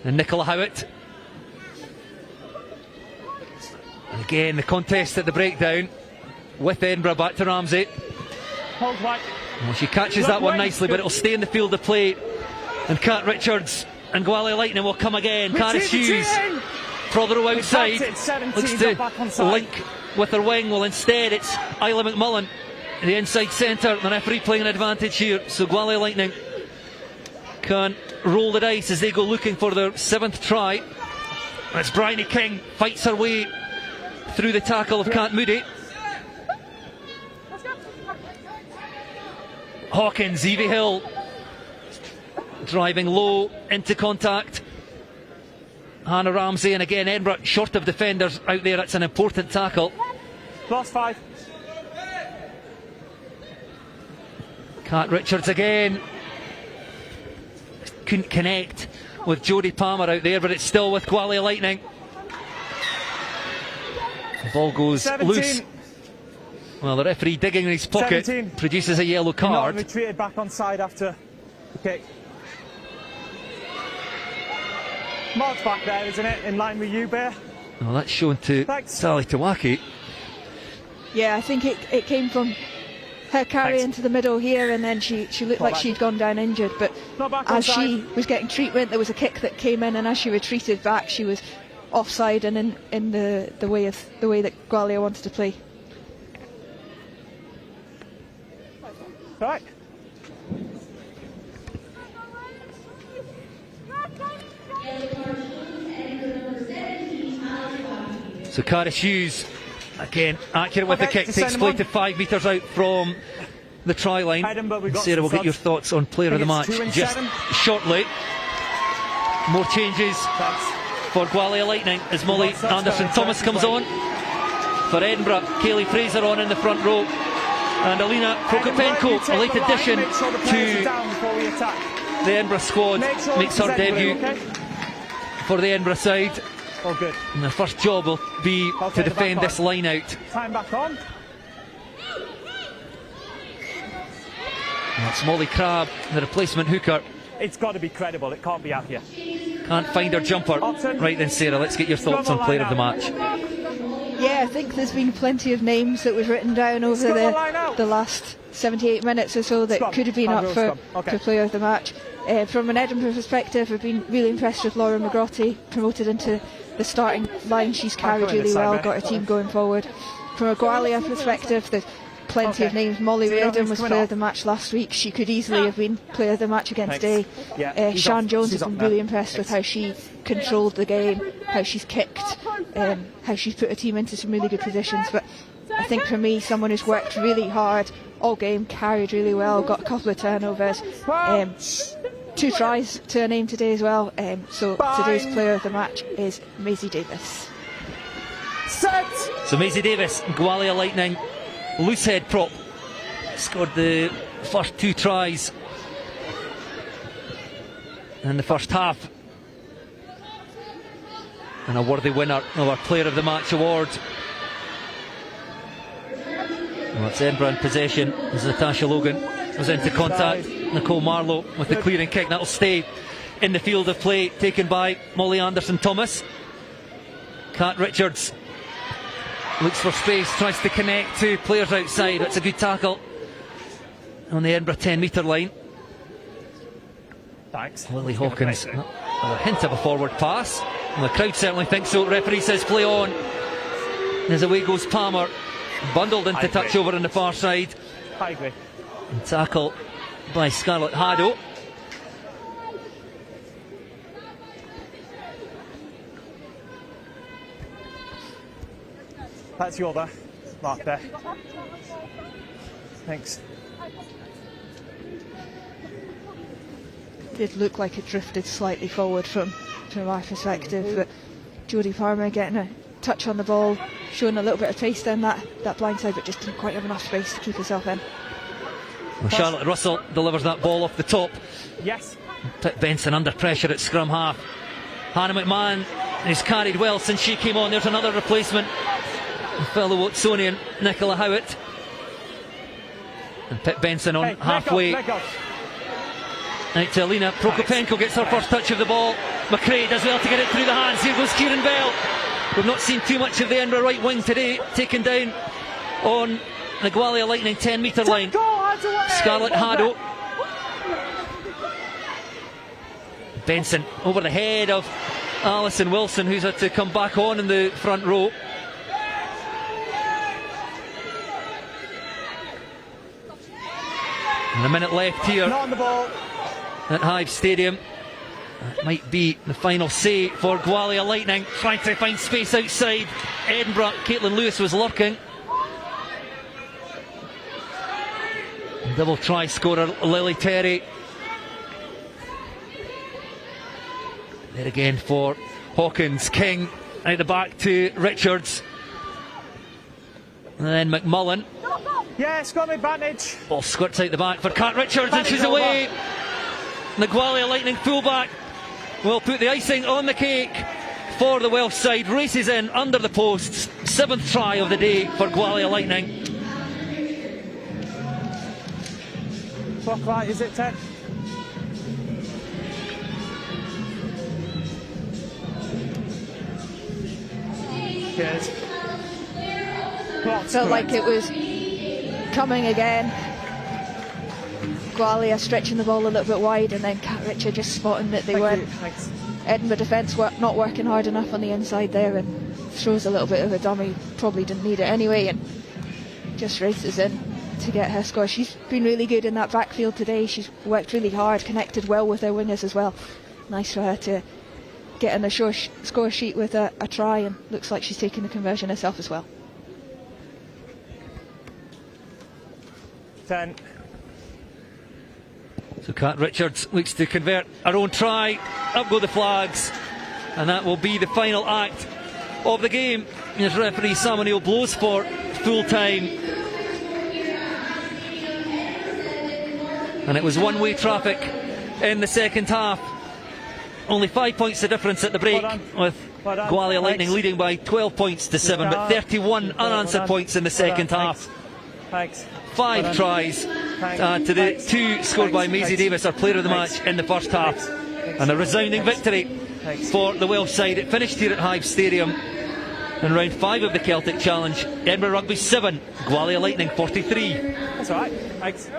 And Nicola Howitt. And again, the contest at the breakdown with Edinburgh back to Ramsey. Hold wide. Well, she catches that one nicely, but it'll stay in the field of play. And Kat Richards and Gwalia Lightning will come again. Caris Hughes, Prothero outside, looks to link with her wing. Well, instead it's Isla McMullen, the inside centre. The referee playing an advantage here, so Gwalia Lightning can roll the dice as they go looking for their 7th try. And it's Bryony King fights her way through the tackle of Kat Moody. Hawkins, Evie Hill driving low into contact. Hannah Ramsey, and again Edinburgh short of defenders out there. It's an important tackle. Plus 5. Kat Richards again. Couldn't connect with Jodie Palmer out there, but it's still with Gwalia Lightning. The ball goes 17. loose. Well, the referee digging in his pocket 17. produces a yellow card. Retreated back on side after the kick. Mark's back there, isn't it? In line with you, Bear. Well, that's shown to Sally Tawaki. Yeah, I think it came from her carry into the middle here, and then she looked like she'd gone down injured. But as she was getting treatment, there was a kick that came in, and as she retreated back, she was offside and in the way that Gwalia wanted to play. Right. So Caris Hughes, again, accurate with the kick, takes play to 5 metres out from the try line. Sarah, we'll get your thoughts on player of the match just shortly. More changes for Gwalia Lightning as Molly Anderson-Thomas comes on. For Edinburgh, Kaylee Fraser on in the front row. And Alina Prokopenko, a late addition to the Edinburgh squad, makes her debut for the Edinburgh side. Oh, good. And their first job will be to defend this line out. Time back on. That's Molly Crabb, the replacement hooker. It's got to be credible, it can't be out here. Can't find her jumper. Right then, Sarah, let's get your thoughts on player of the match. Yeah, I think there's been plenty of names that we've written down over the last 78 minutes or so that could have been up for player of the match. From an Edinburgh perspective, I've been really impressed with Laura McGrotty, promoted into the starting line. She's carried really well, got her team going forward. From a Gwalia perspective, there's plenty of names. Molly Reardon was player of the match last week. She could easily have been player of the match against Day. Sian Jones has been really impressed with how she controlled the game, how she's kicked, how she's put her team into some really good positions. But I think for me, someone who's worked really hard all game, carried really well, got a couple of turnovers, 2 tries to her name today as well. So today's player of the match is Maisie Davis. So Maisie Davis, Gwalia Lightning, loose head prop, scored the first 2 tries in the first half, and a worthy winner of our player of the match award. Well, it's Edinburgh in possession as Natasha Logan was into contact. Nicole Marlowe with the clearing kick, that'll stay in the field of play, taken by Molly Anderson-Thomas. Kat Richards looks for space, tries to connect to players outside. It's a good tackle on the Edinburgh 10 metre line. Thanks. Lily Hawkins, a hint of a forward pass. Well, the crowd certainly thinks so. Referee says play on. As away goes Palmer, bundled into touch over on the far side. I agree. And tackle by Scarlett Haddo. That's your there. Mark there. Thanks. It did look like it drifted slightly forward from my perspective, but Jodie Palmer getting a touch on the ball, showing a little bit of pace down that blind side, but just didn't quite have enough space to keep herself in. Well, Charlotte Russell delivers that ball off the top. Yes. Pip Benson under pressure at scrum half. Hannah McMahon has carried well since she came on. There's another replacement, fellow Watsonian Nicola Howitt. And Pip Benson on halfway. Out to Alina Prokopenko, gets her first touch of the ball. McRae does well to get it through the hands. Here goes Kieran Bell. We've not seen too much of the Edinburgh right wing today. Taken down on the Gwalia Lightning 10-metre line. Scarlett Haddo. Benson over the head of Alison Wilson, who's had to come back on in the front row. And a minute left here Not on the ball. at Hive Stadium. That might be the final say for Gwalia Lightning, trying to find space outside Edinburgh. Caitlin Lewis was lurking. Double try scorer Lily Terry. There again for Hawkins. King out the back to Richards. And then McMullen. Yes, got an advantage. Ball squirts out the back for Kat Richards, and she's over. away. The Gwalia Lightning fullback will put the icing on the cake for the Welsh side. Races in under the posts. 7th try of the day for Gwalia Lightning. Clock light, is it 10? Cheers. Felt like it was coming again. Gwalia stretching the ball a little bit wide, and then Kat Richard just spotting that they weren't. Edinburgh defence not working hard enough on the inside there, and throws a little bit of a dummy. Probably didn't need it anyway, and just races in to get her score. She's been really good in that backfield today. She's worked really hard, connected well with her wingers as well. Nice for her to get on the score sheet with a try, and looks like she's taking the conversion herself as well. 10. So Kat Richards looks to convert her own try. Up go the flags, and that will be the final act of the game as referee Sam O'Neill blows for full time. And it was one-way traffic in the second half. Only 5 points the difference at the break, with Gwalia Lightning leading by 12 points to 7, but 31 unanswered points in the second half. Thanks. 5 tries to the 2 scored by Maisie Davis, our player of the match in the first half. And a resounding victory for the Welsh side. It finished here at Hive Stadium in round 5 of the Celtic Challenge. Edinburgh Rugby 7, Gwalia Lightning 43. That's alright. Thanks.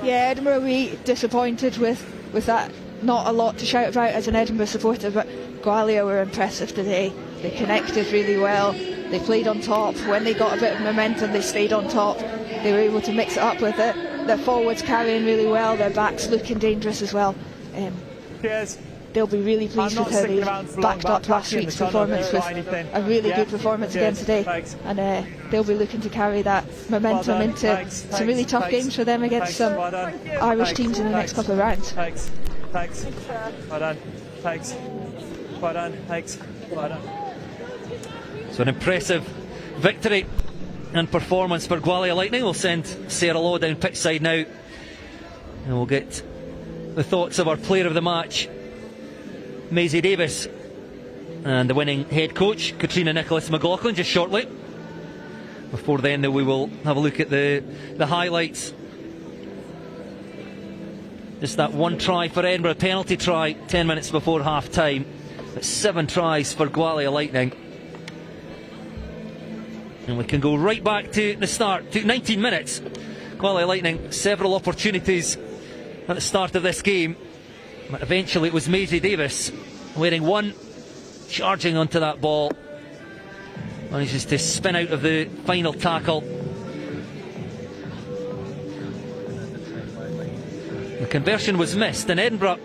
Yeah, Edinburgh will be disappointed with that. Not a lot to shout about as an Edinburgh supporter, but Gwalia were impressive today. They connected really well. They played on top. When they got a bit of momentum, they stayed on top. They were able to mix it up with it. Their forwards carrying really well. Their backs looking dangerous as well. Cheers. They'll be really pleased with her. They backed up last week's performance with a really good performance again today, and they'll be looking to carry that momentum into some really tough games for them against some Irish teams in the next couple of rounds. Thanks. Well done. Thanks. Well done. Thanks. Well done. So an impressive victory and performance for Gwalia Lightning. We'll send Sarah Law down pitch side now, and we'll get the thoughts of our player of the match, Maisie Davis, and the winning head coach, Katrina Nicholas McLaughlin, just shortly. Before then, though, we will have a look at the highlights. Just that one try for Edinburgh, penalty try 10 minutes before half time. But 7 tries for Gwalia Lightning. And we can go right back to the start, to 19 minutes. Gwalia Lightning, several opportunities at the start of this game. But eventually it was Maisie Davis wearing 1, charging onto that ball. Manages to spin out of the final tackle. The conversion was missed, and Edinburgh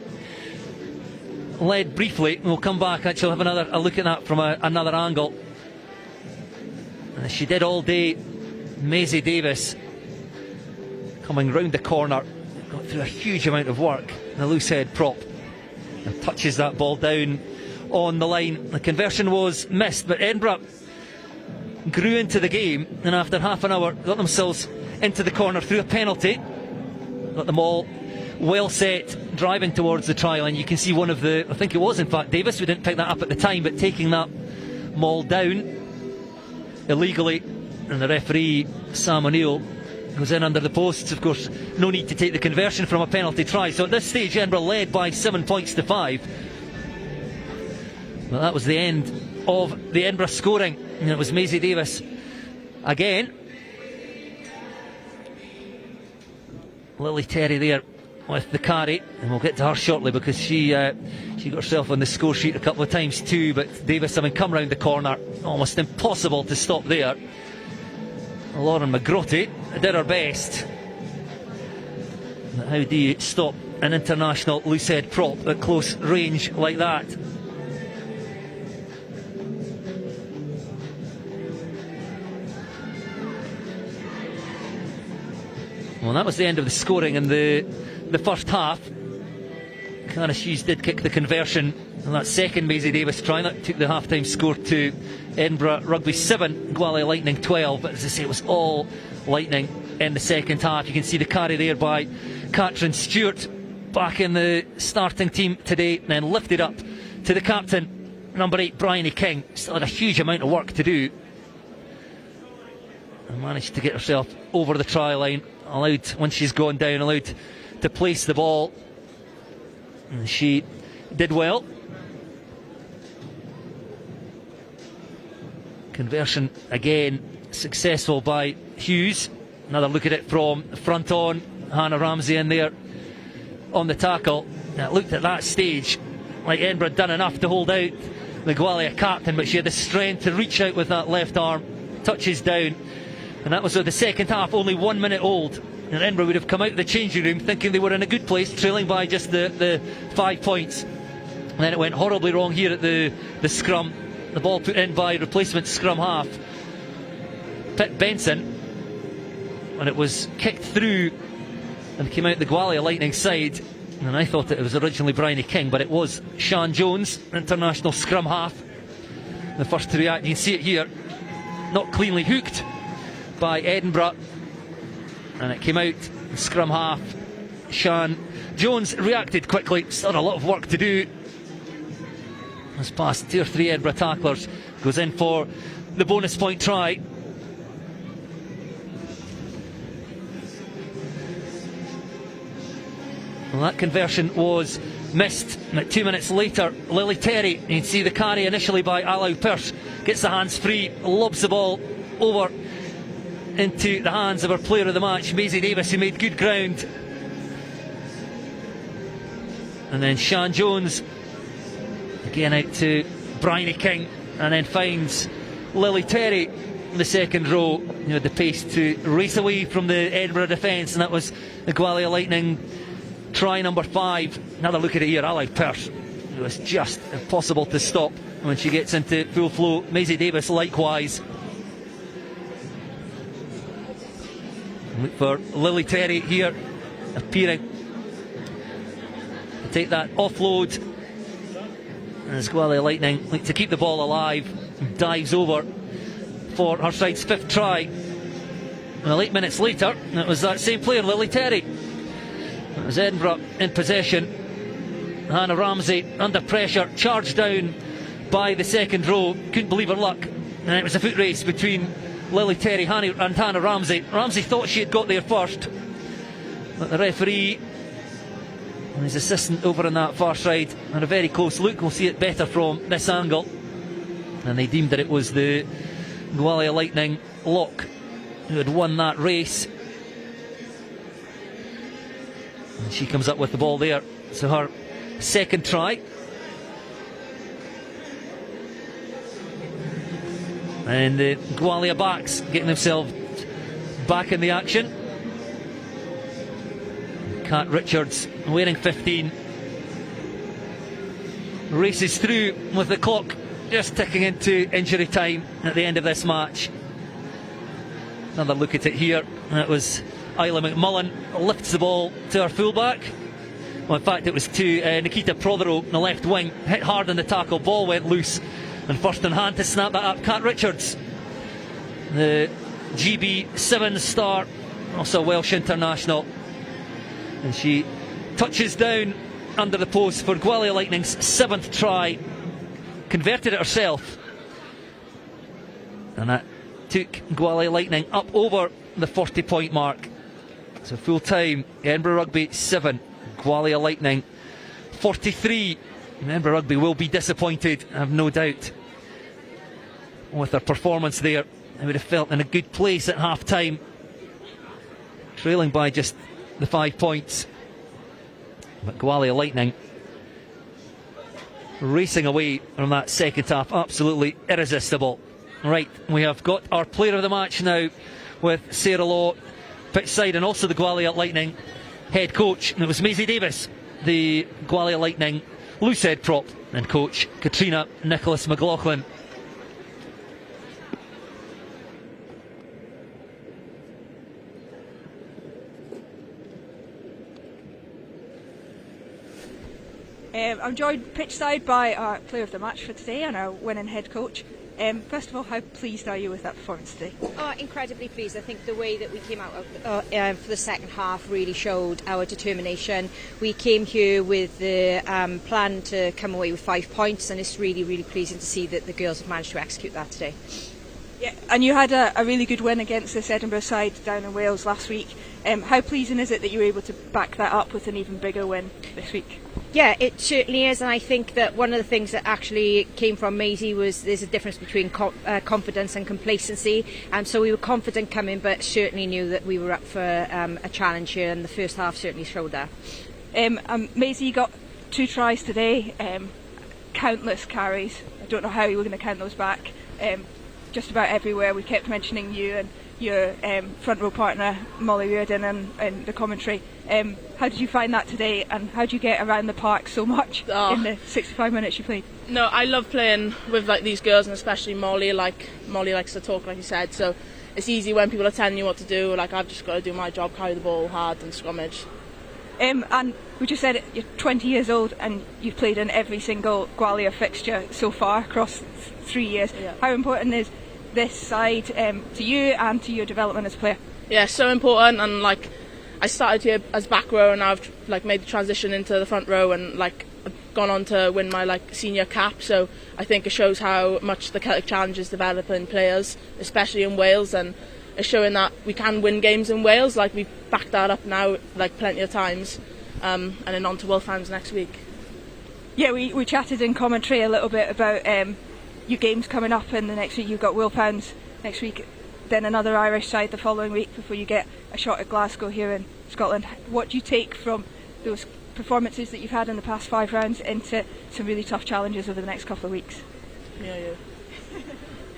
led briefly. We'll come back, actually have a look at that from another angle. And as she did all day, Maisie Davis coming round the corner, got through a huge amount of work, the loose head prop, and touches that ball down on the line. The conversion was missed, but Edinburgh grew into the game, and after half an hour got themselves into the corner through a penalty. Got them all well set, driving towards the try line. You can see one of the, I think it was in fact Davis, we didn't pick that up at the time, but taking that maul down illegally, and the referee Sam O'Neill goes in under the posts. Of course, no need to take the conversion from a penalty try. So at this stage, Edinburgh led by 7 points to 5. Well, that was the end of the Edinburgh scoring, and it was Maisie Davis again. Lily Terry there with the carry, and we'll get to her shortly because she got herself on the score sheet a couple of times too, but Davis, having come round the corner, almost impossible to stop there. Lauren McGrotty did her best. How do you stop an international loosehead prop at close range like that? Well, that was the end of the scoring in the first half. Cara Hughes did kick the conversion on that second Maisie Davis try. That took the half-time score to Edinburgh Rugby 7, Gwalia Lightning 12. But as I say, it was all Lightning in the second half. You can see the carry there by Catherine Stewart, back in the starting team today, and then lifted up to the captain, number 8, Bryony King. Still had a huge amount of work to do, and managed to get herself over the try line. Allowed, once she's gone down, allowed to place the ball, and she did well. Conversion again successful by Hughes. Another look at it from front on. Hannah Ramsey in there on the tackle. Now, it looked at that stage like Edinburgh had done enough to hold out the Gwalia captain, but she had the strength to reach out with that left arm, touches down. And that was the second half, only 1 minute old. And Edinburgh would have come out of the changing room thinking they were in a good place, trailing by just the 5 points. And then it went horribly wrong here at the scrum. The ball put in by replacement scrum half Pitt Benson, and it was kicked through and came out the Gwalia Lightning side. And I thought that it was originally Bryony King, but it was Sian Jones, international scrum half, the first to react. You can see it here, not cleanly hooked by Edinburgh, and it came out scrum half. Sian Jones reacted quickly, still had a lot of work to do. Has past 2 or 3 Edinburgh tacklers, goes in for the bonus point try. Well, that conversion was missed, and 2 minutes later, Lily Terry, you can see the carry initially by Alau Pearce, gets the hands free, lobs the ball over into the hands of our player of the match, Maisie Davis, who made good ground. And then Sian Jones again out to Bryony King, and then finds Lily Terry in the second row, who had the pace to race away from the Edinburgh defence, and that was the Gwalia Lightning try number 5. Another look at it here, Alau Pearce, who was just impossible to stop when she gets into full flow. Maisie Davis likewise. Look for Lily Terry here, appearing to take that offload, as Gwalia Lightning look to keep the ball alive, dives over for her side's 5th try. Well, 8 minutes later, it was that same player, Lily Terry. It was Edinburgh in possession. Hannah Ramsey under pressure, charged down by the second row, couldn't believe her luck, and it was a foot race between Lily Terry and Hannah Ramsey. Ramsey thought she had got there first, but the referee and his assistant over on that far side had a very close look. We'll see it better from this angle, and they deemed that it was the Gwalia Lightning lock who had won that race. And she comes up with the ball there, so her 2nd try. And the Gwalia backs getting themselves back in the action. Kat Richards, wearing 15, races through with the clock just ticking into injury time at the end of this match. Another look at it here. That was Isla McMullen, lifts the ball to her fullback. Well, in fact, it was to Nikita Prothero in the left wing, hit hard on the tackle, ball went loose, and first in hand to snap that up, Kat Richards, the GB 7-star, also Welsh international, and she touches down under the post for Gwalia Lightning's 7th try, converted it herself, and that took Gwalia Lightning up over the 40-point mark. So full time, Edinburgh Rugby 7, Gwalia Lightning 43. Edinburgh Rugby will be disappointed, I have no doubt, with their performance there. They would have felt in a good place at half time, trailing by just the 5 points. But Gwalia Lightning racing away from that second half, absolutely irresistible. Right, we have got our player of the match now with Sarah Law pitch side, and also the Gwalia Lightning head coach. And it was Maisie Davis, the Gwalia Lightning loose head prop, and coach Katrina Nicholas McLaughlin. I'm joined pitch side by our player of the match for today and our winning head coach. First of all, how pleased are you with that performance today? Oh, incredibly pleased. I think the way that we came out for the second half really showed our determination. We came here with the plan to come away with 5 points, and it's really, really pleasing to see that the girls have managed to execute that today. Yeah, and you had a really good win against this Edinburgh side down in Wales last week. How pleasing is it that you were able to back that up with an even bigger win this week? Yeah, it certainly is, and I think that one of the things that actually came from Maisie was there's a difference between confidence and complacency, and so we were confident coming, but certainly knew that we were up for a challenge here, and the first half certainly showed that. Maisie, you got 2 tries today, countless carries. I don't know how you were going to count those back. Just about everywhere we kept mentioning you and your front row partner Molly Reardon and the commentary. How did you find that today, and how did you get around the park so much in the 65 minutes you played? No, I love playing with like these girls, and especially Molly. Like Molly likes to talk, like you said, so it's easy when people are telling you what to do. Like I've just got to do my job, carry the ball hard and scrummage. And we just said it, you're 20 years old and you've played in every single Gwalia fixture so far across 3 years. Yeah. How important is this side to you and to your development as a player? Yeah, so important, and like I started here as back row, and now I've like made the transition into the front row, and like I've gone on to win my like senior cap. So I think it shows how much the Celtic Challenge is developing players, especially in Wales, and it's showing that we can win games in Wales. Like we've backed that up now like plenty of times, and then on to World Finals next week. Yeah, we chatted in commentary a little bit about your games coming up in the next week. You've got World Finals next week, then another Irish side the following week before you get a shot at Glasgow here in Scotland. What do you take from those performances that you've had in the past 5 rounds into some really tough challenges over the next couple of weeks? Yeah.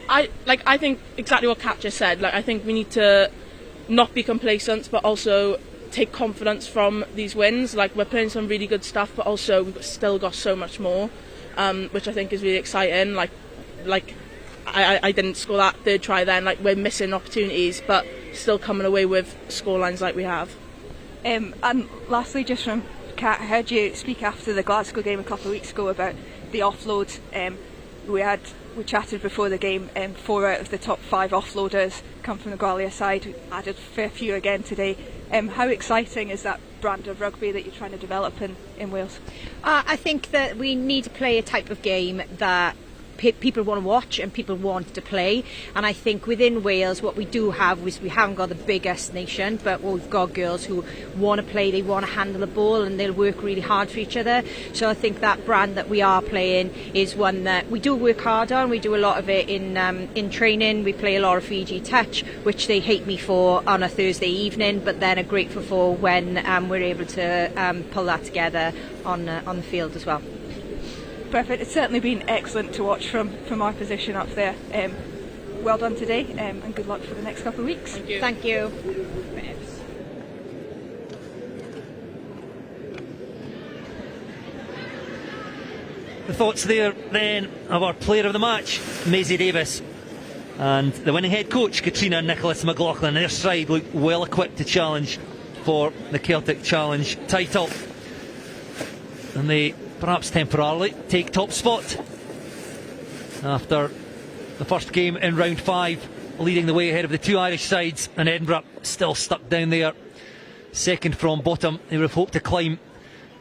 I think exactly what Kat just said. Like I think we need to not be complacent, but also take confidence from these wins. Like we're playing some really good stuff, but also we've still got so much more, which I think is really exciting. Like I didn't score that 3rd try then. Like we're missing opportunities, but still coming away with scorelines like we have. And lastly, just from Kat, I heard you speak after the Glasgow game a couple of weeks ago about the offload. We chatted before the game. 4 out of the top 5 offloaders come from the Gwalia side. We added a fair few again today. How exciting is that brand of rugby that you're trying to develop in Wales? I think that we need to play a type of game that people want to watch and people want to play, and I think within Wales what we do have is we haven't got the biggest nation, but we've got girls who want to play, they want to handle the ball, and they'll work really hard for each other. So I think that brand that we are playing is one that we do work hard on. We do a lot of it in training. We play a lot of Fiji touch, which they hate me for on a Thursday evening, but then are grateful for when we're able to pull that together on the field as well. Perfect. It's certainly been excellent to watch from our position up there. Well done today, and good luck for the next couple of weeks. Thank you. Thank you. The thoughts there then of our player of the match, Maisie Davis, and the winning head coach, Katrina Nicholas McLaughlin. Their side look well equipped to challenge for the Celtic Challenge title, and they perhaps temporarily take top spot after the first game in round 5, leading the way ahead of the 2 Irish sides, and Edinburgh still stuck down there, second from bottom. They would have hoped to climb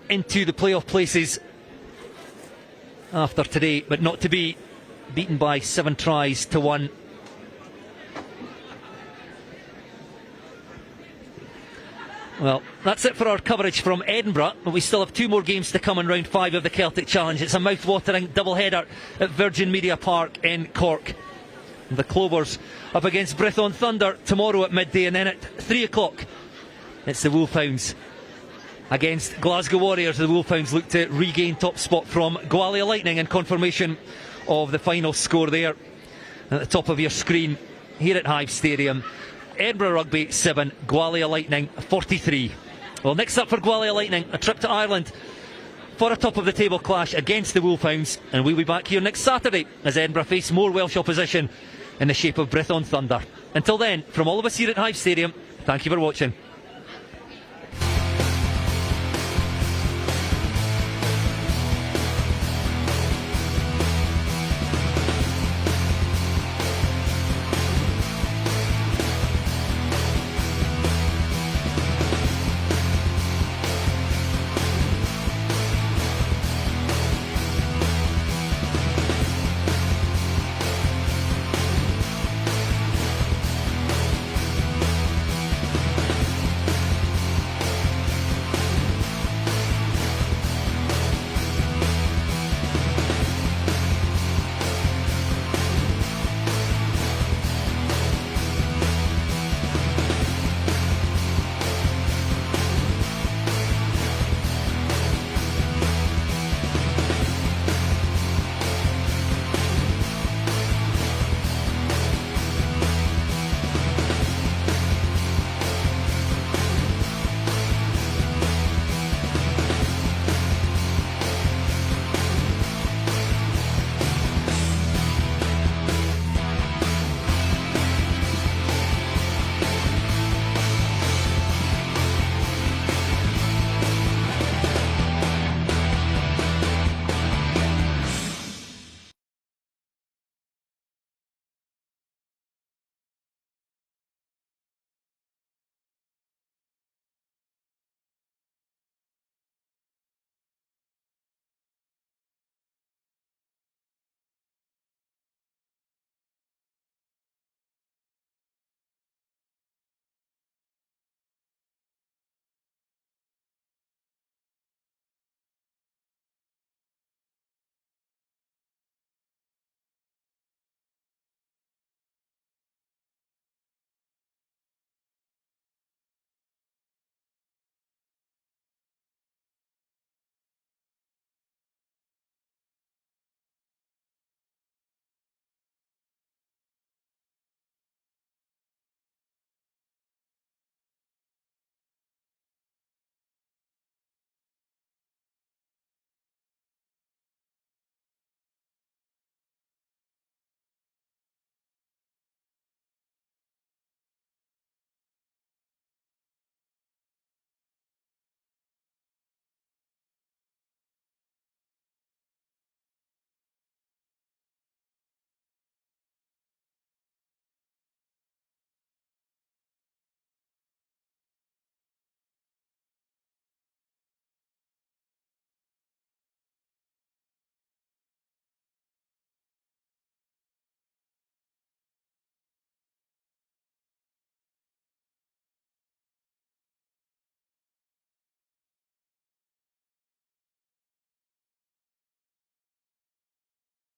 into the playoff places after today, but not to be, beaten by 7 tries to 1. Well, that's it for our coverage from Edinburgh, but we still have 2 more games to come in round 5 of the Celtic Challenge. It's a mouth-watering double-header at Virgin Media Park in Cork. The Clovers up against Brython Thunder tomorrow at midday, and then at 3 o'clock it's the Wolfhounds against Glasgow Warriors. The Wolfhounds look to regain top spot from Gwalia Lightning, and confirmation of the final score there at the top of your screen here at Hive Stadium. Edinburgh Rugby 7, Gwalia Lightning 43. Well, next up for Gwalia Lightning, a trip to Ireland for a top of the table clash against the Wolfhounds, and we'll be back here next Saturday as Edinburgh face more Welsh opposition in the shape of Brython Thunder. Until then, from all of us here at Hive Stadium, thank you for watching.